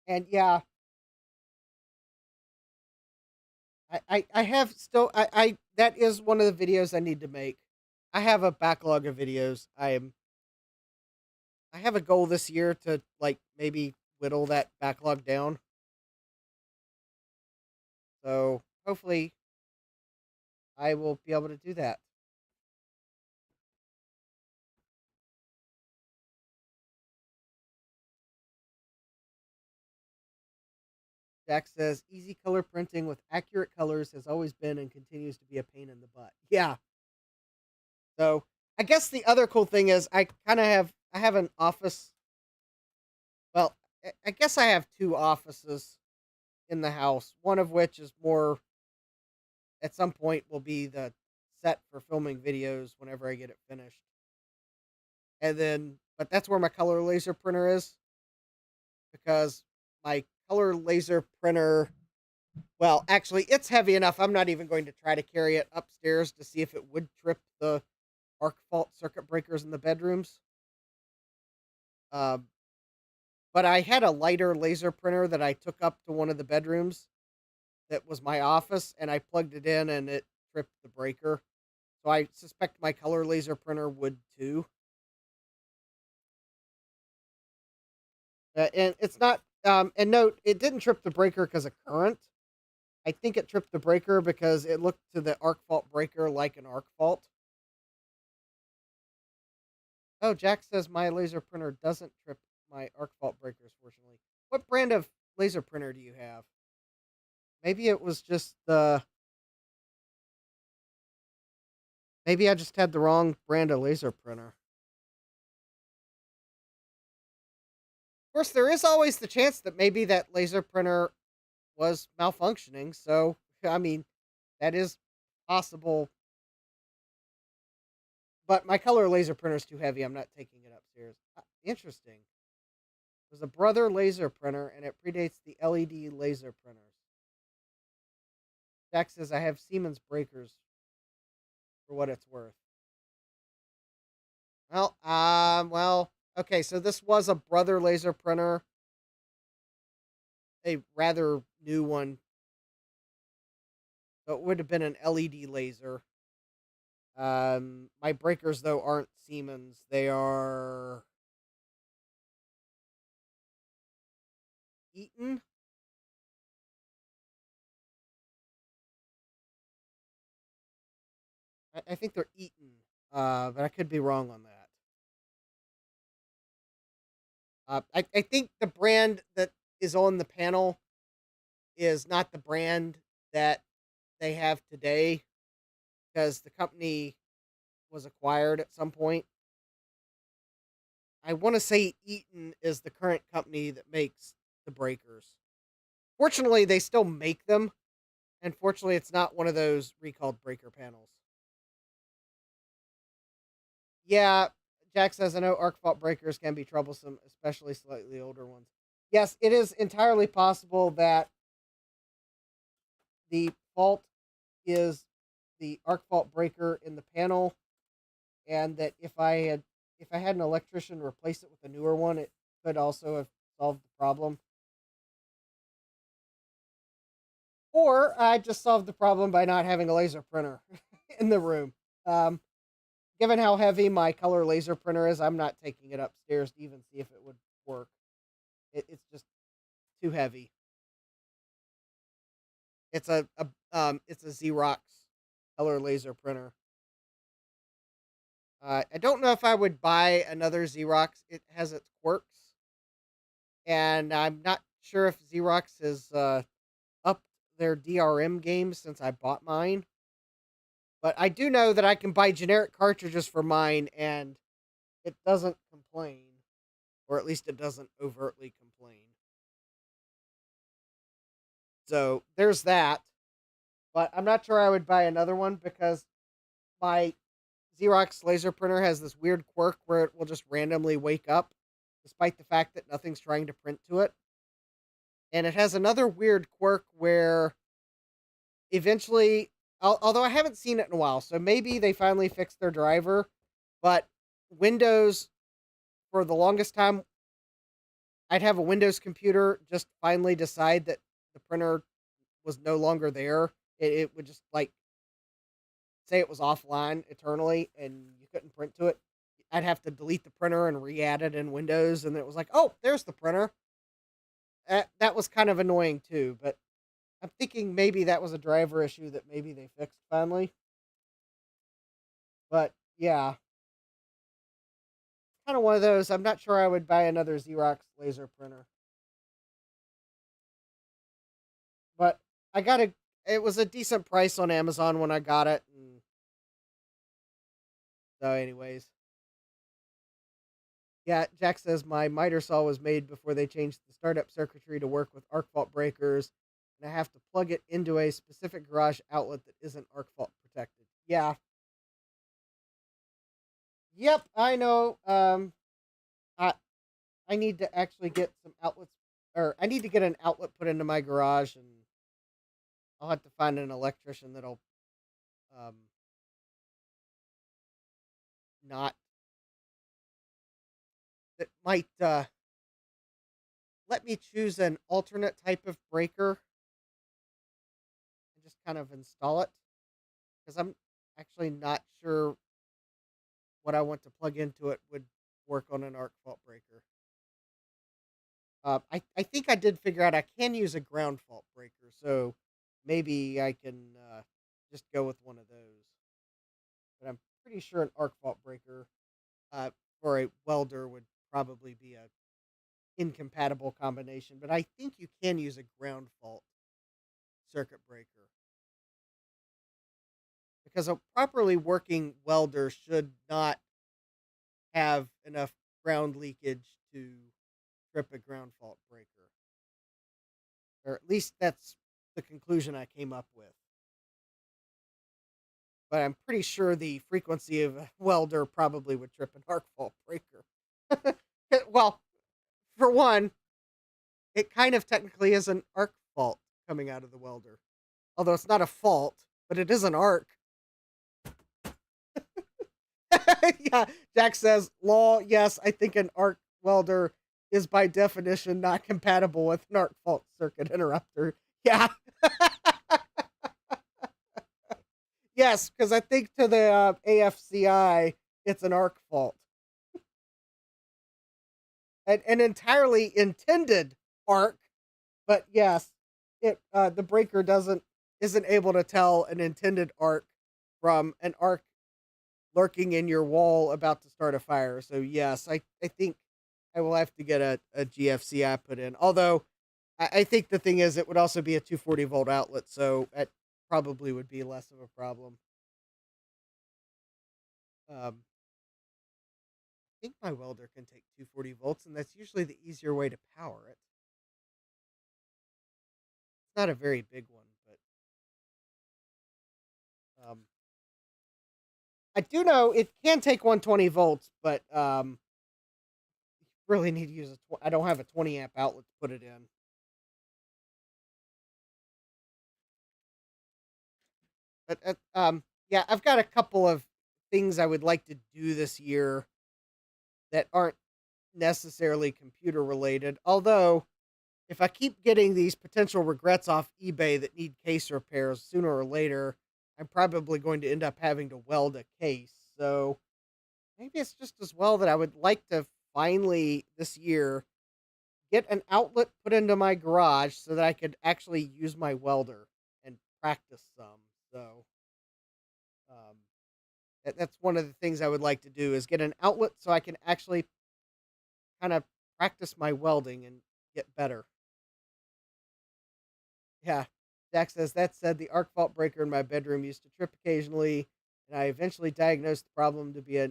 And yeah, I have still I that is one of the videos I need to make. I have a backlog of videos. I have a goal this year to, like, maybe whittle that backlog down. So hopefully I will be able to do that. Jack says, easy color printing with accurate colors has always been and continues to be a pain in the butt. Yeah. So I guess the other cool thing is I have an office. Well, I guess I have two offices in the house, one of which is more, at some point, will be the set for filming videos whenever I get it finished. And then, but that's where my color laser printer is, because my color laser printer, well, actually, it's heavy enough. I'm not even going to try to carry it upstairs to see if it would trip the arc fault circuit breakers in the bedrooms. But I had a lighter laser printer that I took up to one of the bedrooms that was my office, and I plugged it in and it tripped the breaker. So I suspect my color laser printer would too. And it's not, and note, it didn't trip the breaker because of current. I think it tripped the breaker because it looked to the arc fault breaker like an arc fault. Oh, Jack says my laser printer doesn't trip my arc fault breakers, fortunately. What brand of laser printer do you have? Maybe it was just the... Maybe I just had the wrong brand of laser printer. Of course, there is always the chance that maybe that laser printer was malfunctioning. So, I mean, that is possible. But my color laser printer is too heavy. I'm not taking it upstairs. Interesting. It was a Brother laser printer, and it predates the LED laser printers. Jack says I have Siemens breakers for what it's worth. Well, okay, so this was a Brother laser printer, a rather new one. So it would have been an LED laser. My breakers, though, aren't Siemens. They are Eaton. I think they're Eaton, but I could be wrong on that. I think the brand that is on the panel is not the brand that they have today because the company was acquired at some point. I want to say Eaton is the current company that makes the breakers. Fortunately, they still make them, and fortunately, it's not one of those recalled breaker panels. Yeah, Jack says, I know arc fault breakers can be troublesome, especially slightly older ones. Yes, it is entirely possible that the fault is the arc fault breaker in the panel, and that if I had an electrician replace it with a newer one, it could also have solved the problem. Or I just solved the problem by not having a laser printer in the room. Given how heavy my color laser printer is, I'm not taking it upstairs to even see if it would work. It's just too heavy. It's a Xerox color laser printer. I don't know if I would buy another Xerox. It has its quirks, and I'm not sure if Xerox has upped their DRM game since I bought mine. But I do know that I can buy generic cartridges for mine, and it doesn't complain, or at least it doesn't overtly complain. So there's that. But I'm not sure I would buy another one because my Xerox laser printer has this weird quirk where it will just randomly wake up, despite the fact that nothing's trying to print to it. And it has another weird quirk where eventually, although I haven't seen it in a while, so maybe they finally fixed their driver, but Windows, for the longest time, I'd have a Windows computer just finally decide that the printer was no longer there. It would just like say it was offline eternally and you couldn't print to it. I'd have to delete the printer and re-add it in Windows, and it was like, oh, there's the printer. That was kind of annoying too, but I'm thinking maybe that was a driver issue that maybe they fixed finally. But yeah, kind of one of those. I'm not sure I would buy another Xerox laser printer. But I got it was a decent price on Amazon when I got it. And so anyways. Yeah, Jack says my miter saw was made before they changed the startup circuitry to work with arc fault breakers, and I have to plug it into a specific garage outlet that isn't arc fault protected. Yeah. Yep, I know. I I need to actually get some outlets, or I need to get an outlet put into my garage, and I'll have to find an electrician that'll um not that might let me choose an alternate type of breaker and just kind of install it, because I'm actually not sure what I want to plug into it would work on an arc fault breaker. I think I did figure out I can use a ground fault breaker, so maybe I can just go with one of those. But I'm pretty sure an arc fault breaker for a welder would probably be a incompatible combination. But I think you can use a ground fault circuit breaker, because a properly working welder should not have enough ground leakage to trip a ground fault breaker. Or at least that's the conclusion I came up with. But I'm pretty sure the frequency of a welder probably would trip an arc fault breaker. Well, for one, it kind of technically is an arc fault coming out of the welder. Although it's not a fault, but it is an arc. Yeah, Jack says, law, yes, I think an arc welder is by definition not compatible with an arc fault circuit interrupter. Yeah. Yes, because I think to the AFCI, it's an ARC fault. An entirely intended ARC, but yes, the breaker isn't able to tell an intended ARC from an ARC lurking in your wall about to start a fire. So yes, I think I will have to get a GFCI put in. Although I think the thing is it would also be a 240 volt outlet, so that probably would be less of a problem. I think my welder can take 240 volts, and that's usually the easier way to power it. It's not a very big one, but I do know it can take 120 volts, but really need to use I don't have a 20 amp outlet to put it in. But yeah, I've got a couple of things I would like to do this year that aren't necessarily computer related. Although, if I keep getting these potential regrets off eBay that need case repairs, sooner or later, I'm probably going to end up having to weld a case. So maybe it's just as well that I would like to finally this year get an outlet put into my garage so that I could actually use my welder and practice some. So um, that's one of the things I would like to do is get an outlet so I can actually kind of practice my welding and get better. Yeah. Jack says, that said, the arc fault breaker in my bedroom used to trip occasionally, and I eventually diagnosed the problem to be a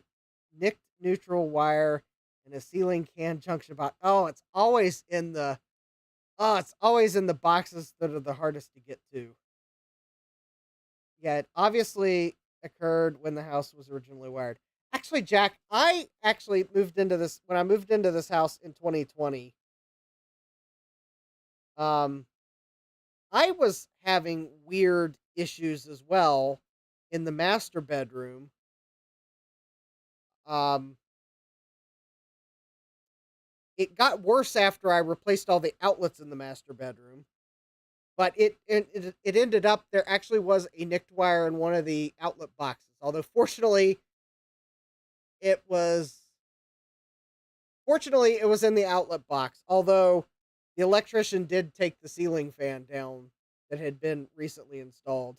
nicked neutral wire and a ceiling can junction box. It's always in the boxes that are the hardest to get to. Yeah, it obviously occurred when the house was originally wired. Actually, Jack, I actually moved into this when I moved into this house in 2020. I was having weird issues as well in the master bedroom. It got worse after I replaced all the outlets in the master bedroom, but it ended up there actually was a nicked wire in one of the outlet boxes. Although it was fortunately it was in the outlet box. Although the electrician did take the ceiling fan down that had been recently installed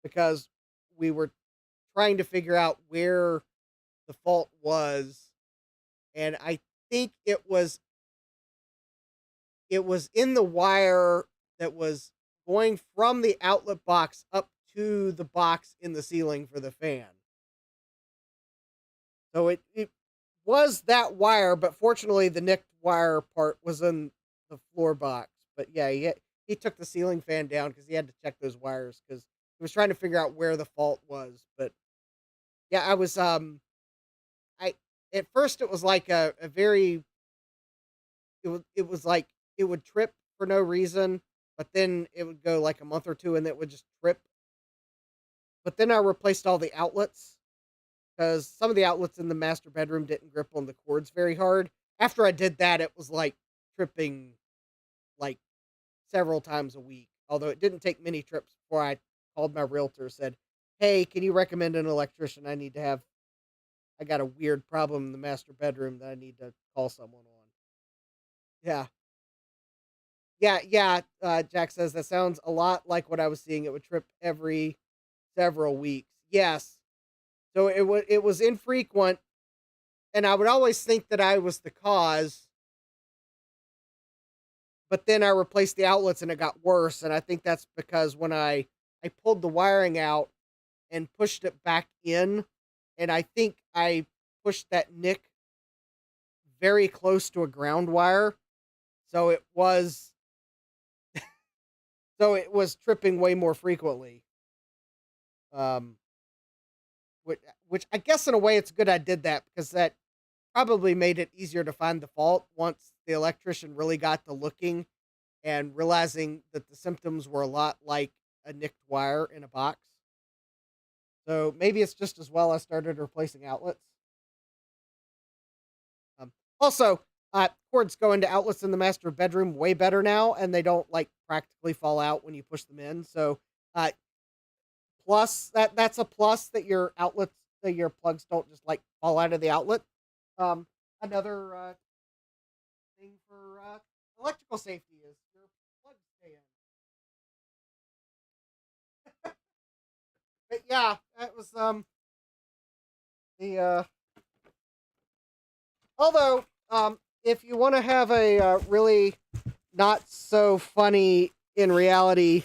because we were trying to figure out where the fault was, and I think it was in the wire that was going from the outlet box up to the box in the ceiling for the fan. So it was that wire, but fortunately the nicked wire part was in the floor box. But yeah, he took the ceiling fan down because he had to check those wires because he was trying to figure out where the fault was. But yeah, I was I at first it was like a very it was like it would trip for no reason, but then it would go like a month or two and it would just trip. But then I replaced all the outlets because some of the outlets in the master bedroom didn't grip on the cords very hard. After I did that, it was like tripping like several times a week. Although it didn't take many trips before I called my realtor, said, "Hey, can you recommend an electrician? I got a weird problem in the master bedroom that I need to call someone on." Yeah. Yeah. Jack says that sounds a lot like what I was seeing. It would trip every several weeks. Yes. So it was infrequent, and I would always think that I was the cause. But then I replaced the outlets, and it got worse. And I think that's because when I pulled the wiring out and pushed it back in, and I think I pushed that nick very close to a ground wire, so it was tripping way more frequently. Which I guess in a way it's good I did that because that probably made it easier to find the fault once the electrician really got to looking and realizing that the symptoms were a lot like a nicked wire in a box. So maybe it's just as well I started replacing outlets. Also, cords go into outlets in the master bedroom way better now, and they don't like practically fall out when you push them in. So plus. That's a plus that your outlets, that your plugs don't just like fall out of the outlet. Another thing for electrical safety is your plugs stay in. But yeah, that was the although if you want to have a really not so funny in reality,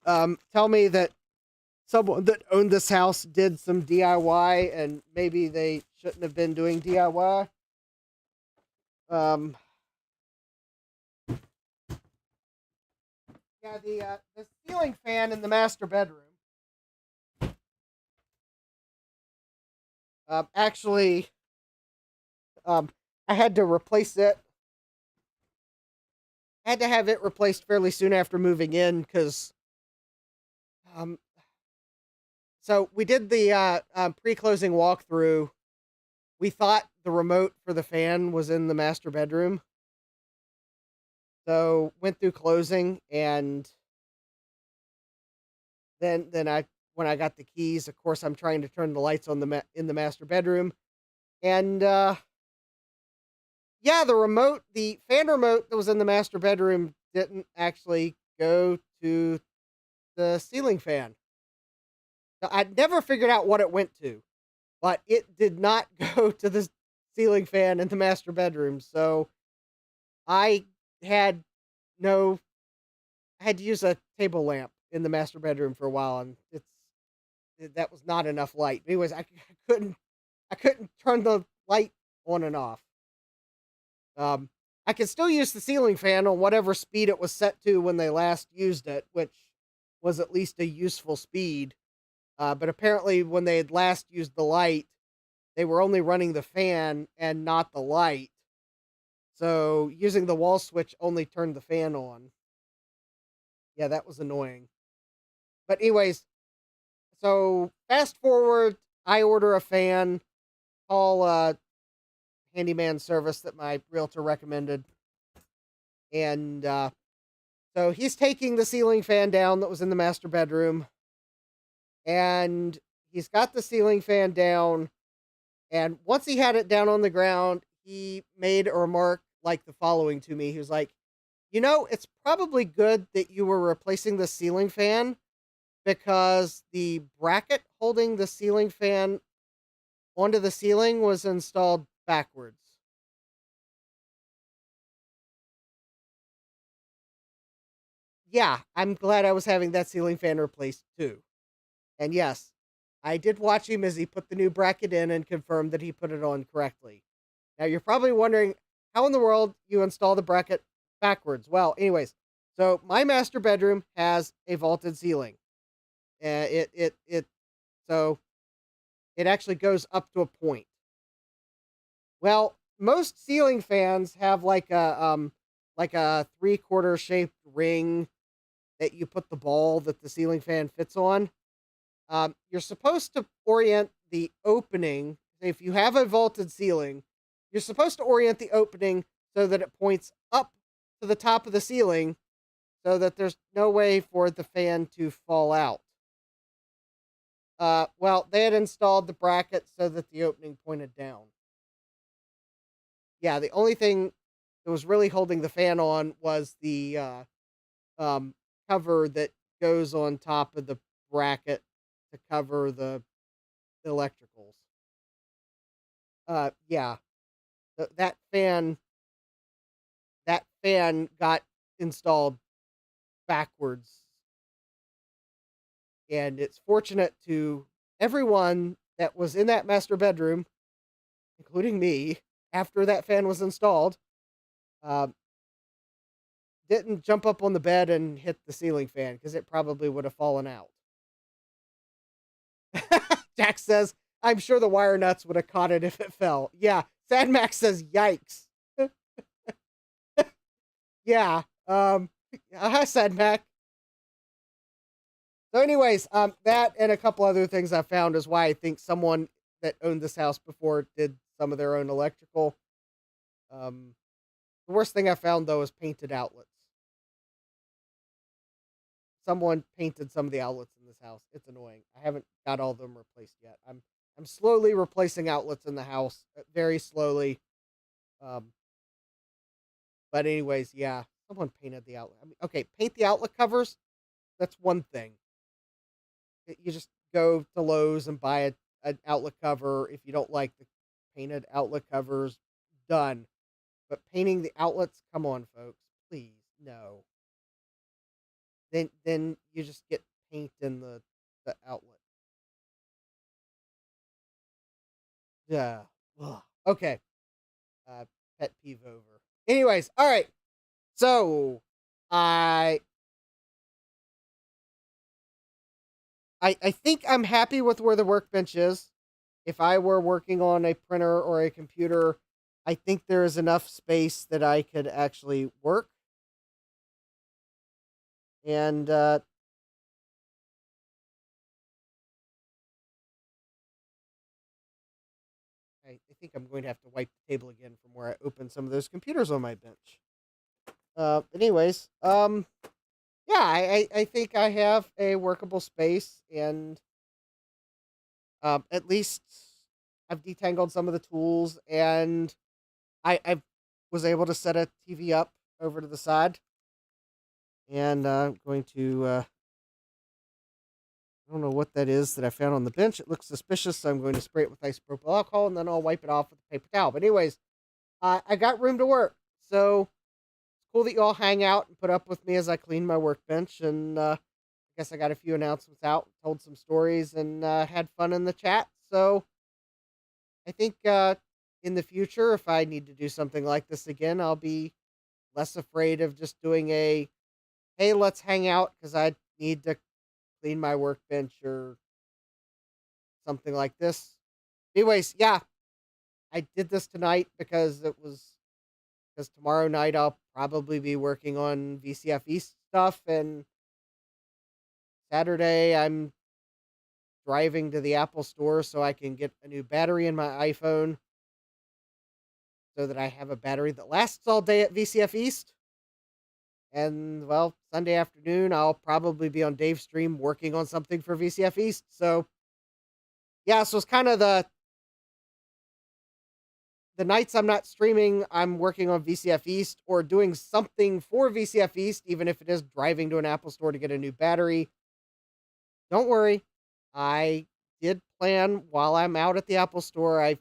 tell me that someone that owned this house did some DIY and maybe they shouldn't have been doing DIY. Yeah, the ceiling fan in the master bedroom. Actually, I had to replace it. I had to have it replaced fairly soon after moving in because, so we did the pre-closing walkthrough. We thought the remote for the fan was in the master bedroom. So went through closing, and then when I got the keys, of course I'm trying to turn the lights on in the master bedroom, and yeah, the fan remote that was in the master bedroom didn't actually go to the ceiling fan. Now, I'd never figured out what it went to, but it did not go to the ceiling fan in the master bedroom. So I had no, I had to use a table lamp in the master bedroom for a while, and that was not enough light. Anyways, couldn't I couldn't turn the light on and off. I could still use the ceiling fan on whatever speed it was set to when they last used it, which was at least a useful speed. But apparently, when they had last used the light, they were only running the fan and not the light. So using the wall switch only turned the fan on. Yeah, that was annoying. But anyways, so fast forward, I order a fan, call handyman service that my realtor recommended. And so he's taking the ceiling fan down that was in the master bedroom. And he's got the ceiling fan down. And once he had it down on the ground, he made a remark like the following to me. He was like, you know, it's probably good that you were replacing the ceiling fan because the bracket holding the ceiling fan onto the ceiling was installed backwards. Yeah, I'm glad I was having that ceiling fan replaced too. And yes, I did watch him as he put the new bracket in and confirmed that he put it on correctly. Now you're probably wondering how in the world you install the bracket backwards. Well, anyways, so my master bedroom has a vaulted ceiling. So it actually goes up to a point. Well, most ceiling fans have like a 3/4 shaped ring that you put the ball that the ceiling fan fits on. You're supposed to orient the opening. If you have a vaulted ceiling, you're supposed to orient the opening so that it points up to the top of the ceiling so that there's no way for the fan to fall out. Well, they had installed the bracket so that the opening pointed down. Yeah, the only thing that was really holding the fan on was the cover that goes on top of the bracket to cover the electricals. Yeah, that fan got installed backwards, and it's fortunate to everyone that was in that master bedroom, including me, after that fan was installed, didn't jump up on the bed and hit the ceiling fan because it probably would have fallen out. Jack says, I'm sure the wire nuts would have caught it if it fell. Yeah. Sad Max says, yikes. Yeah. Hi, Sad Mac. So anyways, that and a couple other things I found is why I think someone that owned this house before did some of their own electrical. The worst thing I found, though, is painted outlets. someone painted some of the outlets in this house. It's annoying. I haven't got all of them replaced yet. I'm slowly replacing outlets in the house, very slowly. Um, but anyways, yeah, someone painted the outlet. I mean, okay, paint the outlet covers. That's one thing. You just go to Lowe's and buy an outlet cover. If you don't like the painted outlet covers, done. But painting the outlets, come on, folks, please, no. Then you just get paint in the outlet. Yeah. Ugh. Okay. Pet peeve over. Anyways, all right. So I I think I'm happy with where the workbench is. If I were working on a printer or a computer, I think there is enough space that I could actually work. And I think I'm going to have to wipe the table again from where I opened some of those computers on my bench. Anyways, yeah, I think I have a workable space, and at least I've detangled some of the tools, and I was able to set a TV up over to the side, and I'm going to. I don't know what that is that I found on the bench. It looks suspicious, so I'm going to spray it with isopropyl alcohol, and then I'll wipe it off with a paper towel. But anyways, I got room to work, so it's cool that you all hang out and put up with me as I clean my workbench. And I guess I got a few announcements out, told some stories, and had fun in the chat. So I think in the future, if I need to do something like this again, I'll be less afraid of just doing a, hey, let's hang out because I need to clean my workbench or something like this. Anyways, yeah, I did this tonight because tomorrow night I'll probably be working on VCF East stuff, and Saturday I'm driving to the Apple store so I can get a new battery in my iPhone so that I have a battery that lasts all day at VCF East. And, well, Sunday afternoon, I'll probably be on Dave's stream working on something for VCF East. So, yeah, so it's kind of the nights I'm not streaming, I'm working on VCF East or doing something for VCF East, even if it is driving to an Apple store to get a new battery. Don't worry. I did plan while I'm out at the Apple store, I'm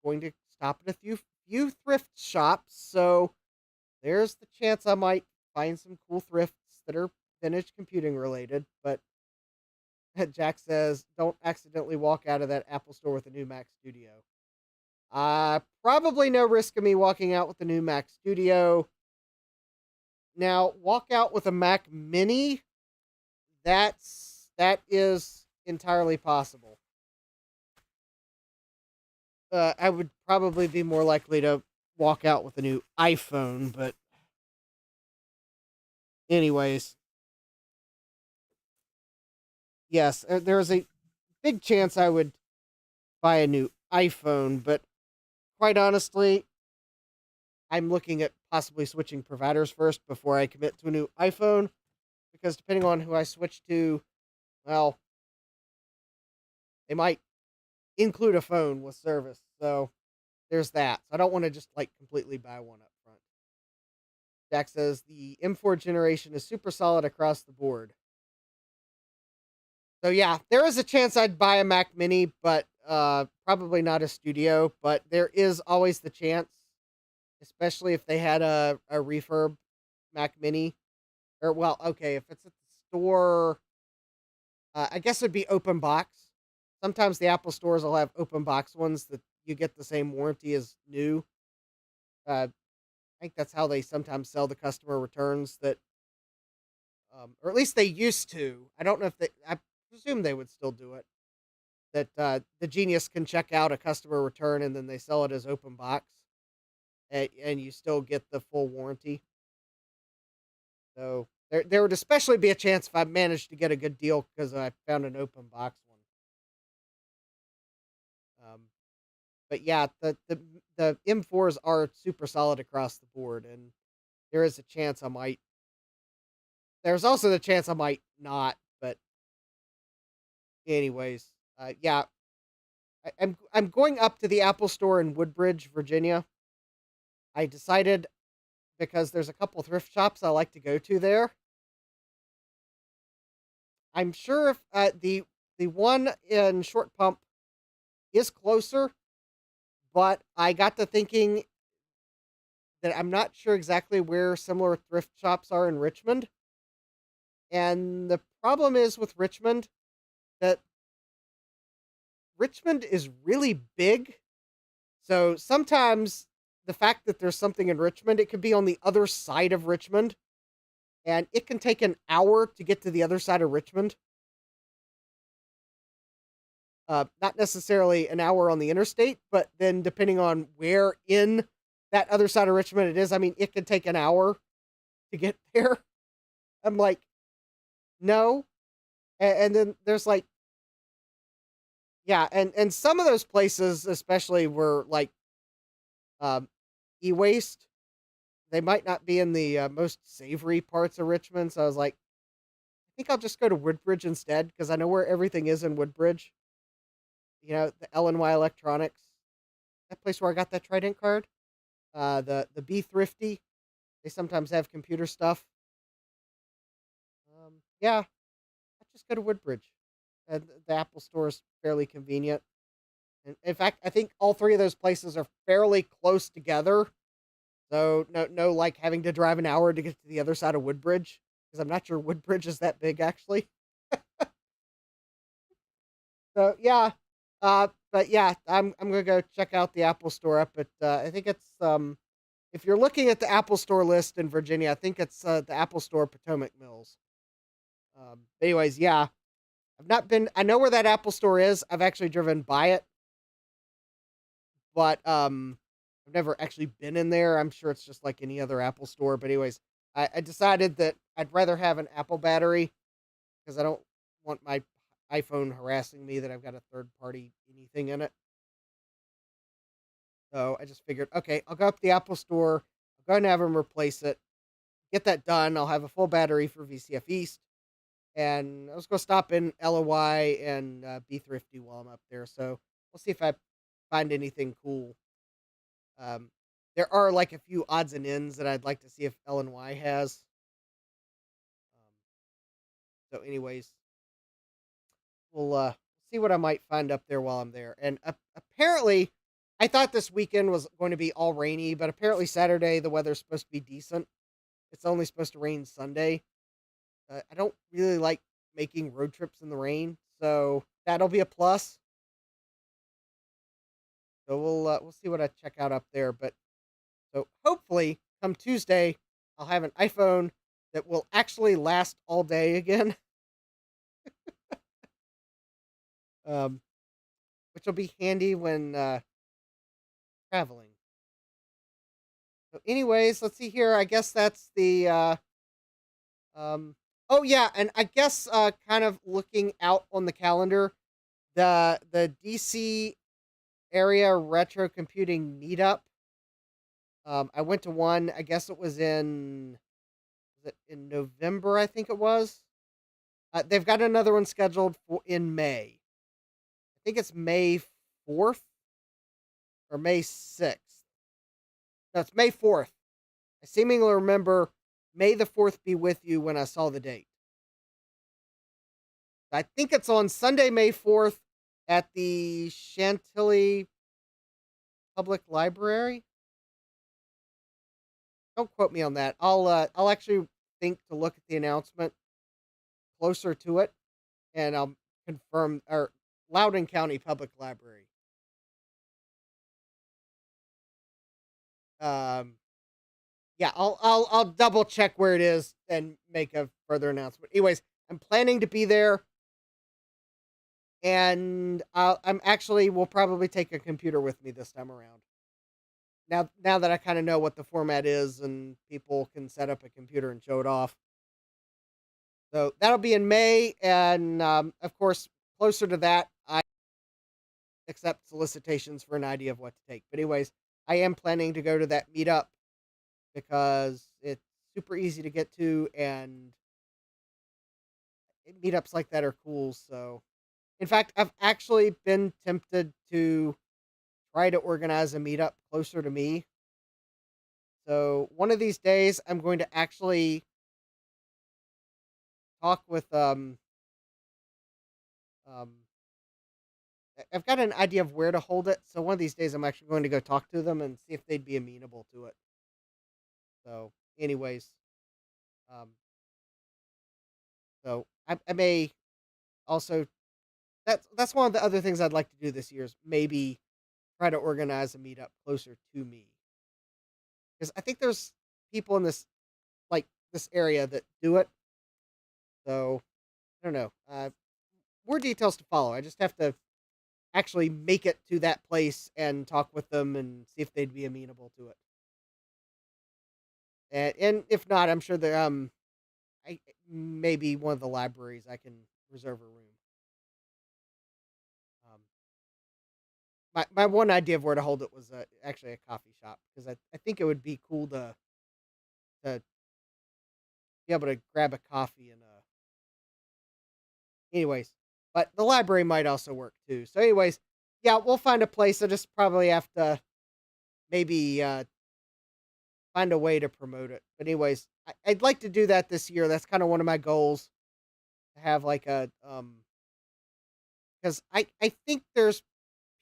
going to stop at a few thrift shops. So there's the chance I might find some cool thrifts that are vintage computing related. But Jack says, don't accidentally walk out of that Apple store with a new Mac Studio. Probably no risk of me walking out with the new Mac Studio. Now, walk out with a Mac Mini, that is entirely possible. I would probably be more likely to walk out with a new iPhone, but anyways. Yes, there's a big chance I would buy a new iPhone, but quite honestly, I'm looking at possibly switching providers first before I commit to a new iPhone, because depending on who I switch to, well, they might include a phone with service. So there's that. So I don't want to just like completely buy one up front. Jack says the M4 generation is super solid across the board. So yeah, there is a chance I'd buy a Mac Mini, but probably not a Studio. But there is always the chance, especially if they had a refurb Mac Mini. Or, well, okay, if it's at the store, I guess it'd be open box. Sometimes the Apple stores will have open box ones that you get the same warranty as new. I think that's how they sometimes sell the customer returns that, or at least they used to. I don't know if I presume they would still do it. That the Genius can check out a customer return and then they sell it as open box, and you still get the full warranty. So there would especially be a chance if I managed to get a good deal because I found an open box one. But yeah, the M4s are super solid across the board, and there is a chance I might there's also the chance I might not. But anyways, yeah, I'm going up to the Apple Store in Woodbridge, Virginia. I decided because there's a couple thrift shops I like to go to there. I'm sure if the one in Short Pump is closer, but I got to thinking that I'm not sure exactly where similar thrift shops are in Richmond. And the problem is with Richmond that Richmond is really big. So sometimes the fact that there's something in Richmond, it could be on the other side of Richmond, and it can take an hour to get to the other side of Richmond. Not necessarily an hour on the interstate, but then depending on where in that other side of Richmond it is, I mean, it could take an hour to get there. I'm like, no. And then there's like, yeah, and some of those places, especially were like e-waste, they might not be in the most savory parts of Richmond. So I was like, I think I'll just go to Woodbridge instead because I know where everything is in Woodbridge. You know, the L&Y Electronics, that place where I got that Trident card. The Be Thrifty, they sometimes have computer stuff. Yeah, I'll just go to Woodbridge. The Apple Store is fairly convenient. And in fact, I think all three of those places are fairly close together. So no, like having to drive an hour to get to the other side of Woodbridge because I'm not sure Woodbridge is that big actually. So yeah, but yeah, I'm gonna go check out the Apple Store up at I think it's if you're looking at the Apple Store list in Virginia, I think it's the Apple Store Potomac Mills. Anyways, yeah, I've not been. I know where that Apple Store is. I've actually driven by it, but I've never actually been in there. I'm sure it's just like any other Apple Store. But anyways, I decided that I'd rather have an Apple battery because I don't want my iPhone harassing me that I've got a third party anything in it. So I just figured, okay, I'll go up to the Apple Store. I'll go and have them replace it. Get that done. I'll have a full battery for VCF East. And I was going to stop in LOY and Be Thrifty while I'm up there. So we'll see if I find anything cool. There are like a few odds and ends that I'd like to see if L&Y has. So anyways, we'll see what I might find up there while I'm there. And apparently, I thought this weekend was going to be all rainy, but apparently Saturday the weather's supposed to be decent. It's only supposed to rain Sunday. I don't really like making road trips in the rain, so that'll be a plus. So we'll see what I check out up there. But so hopefully, come Tuesday, I'll have an iPhone that will actually last all day again. Which will be handy when traveling. So, anyways, let's see here. I guess that's the oh yeah, and I guess kind of looking out on the calendar, the DC area retro computing meetup. I went to one. I guess it was in November. I think it was. They've got another one scheduled for in May. I think it's May 4th or May 6th. No, it's May 4th. I seemingly remember May the 4th be with you when I saw the date. I think it's on Sunday, May 4th at the Chantilly Public Library. Don't quote me on that. I'll actually think to look at the announcement closer to it and I'll confirm or Loudoun County Public Library. Yeah, I'll double check where it is and make a further announcement. Anyways, I'm planning to be there, and I'm actually will probably take a computer with me this time around. Now that I kind of know what the format is, and people can set up a computer and show it off. So that'll be in May, and of course, closer to that, I accept solicitations for an idea of what to take. But anyways, I am planning to go to that meetup because it's super easy to get to, and meetups like that are cool. So, in fact, I've actually been tempted to try to organize a meetup closer to me. So one of these days, I'm going to actually talk with um I've got an idea of where to hold it. So one of these days, I'm actually going to go talk to them and see if they'd be amenable to it. So, anyways, um, so I may also that's one of the other things I'd like to do this year is maybe try to organize a meetup closer to me because I think there's people in this area that do it. So I don't know. More details to follow. I just have to actually make it to that place and talk with them and see if they'd be amenable to it. And if not, I'm sure that I maybe one of the libraries I can reserve a room. Um, my one idea of where to hold it was actually a coffee shop because I think it would be cool to be able to grab a coffee and anyways, but the library might also work too. So anyways, yeah, we'll find a place. I just probably have to maybe find a way to promote it. But anyways, I'd like to do that this year. That's kind of one of my goals to have like a because I think there's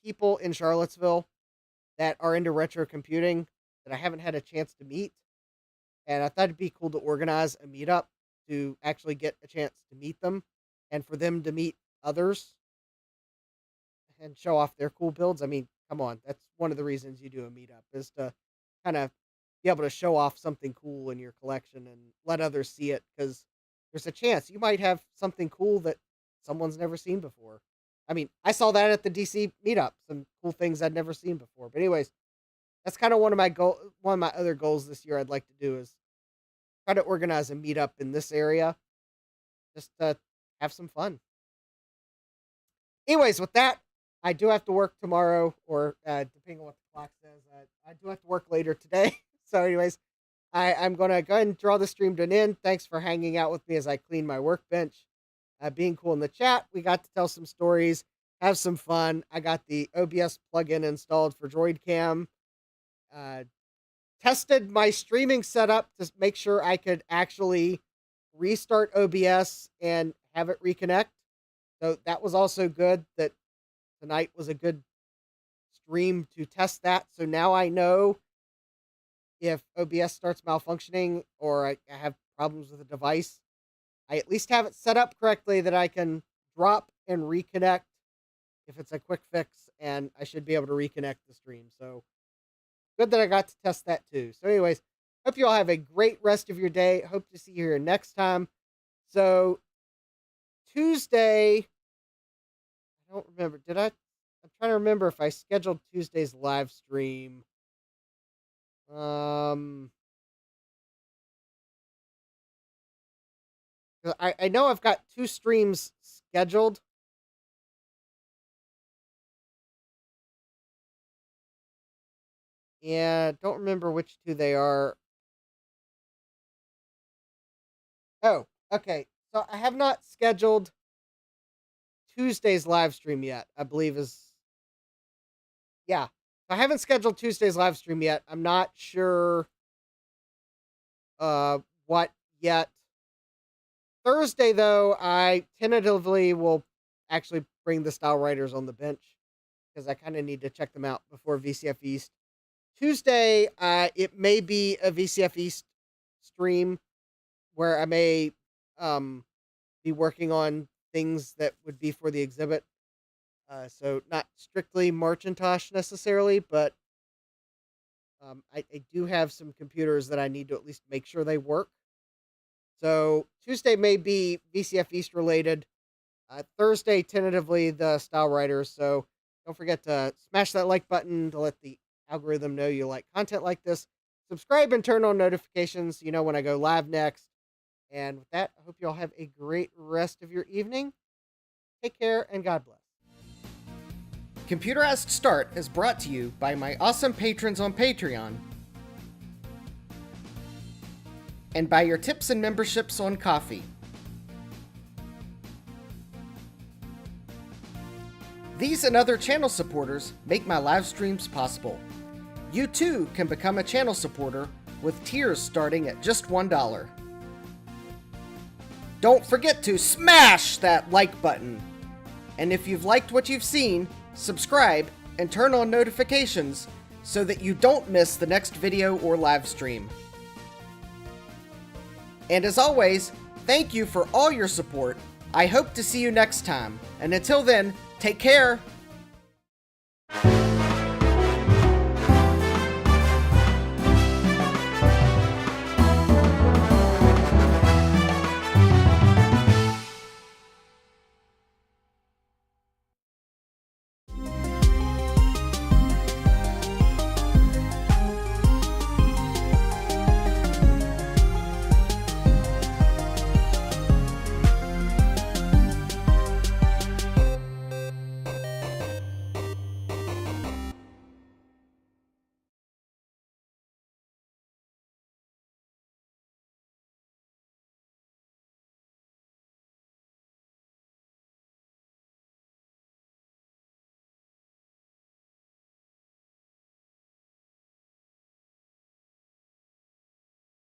people in Charlottesville that are into retro computing that I haven't had a chance to meet, and I thought it'd be cool to organize a meetup to actually get a chance to meet them and for them to meet others and show off their cool builds. I mean, come on, that's one of the reasons you do a meetup is to kind of be able to show off something cool in your collection and let others see it because there's a chance you might have something cool that someone's never seen before. I mean, I saw that at the DC meetup, some cool things I'd never seen before. But anyways, that's kind of one of my other goals this year I'd like to do is try to organize a meetup in this area just to have some fun. Anyways, with that, I do have to work tomorrow, or depending on what the clock says, I do have to work later today. So, anyways, I'm going to go ahead and draw the stream to an end. Thanks for hanging out with me as I clean my workbench. Being cool in the chat, we got to tell some stories, have some fun. I got the OBS plugin installed for DroidCam. Tested my streaming setup to make sure I could actually restart OBS and have it reconnect. So that was also good that tonight was a good stream to test that. So now I know if OBS starts malfunctioning or I have problems with the device, I at least have it set up correctly that I can drop and reconnect if it's a quick fix, and I should be able to reconnect the stream. So good that I got to test that too. So anyways, hope you all have a great rest of your day. Hope to see you here next time. So Tuesday, I don't remember. I'm trying to remember if I scheduled Tuesday's live stream. I know I've got 2 streams scheduled. Yeah, don't remember which 2 they are. Oh, okay. So I have not scheduled Tuesday's live stream yet, I believe is... Yeah. I haven't scheduled Tuesday's live stream yet. I'm not sure what yet. Thursday, though, I tentatively will actually bring the Style Writers on the bench because I kind of need to check them out before VCF East. Tuesday, it may be a VCF East stream where I may be working on things that would be for the exhibit. So not strictly Marcintosh necessarily, but I do have some computers that I need to at least make sure they work. So Tuesday may be VCF East related. Thursday, tentatively, the Style Writers. So don't forget to smash that like button to let the algorithm know you like content like this. Subscribe and turn on notifications, you know, when I go live next. And with that, I hope you all have a great rest of your evening. Take care and God bless. Computerized Start is brought to you by my awesome patrons on Patreon and by your tips and memberships on Ko-fi. These and other channel supporters make my live streams possible. You too can become a channel supporter with tiers starting at just $1. Don't forget to smash that like button. And if you've liked what you've seen, subscribe and turn on notifications so that you don't miss the next video or live stream. And as always, thank you for all your support. I hope to see you next time. And until then, take care.